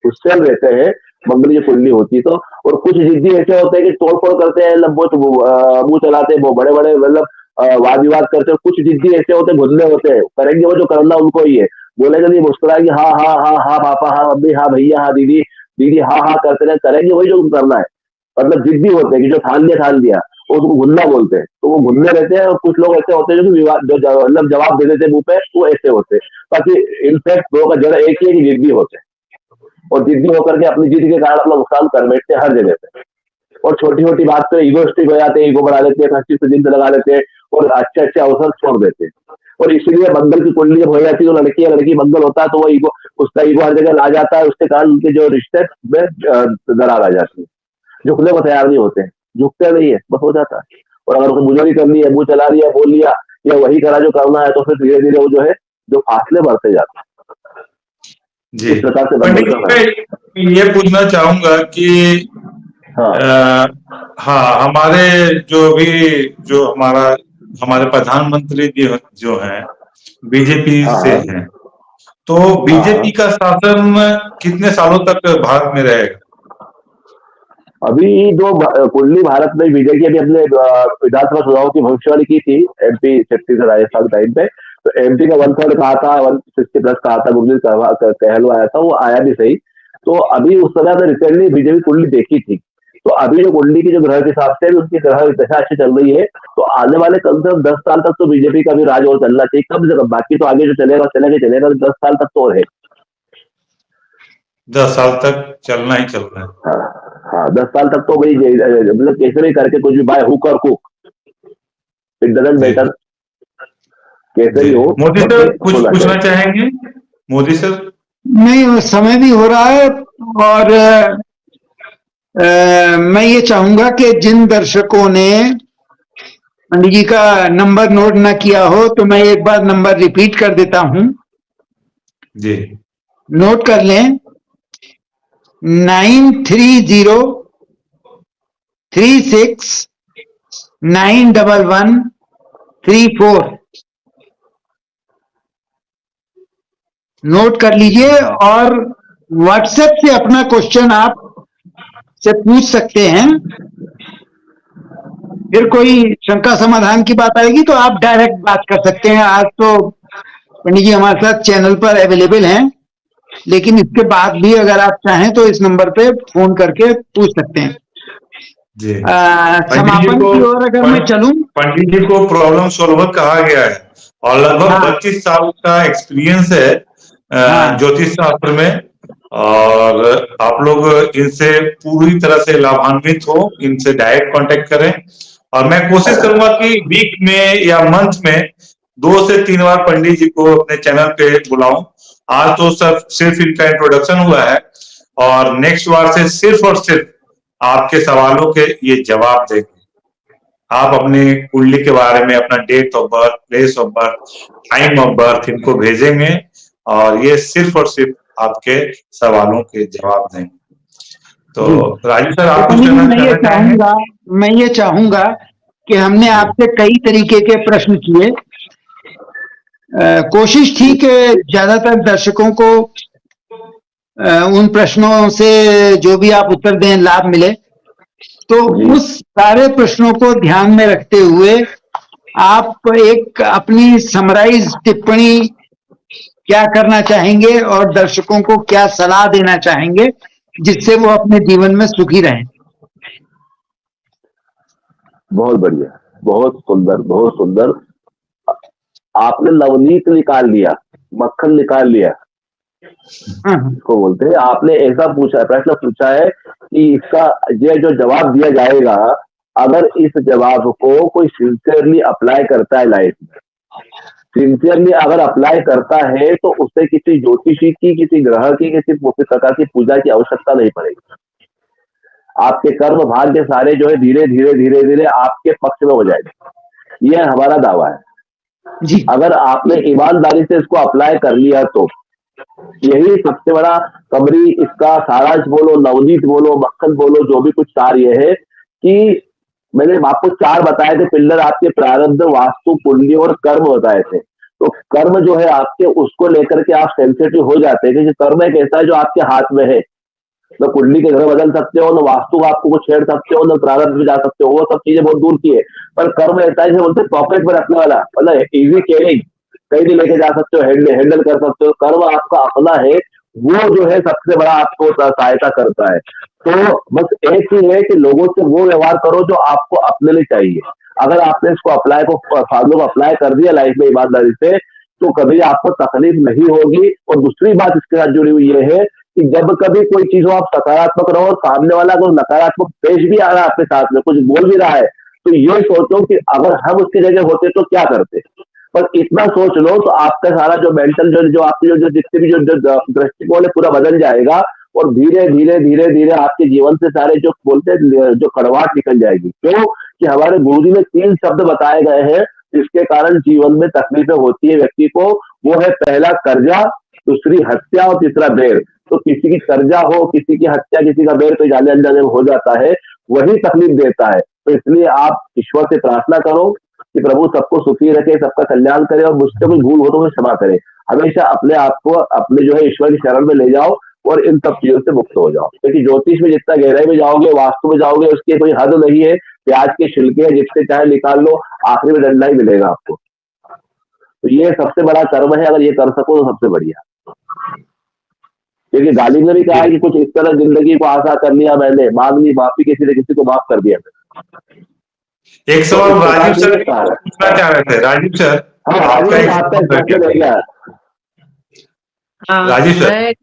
उत्साह रहते हैं, मंगल की कुंडली होती है तो। और कुछ जिद्दी ऐसे होते हैं कि तोड़फोड़ करते हैं, मुंह चलाते हैं, वो बड़े बड़े मतलब वाद विवाद करते हैं। कुछ जिद्दी ऐसे होते हैं, घुलने होते हैं, करेंगे वो जो करना उनको ही है, बोलेगा नहीं, मुस्कुराएंगे, हाँ हाँ हाँ हाँ पापा, हाँ मम्मी, हाँ भैया, हाँ दीदी, दीदी हाँ हाँ करते रहे, करेंगे वही जो करना है। मतलब जिद्दी होते हैं कि जो ठान लिया उसको घुलना बोलते हैं, तो वो घुलने रहते हैं। और कुछ लोग ऐसे होते हैं जो विवाद मतलब जवाब दे देते हैं मुंह पे, वो ऐसे होते हैं। बाकी इनफैक्ट लोगों का जड़ एक ही है कि जिद्दी होते हैं, और जिद्दी होकर के अपनी जिद के कारण अपना नुकसान कर बैठते हैं हर जगह पे। और छोटी छोटी बात पे ईगोस्टिक हो जाते हैं, ईगो बढ़ा लेते हैं, हर चीज पे जिद लगा लेते हैं, और अच्छे अच्छे अवसर छोड़ देते हैं। और इसीलिए मंगल की कुंडली जब हो जाती है तो लड़की मंगल होता है तो वो ईगो, उसका ईगो हर जगह ला जाता है, उसके कारण उनके जो रिश्ते में दरार आ जाती है, झुकने को तैयार नहीं होते हैं, झुकते नहीं है, बस हो जाता है। और अगर उसे बुजुर्गी करनी है, मुंह चला लिया, बोल लिया, या वही करा जो करना है, तो फिर धीरे धीरे वो जो है जो फासले बढ़ते जाते हैं। जी। इस प्रकार से पंडित जी, मैं ये पूछना चाहूंगा कि हाँ, हमारे जो हमारे प्रधानमंत्री जी जो हैं बीजेपी से हैं, तो बीजेपी का शासन कितने सालों तक भारत में रहेगा? अभी जो कुंडली भारत में बीजेपी अभी अपने विधानसभा चुनाव की भविष्यवाणी की थी एमपी, छत्तीसगढ़, राजस्थान टाइम पे, तो एमपी का 1/3 कहा था, 160 प्लस कहा था, गुरमीत कहलो आया था, वो आया भी सही। तो अभी उस समय में रिसेंटली बीजेपी कुंडली देखी थी, तो अभी जो कुंडली की जो ग्रह के हिसाब से उनकी ग्रह दशा अच्छी चल रही है, तो आने वाले कम से कम 10 साल तक तो बीजेपी का भी राज और चलना चाहिए, कम से कम। बाकी तो आगे जो चलेगा 10 साल तक तो है, 10 साल तक चलना ही चलना है। हाँ 10 साल तक तो भाई मतलब कैसे भी करके कुछ भी बाय हुक और कुक इट डजंट मैटर कैसे ही हो। मोदी सर बस कुछ होना पूछना चाहिए। चाहेंगे? मोदी सर। नहीं, समय भी हो रहा है और मैं ये चाहूंगा कि जिन दर्शकों ने पंडित जी का नंबर नोट न किया हो तो मैं एक बार नंबर रिपीट कर देता हूं, जी नोट कर लें। 9303691134 नोट कर लीजिए और व्हाट्सएप से अपना क्वेश्चन आप से पूछ सकते हैं। फिर कोई शंका समाधान की बात आएगी तो आप डायरेक्ट बात कर सकते हैं। आज तो पंडित जी हमारे साथ चैनल पर अवेलेबल हैं, लेकिन इसके बाद भी अगर आप चाहें तो इस नंबर पे फोन करके पूछ सकते हैं। जी समापन की ओर अगर मैं चलूं, पंडित जी को प्रॉब्लम सॉल्वर कहा गया है और लगभग हाँ। 25 साल का एक्सपीरियंस है हाँ। ज्योतिष शास्त्र में, और आप लोग इनसे पूरी तरह से लाभान्वित हो। इनसे डायरेक्ट कांटेक्ट करें और मैं कोशिश करूंगा कि वीक में या मंथ में 2 से 3 बार पंडित जी को अपने चैनल पे बुलाऊं। आज तो सिर्फ इनका इंट्रोडक्शन हुआ है और नेक्स्ट बार से सिर्फ और सिर्फ आपके सवालों के ये जवाब देंगे। आप अपनी कुंडली के बारे में अपना date of birth, place of birth, time of birth इनको भेजेंगे और ये सिर्फ और सिर्फ आपके सवालों के जवाब देंगे। तो राजू सर आप कुछ कहना चाहेंगे? मैं ये चाहूंगा कि हमने आपसे कई तरीके के प्रश्न किए। कोशिश थी कि ज्यादातर दर्शकों को उन प्रश्नों से जो भी आप उत्तर दें लाभ मिले, तो उस सारे प्रश्नों को ध्यान में रखते हुए आप एक अपनी समराइज टिप्पणी क्या करना चाहेंगे और दर्शकों को क्या सलाह देना चाहेंगे जिससे वो अपने जीवन में सुखी रहें? बहुत बढ़िया, बहुत सुंदर, बहुत सुंदर। आपने नवनीत निकाल लिया, मक्खन निकाल लिया, इसको बोलते हैं। आपने ऐसा पूछा, प्रश्न पूछा है कि इसका ये जो जवाब दिया जाएगा, अगर इस जवाब को कोई सिंसियरली अप्लाई करता है लाइफ में, सिंसियरली अगर अप्लाई करता है तो उससे किसी ज्योतिषी की, किसी ग्रह की, किसी प्रकार की पूजा की आवश्यकता नहीं पड़ेगी। आपके कर्म भाग्य सारे जो है धीरे धीरे धीरे धीरे आपके पक्ष में हो जाएंगे। यह हमारा दावा है जी। अगर आपने ईमानदारी से इसको अप्लाई कर लिया तो यही सबसे बड़ा कमरी, इसका सारांश बोलो, नवनीत बोलो, मक्खन बोलो, जो भी कुछ सार ये है कि मैंने आपको 4 बताए थे पिल्लर, आपके प्रारब्ध, वास्तु, कुंडली और कर्म बताए थे। तो कर्म जो है आपके, उसको लेकर के आप सेंसिटिव हो जाते हैं क्योंकि कर्म एक ऐसा है जो आपके हाथ में है। न कुंडली के घर बदल सकते हो, न वास्तु आपको कुछ छेड़ सकते हो, न प्रारब्ध में जा सकते हो, वो सब चीजें बहुत दूर की है। पर कर्म ऐसा है बोलते पॉकेट में रखने वाला, मतलब इजी कैरिंग, कहीं भी लेके जा सकते हो, हैंडल कर सकते हो। कर्म आपका अपना है, वो जो है सबसे बड़ा आपको सहायता करता है। तो बस एक ही है कि लोगों से वो व्यवहार करो जो आपको अपने लिए चाहिए। अगर आपने इसको फार्मूले को अप्लाई कर दिया लाइफ में ईमानदारी से, तो कभी आपको तकलीफ नहीं होगी। और दूसरी बात इसके साथ जुड़ी हुई ये है कि जब कभी कोई चीज हो आप सकारात्मक रहो और सामने वाला कोई नकारात्मक पेश भी आ रहा है आपके साथ में, कुछ बोल भी रहा है, तो ये सोचो कि अगर हम उसकी जगह होते तो क्या करते। पर इतना सोच लो तो आपका सारा जो मेंटल जो आपकी जो जितने भी जो दृष्टिकोण है पूरा बदल जाएगा और धीरे धीरे धीरे धीरे आपके जीवन से सारे जो बोलते हैं जो कड़वाहट निकल जाएगी। क्यों कि हमारे गुरुजी ने 3 शब्द बताए गए हैं जिसके कारण जीवन में तकलीफें होती है व्यक्ति को। वो है पहला कर्जा, दूसरी हत्या और तीसरा बेर। तो किसी की कर्जा हो, किसी की हत्या, किसी का बेर तो जाने अनजाने हो जाता है, वही तकलीफ देता है। तो इसलिए आप ईश्वर से प्रार्थना करो कि प्रभु सबको सुखी रखे, सबका कल्याण करे और मुझसे कोई भूल हो तो मुझे क्षमा करे। हमेशा अपने आप को अपने जो है ईश्वर की शरण में ले जाओ और इन सब चीजों से मुक्त हो जाओ। क्योंकि ज्योतिष में जितना गहराई में जाओगे, वास्तु में जाओगे, उसकी कोई हद नहीं है। प्याज के छिलके जितने चाहे निकाल लो, आखिरी में डंडा ही मिलेगा आपको। तो ये सबसे बड़ा कर्म है, अगर ये कर सको तो सबसे बढ़िया। क्योंकि गालिब ने भी कहा है कि कुछ इस तरह जिंदगी को आशा कर लिया मैंने, मांग ली माफी, किसी ने किसी को माफ कर दिया। एक सवाल राजीव सर पूछना चाह रहे थे। राजीव सर, राजीव सर,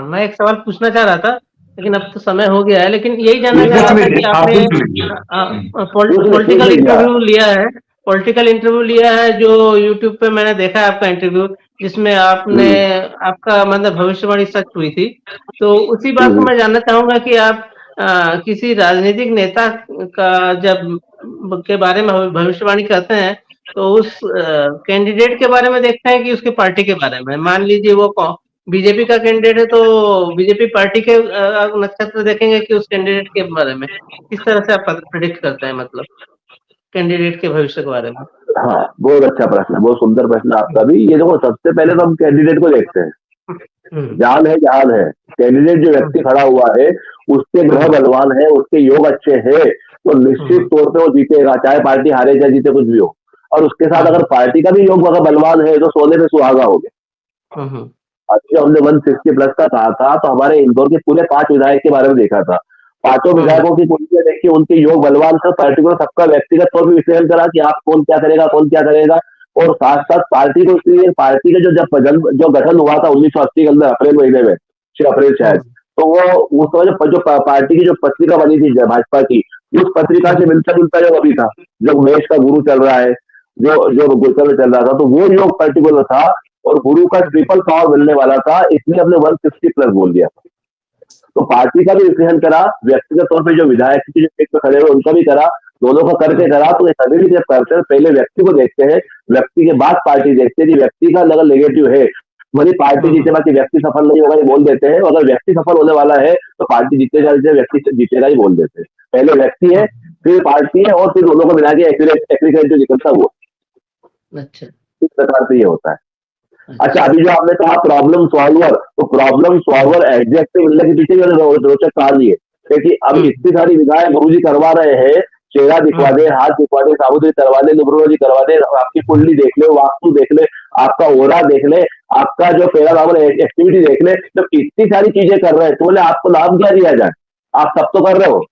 मैं एक सवाल पूछना चाह रहा था, लेकिन अब तो समय हो गया है। लेकिन यही जानना चाह रहा था कि आपने पॉलिटिकल इंटरव्यू लिया है, पॉलिटिकल इंटरव्यू लिया है जो यूट्यूब पे मैंने देखा है आपका इंटरव्यू, जिसमें आपने आपका मतलब भविष्यवाणी सच हुई थी। तो उसी बात को मैं जानना चाहूँगा कि आप किसी राजनीतिक नेता का जब के बारे में भविष्यवाणी करते हैं, तो उस कैंडिडेट के बारे में देखते हैं कि उसकी पार्टी के बारे में? मान लीजिए वो बीजेपी का कैंडिडेट है, तो बीजेपी पार्टी के नक्षत्र देखेंगे कि उस कैंडिडेट के बारे में? किस तरह से आप प्रेडिक्ट करते हैं मतलब कैंडिडेट के भविष्य के बारे में? हाँ, बहुत अच्छा प्रश्न है, बहुत सुंदर प्रश्न है आपका भी। ये देखो, सबसे पहले तो हम कैंडिडेट को देखते हैं, जान है जहान है। कैंडिडेट जो व्यक्ति खड़ा हुआ है, उसके ग्रह बलवान है, उसके योग अच्छे हैं, तो निश्चित तौर पे वो जीतेगा, चाहे पार्टी हारे चाहे जीते, कुछ भी हो। और उसके साथ अगर पार्टी का भी योग अगर बलवान है, तो सोने पे सुहागा हो गया। अच्छा, हमने 160 प्लस का कहा था, तो हमारे इंदौर के पूरे 5 विधायक के बारे में देखा था। 5 विधायकों की कुंडलियां देखी, उनके योग बलवान था। पर्टिकुलर सबका व्यक्तिगत तौर पर विश्लेषण करा कि आप कौन क्या करेगा, कौन क्या करेगा। और साथ साथ पार्टी को, इसलिए पार्टी का जो गठन हुआ था 1980 के अंदर, अप्रैल महीने में, 6 अप्रैल शायद, तो वो उस समय जो पार्टी की जो पत्रिका बनी थी भाजपा की, उस पत्रिका से मिलता जुलता जो अभी था, जो महेश का गुरु चल रहा है, जो गोचर चल रहा था, तो वो योग पर्टिकुलर था और गुरु का ट्रिपल पावर मिलने वाला था, इसलिए हमने 160 प्लस बोल दिया। तो पार्टी का भी विश्लेषण करा, व्यक्तिगत तौर पे जो विधायक जो एक पे खड़े हुए उनका भी करा, दोनों का करके करा। तो ये सभी भी जब करते हैं, पहले व्यक्ति को देखते हैं, व्यक्ति के बाद पार्टी देखते हैं कि व्यक्ति का अगर नेगेटिव है, भले पार्टी जीते, बाकी व्यक्ति सफल नहीं होगा ये बोल देते हैं। अगर व्यक्ति सफल होने वाला है तो पार्टी जीतेगा, व्यक्ति जीतेगा ही बोल देते हैं। पहले व्यक्ति है, फिर पार्टी है, और फिर दोनों को मिला के एग्रीगेट जो निकलता वो। अच्छा, इस प्रकार से ये होता है। अच्छा, अभी जो आपने कहा प्रॉब्लम सॉल्वर, तो प्रॉब्लम सॉल्वर एग्जैक्ट मिलने के पीछे रोचक कहानी है, क्योंकि अब इतनी सारी विधाएं गुरुजी करवा रहे हैं, चेहरा दिखवा दे, हाथ दिखवा दे, सामुद्री करवा दे, न्यूमरोलॉजी करवा दे, आपकी कुंडली देख ले, वास्तु देख ले, आपका ओरा देख ले, आपका जो पैरानॉर्मल एक्टिविटी देख ले। तो इतनी सारी चीजें कर रहे हैं, तो बोले आपको नाम क्या दिया जाए? आप सब तो कर रहे हो।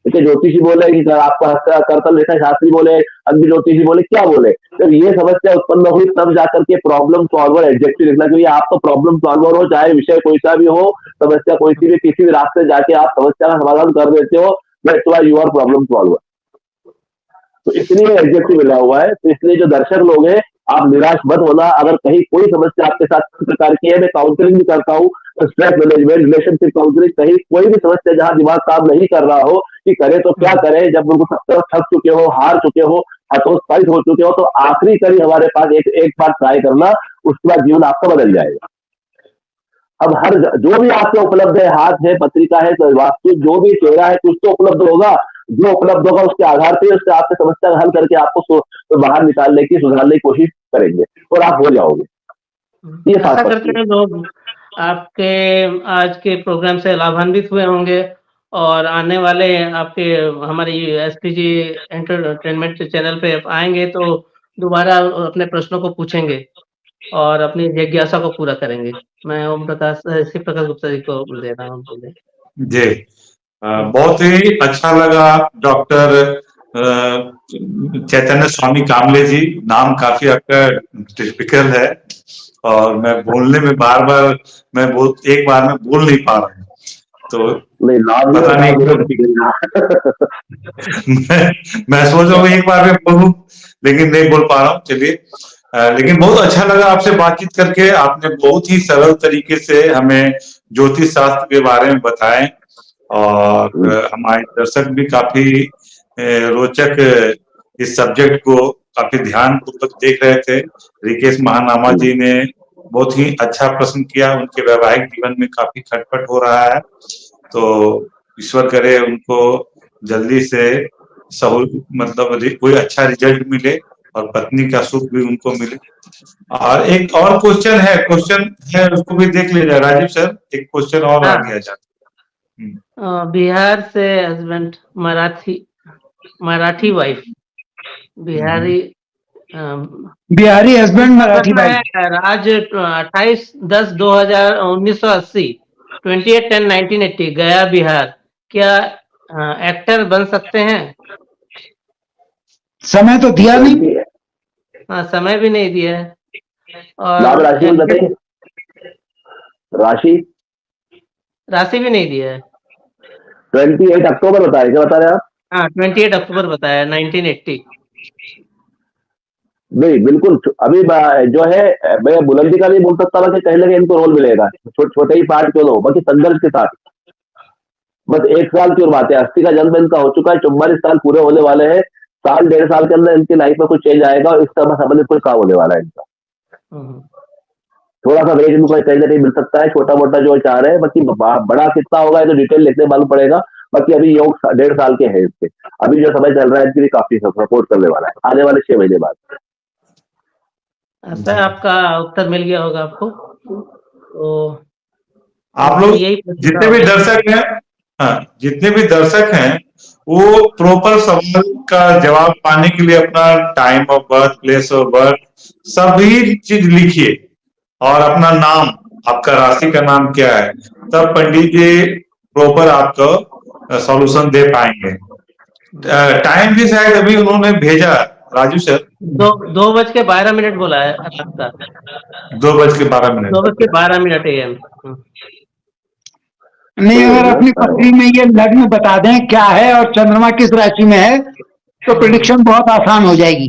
ज्योतिषी बोले कि आपका कर्तव्य रेखा शास्त्री बोले, अन्य ज्योतिषी बोले, क्या बोले। जब ये समस्या उत्पन्न हुई तब जाकर के प्रॉब्लम सॉल्वर एग्जेक्टिव लिखना चाहिए। आप तो प्रॉब्लम सॉल्वर हो, चाहे विषय कोई सा भी हो, समस्या कोई सी भी, किसी भी रास्ते जाके आप समस्या का समाधान कर देते हो, that's why you are problem solver. तो इसलिए एग्जेक्टिव मिला हुआ है। तो इसलिए जो दर्शक लोग हैं, आप निराश मत होना। अगर कहीं कोई समस्या आपके साथ किसी प्रकार की है, मैं काउंसलिंग भी करता हूँ, स्ट्रेस मैनेजमेंट, रिलेशनशिप काउंसलिंग, कहीं कोई भी समस्या जहां दिमाग काम नहीं कर रहा हो कि करे तो क्या करें, जब उनको सब तरफ थक चुके हो, हार चुके हो, हतोत्साहित हो चुके हो, तो आखिरी कड़ी हमारे पास एक बार ट्राई करना, उसके बाद जीवन आपका बदल जाएगा। अब हर जो भी आपके उपलब्ध है, हाथ है, पत्रिका है, वास्तु, जो भी चेहरा है, कुछ तो उपलब्ध होगा। जो उपलब्ध होगा उसके आधार पे उससे आपके समस्या का हल करके आपको बाहर निकालने की, सुधारने की कोशिश करेंगे और आप हो जाओगे। ये आशा करते हैं लोग आपके आज के प्रोग्राम से लाभान्वित हुए होंगे और आने वाले आपके हमारी एसपीजी एंटरटेनमेंट चैनल पे आएंगे तो दोबारा अपने प्रश्नों को पूछेंगे और अपनी जिज्ञासा को पूरा करेंगे। मैं ओम प्रकाश श्री प्रकाश गुप्ता जी को दे रहा हूँ बोले। जी, बहुत ही अच्छा लगा डॉक्टर चैतन्य स्वामी कामले जी। नाम काफी आपका टिपिकल है और मैं बोलने में बार बार एक बार में बोल नहीं पा रहा हूँ, तो पता नहीं मैं सोच रहा हूँ एक बार में बोलूं, लेकिन नहीं बोल पा रहा हूँ। चलिए, लेकिन बहुत अच्छा लगा आपसे बातचीत करके। आपने बहुत ही सरल तरीके से हमें ज्योतिष शास्त्र के बारे में बताएं और हमारे दर्शक भी काफी रोचक इस सब्जेक्ट को काफी ध्यान पूर्वक देख रहे थे। रिकेश महानामा जी ने बहुत ही अच्छा प्रश्न किया, उनके वैवाहिक जीवन में काफी खटपट हो रहा है, तो ईश्वर करे उनको जल्दी से मतलब कोई अच्छा रिजल्ट मिले और पत्नी का सुख भी उनको मिले। और एक और क्वेश्चन है उसको भी देख लीजिए राजीव सर, एक क्वेश्चन और आ गया जाता। बिहार से husband, Marathi wife, Bihari husband, Marathi wife, Raj 28/10/1980, 28/10/1980, गया बिहार। क्या एक्टर बन सकते हैं? समय तो दिया नहीं। हाँ, समय भी नहीं दिया है। और राशि भी नहीं दिया है। 28 अक्टूबर बताया, क्या बता रहे हैं आप? हाँ, 28 अक्टूबर बताया, 1980। नहीं बिल्कुल अभी जो है मैं बुलंदी का नहीं बोल सकता था कि कहीं ना कहीं इनको रोल मिलेगा, छोटे ही पार्ट क्यों ना हो, बाकी संघर्ष के साथ। बस 1 साल की और बात है, 80 का जन्म इनका हो चुका है, 44 साल पूरे होने वाले हैं, साल 1.5 साल के अंदर इनकी लाइफ में कुछ चेंज आएगा और इसका संबंधित कोई काम होने वाला है इनका। थोड़ा सा ब्रेक इनको कहीं ना कहीं मिल सकता है, छोटा मोटा जो चाह रहे हैं, बाकी बड़ा कितना होगा ये तो डिटेल लिखने मालूम पड़ेगा। बाकी अभी योग 1.5 साल के हैं इसके, अभी जो समय चल रहा है इसके लिए काफी सपोर्ट करने वाला है आने वाले 6 महीने बाद। सर आपका उत्तर मिल गया होगा आपको, तो आप लोग यही जितने भी दर्शक हैं, हाँ जितने भी दर्शक हैं वो प्रॉपर सवाल का जवाब पाने के लिए अपना time of birth, place of birth सभी चीज लिखिए और अपना नाम, आपका राशि का नाम क्या है, तब पंडित जी प्रॉपर आपको सॉल्यूशन दे पाएंगे। टाइम भी शायद अभी उन्होंने भेजा, राजू सर 2:12 बोला है आपका, 2:12। 2:12 AM। नहीं, अगर अपनी पत्री में ये लग्न बता दें क्या है और चंद्रमा किस राशि में है तो प्रिडिक्शन बहुत आसान हो जाएगी।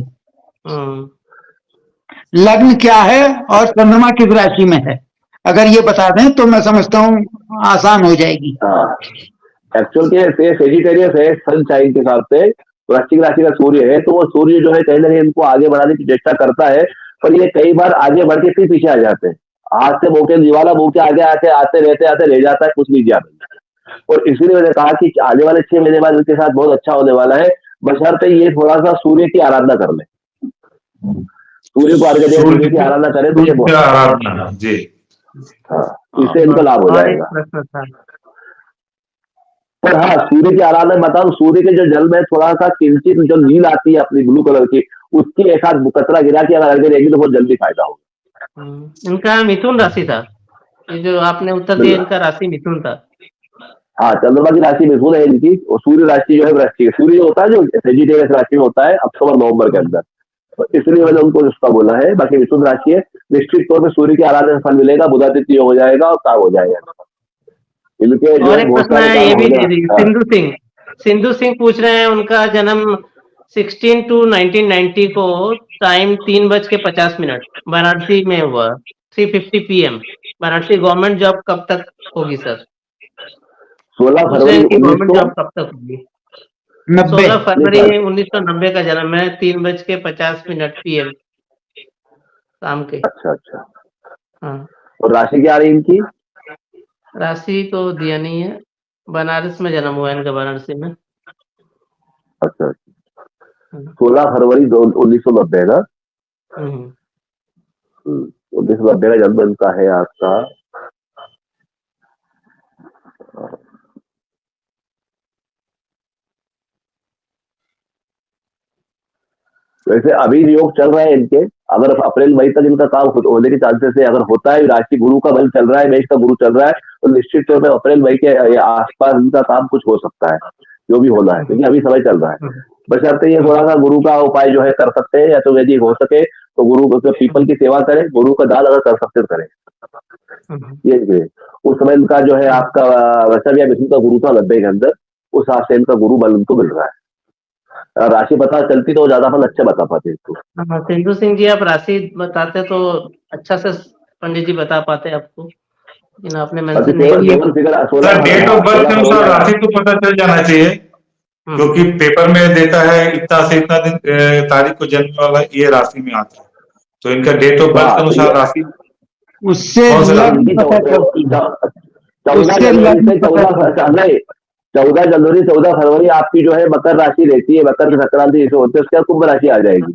लग्न क्या है और चंद्रमा किस राशि में है, अगर ये बता दें तो मैं समझता हूँ आसान हो जाएगी। एक्चुअल के सेजिटेरियस है सनशाइन के हिसाब से, वृश्चिक राशि का सूर्य है, तो वो सूर्य जो है कहीं ना कहीं इनको आगे बढ़ाने की चेष्टा करता है, पर ये कई बार आगे बढ़ के फिर पीछे आ जाते हैं। हाथ से बोके दीवाला बोके आगे आके आते रहते रह जाता है, कुछ नहीं किया। और इसीलिए मैंने कहा कि आने वाले 6 महीने बाद इनके साथ बहुत अच्छा होने वाला है, बशर्ते ये थोड़ा सा सूर्य की आराधना कर ले, सूर्य को अर्घ्य दे, सूर्य की आराधना करे तो ये आराधना जी, हाँ इससे इनको लाभ हो जाएगा। पर हाँ सूर्य की आराधना बताऊं, सूर्य के जो जल में थोड़ा सा किंचित जो नील आती है अपनी ब्लू कलर की, उसकी एक आध कचरा गिरा के अगर अर्घ्य देगी तो बहुत जल्दी फायदा होगा। इनका मिथुन राशि था, ये जो आपने उत्तर दिया इनका राशि मिथुन था। हाँ चंद्रमा की राशि मिथुन है इनकी, और सूर्य राशि जो है वृश्चिक, सूर्य होता है जो सेजिटेरियस राशि में होता है अक्टूबर नवंबर के अंदर, तो इसलिए मैंने उनको उसका बोला है। बाकी मिथुन राशि है, निश्चित तौर पर सूर्य की आराधना से फल मिलेगा, बुधादित्य हो जाएगा और काम हो जाएगा इनके। और एक प्रश्न है ये भी, सिंधु सिंह पूछ रहे हैं, उनका जन्म 16 to 1990 को टाइम 3:50 वाराणसी में हुआ, 3:50 PM। वाराणसी गवर्नमेंट जॉब कब तक होगी सर? 16 फरवरी गवर्नमेंट जॉब कब तक होगी? 16 फरवरी 1990 का जन्म है, 3:50 PM शाम के। अच्छा हाँ। और राशि क्या आ रही है इनकी? राशि तो दिया नहीं है, बनारस में जन्म हुआ है इनका, वाराणसी में। अच्छा 16 फरवरी 1990 ना, 1990 का जन्म इनका है आपका। वैसे अभी योग चल रहा है इनके, अगर अप्रैल मई तक इनका काम होने के चांसेस है, अगर होता है राशि गुरु का बल चल रहा है, मेष का गुरु चल रहा है, तो निश्चित तौर पर अप्रैल मई के आसपास इनका काम कुछ हो सकता है, जो भी होना है, क्योंकि अभी समय चल रहा है। बशर्ते ये थोड़ा सा गुरु का उपाय जो है कर सकते हैं, या तो यदि हो सके तो गुरु को पीपल की सेवा करें, गुरु का दान अगर कर सकते तो करें। ये उस समय इनका जो है आपका वैसा या विष्णु का गुरु था 90 के अंदर, उस हिसाब से इनका गुरु बल इनको मिल रहा है। राशि पता चलती तो ज्यादा अपन अच्छा बता पाते इसको। सिंधु सिंह जी आप राशि बताते तो अच्छा से पंडित जी बता पाते आपको, लेकिन आपने मेंशन नहीं किया। डेट ऑफ बर्थ के अनुसार राशि तो पता चल जाना चाहिए, क्योंकि पेपर में देता है इतना से इतना दिन तारीख को जन्म वाला ये राशि में आता है, तो इनका डेट ऑफ बर्थ के अनुसार राशि उससे 14 फरवरी आपकी जो है मकर राशि रहती है, मकर की संक्रांति जैसे होते हैं, उसके बाद कुंभ राशि आ जाएगी।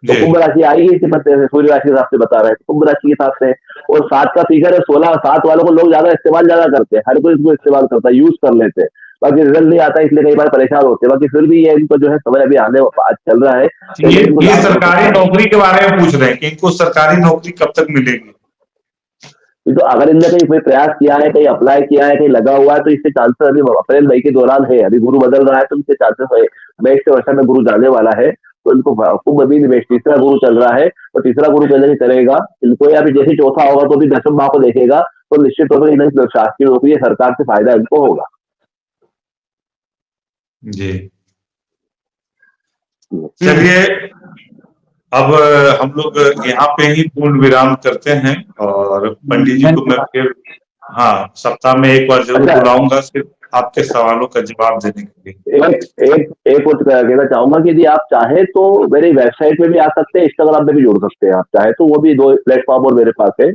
तो कुंभ राशि आएगी इसी पत्ते से, सूर्य राशि के हिसाब से बता रहे हैं, कुंभ राशि के हिसाब से। और 7 का फिगर है, 16 7 वालों को लोग ज्यादा इस्तेमाल ज्यादा करते हैं, हर कोई इसको इस्तेमाल करता है, यूज कर लेते हैं, बाकी रिजल्ट नहीं आता, इसलिए कई बार परेशान होते हैं। बाकी फिर भी ये इनको जो है समय अभी आने आज चल रहा है। ये सरकारी नौकरी के बारे में पूछ रहे हैं कि इनको सरकारी नौकरी कब तक मिलेगी? तो अगर इनने कहीं कोई प्रयास किया है, कहीं अप्लाई किया है, कहीं लगा हुआ है, तो इससे चांसेस अभी अप्रैल मई के दौरान है। अभी गुरु बदल रहा है तो इससे चांसेस है, मेष से वर्षा में गुरु जाने वाला है, तो इनको कुंभ अभी निवेश तीसरा गुरु चल रहा है, और तीसरा गुरु पहले ही करेगा इनको, या फिर जैसे चौथा होगा तो भी 10वें भाव को देखेगा, तो निश्चित तौर पर शासकीय नौकरी सरकार से फायदा इनको होगा। जी चलिए अब हम लोग यहाँ पे ही पूर्ण विराम करते हैं, और पंडित जी को मैं फिर सप्ताह में एक बार जरूर बुलाऊंगा सिर्फ आपके सवालों का जवाब देने के लिए। एक और कहना चाहूंगा कि यदि आप चाहे तो मेरी वेबसाइट में भी आ सकते हैं, इंस्टाग्राम पे भी जुड़ सकते हैं। आप चाहे तो वो भी 2 प्लेटफॉर्म और मेरे पास है।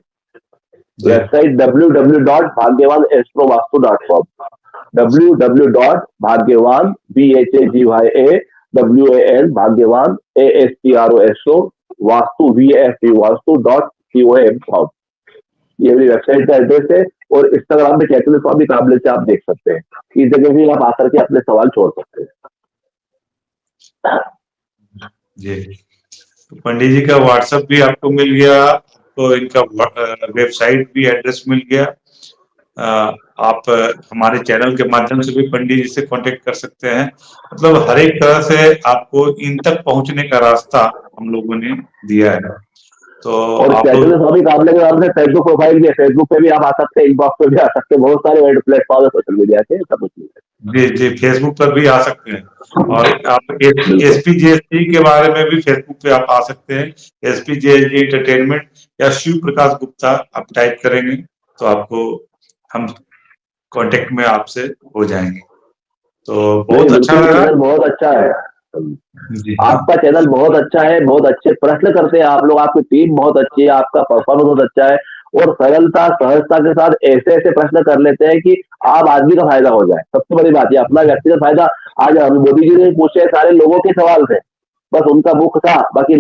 वेबसाइट www.bhagyavanastrovastu.com, www.bhagyavan भाग्यवान ASTROSO वास्तु vastu.com, ये मेरी वेबसाइट का एड्रेस है। और इंस्टाग्राम पे चैतन्य स्वामी काबले से आप देख सकते हैं। इस जगह भी आप आकर के अपने सवाल छोड़ सकते हैं। जी, तो पंडित जी का व्हाट्सएप भी आपको मिल गया, तो इनका वेबसाइट भी एड्रेस मिल गया। आप हमारे चैनल के माध्यम से भी पंडित जी से कांटेक्ट कर सकते हैं। मतलब हर एक तरह से आपको इन तक पहुंचने का रास्ता हम लोगों ने दिया है। तो और चैतन्य स्वामी काबले के नाम से फेसबुक प्रोफाइल भी है, फेसबुक पे भी आप आ सकते हैं, इनबॉक्स पे भी आ सकते हैं, बहुत सारे प्लेटफॉर्म है सोशल मीडिया के, सब कुछ जी जी, फेसबुक पर भी आ सकते हैं। और आप SPJSG के बारे में भी फेसबुक पे आप आ सकते हैं। SPJSG एंटरटेनमेंट या शिव प्रकाश गुप्ता आप टाइप करेंगे तो आपको हम कांटेक्ट में आपसे हो जाएंगे। तो बहुत अच्छा लगा, बहुत अच्छा है आपका चैनल, बहुत अच्छा है, बहुत अच्छे प्रश्न करते हैं आप लोग, आपकी टीम बहुत अच्छी है, आपका परफॉर्मेंस बहुत अच्छा है, और सरलता सहजता के साथ ऐसे ऐसे प्रश्न कर लेते हैं कि आम आदमी का फायदा हो जाए। सबसे बड़ी बात है अपना व्यक्तिगत फायदा। आज हम मोदी जी ने पूछे सारे लोगों के सवाल थे, बस उनका मुख था, बाकी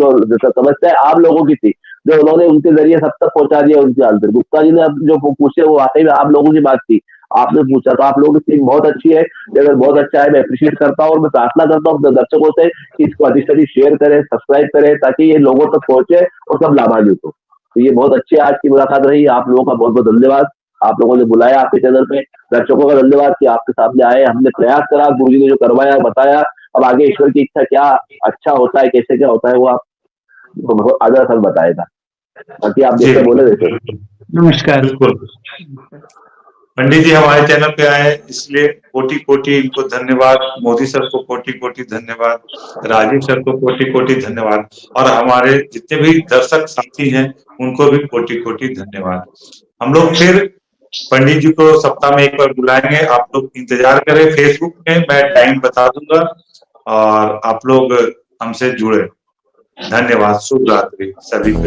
समस्या आम लोगों की थी, जो उन्होंने उनके जरिए सब तक पहुंचा दिया उनके आंसर। गुप्ता जी ने जो पूछे वो वाकई में आप लोगों की बात थी, आपने पूछा, तो आप लोगों की टीम बहुत अच्छी है, लेकिन बहुत अच्छा है। मैं अप्रिशिएट करता हूँ और मैं प्रार्थना करता हूँ दर्शकों से कि इसको अधिक से अधिक शेयर करें, सब्सक्राइब करें, ताकि ये लोगों तक पहुंचे और सब लाभान्वित हो। तो ये बहुत अच्छी आज की मुलाकात रही। आप लोगों का बहुत बहुत धन्यवाद, आप लोगों ने बुलाया आपके चैनल पे। दर्शकों का धन्यवाद कि आपके सामने आए, हमने प्रयास करा, गुरु जी ने जो करवाया बताया। अब आगे ईश्वर की इच्छा क्या अच्छा होता है, कैसे क्या होता है, वो आप आदर सन बताएगा। बाकी आप जैसे बोले वैसे। नमस्कार। बिल्कुल, पंडित जी हमारे चैनल पे आए इसलिए कोटि कोटि इनको धन्यवाद। मोदी सर को कोटि कोटि धन्यवाद, राजीव सर को कोटि कोटि धन्यवाद, और हमारे जितने भी दर्शक साथी हैं उनको भी कोटि कोटि धन्यवाद। हम लोग फिर पंडित जी को सप्ताह में एक बार बुलाएंगे, आप लोग इंतजार करें। फेसबुक में मैं टाइम बता दूंगा और आप लोग हमसे जुड़े। धन्यवाद, शुभ रात्रि सभी को।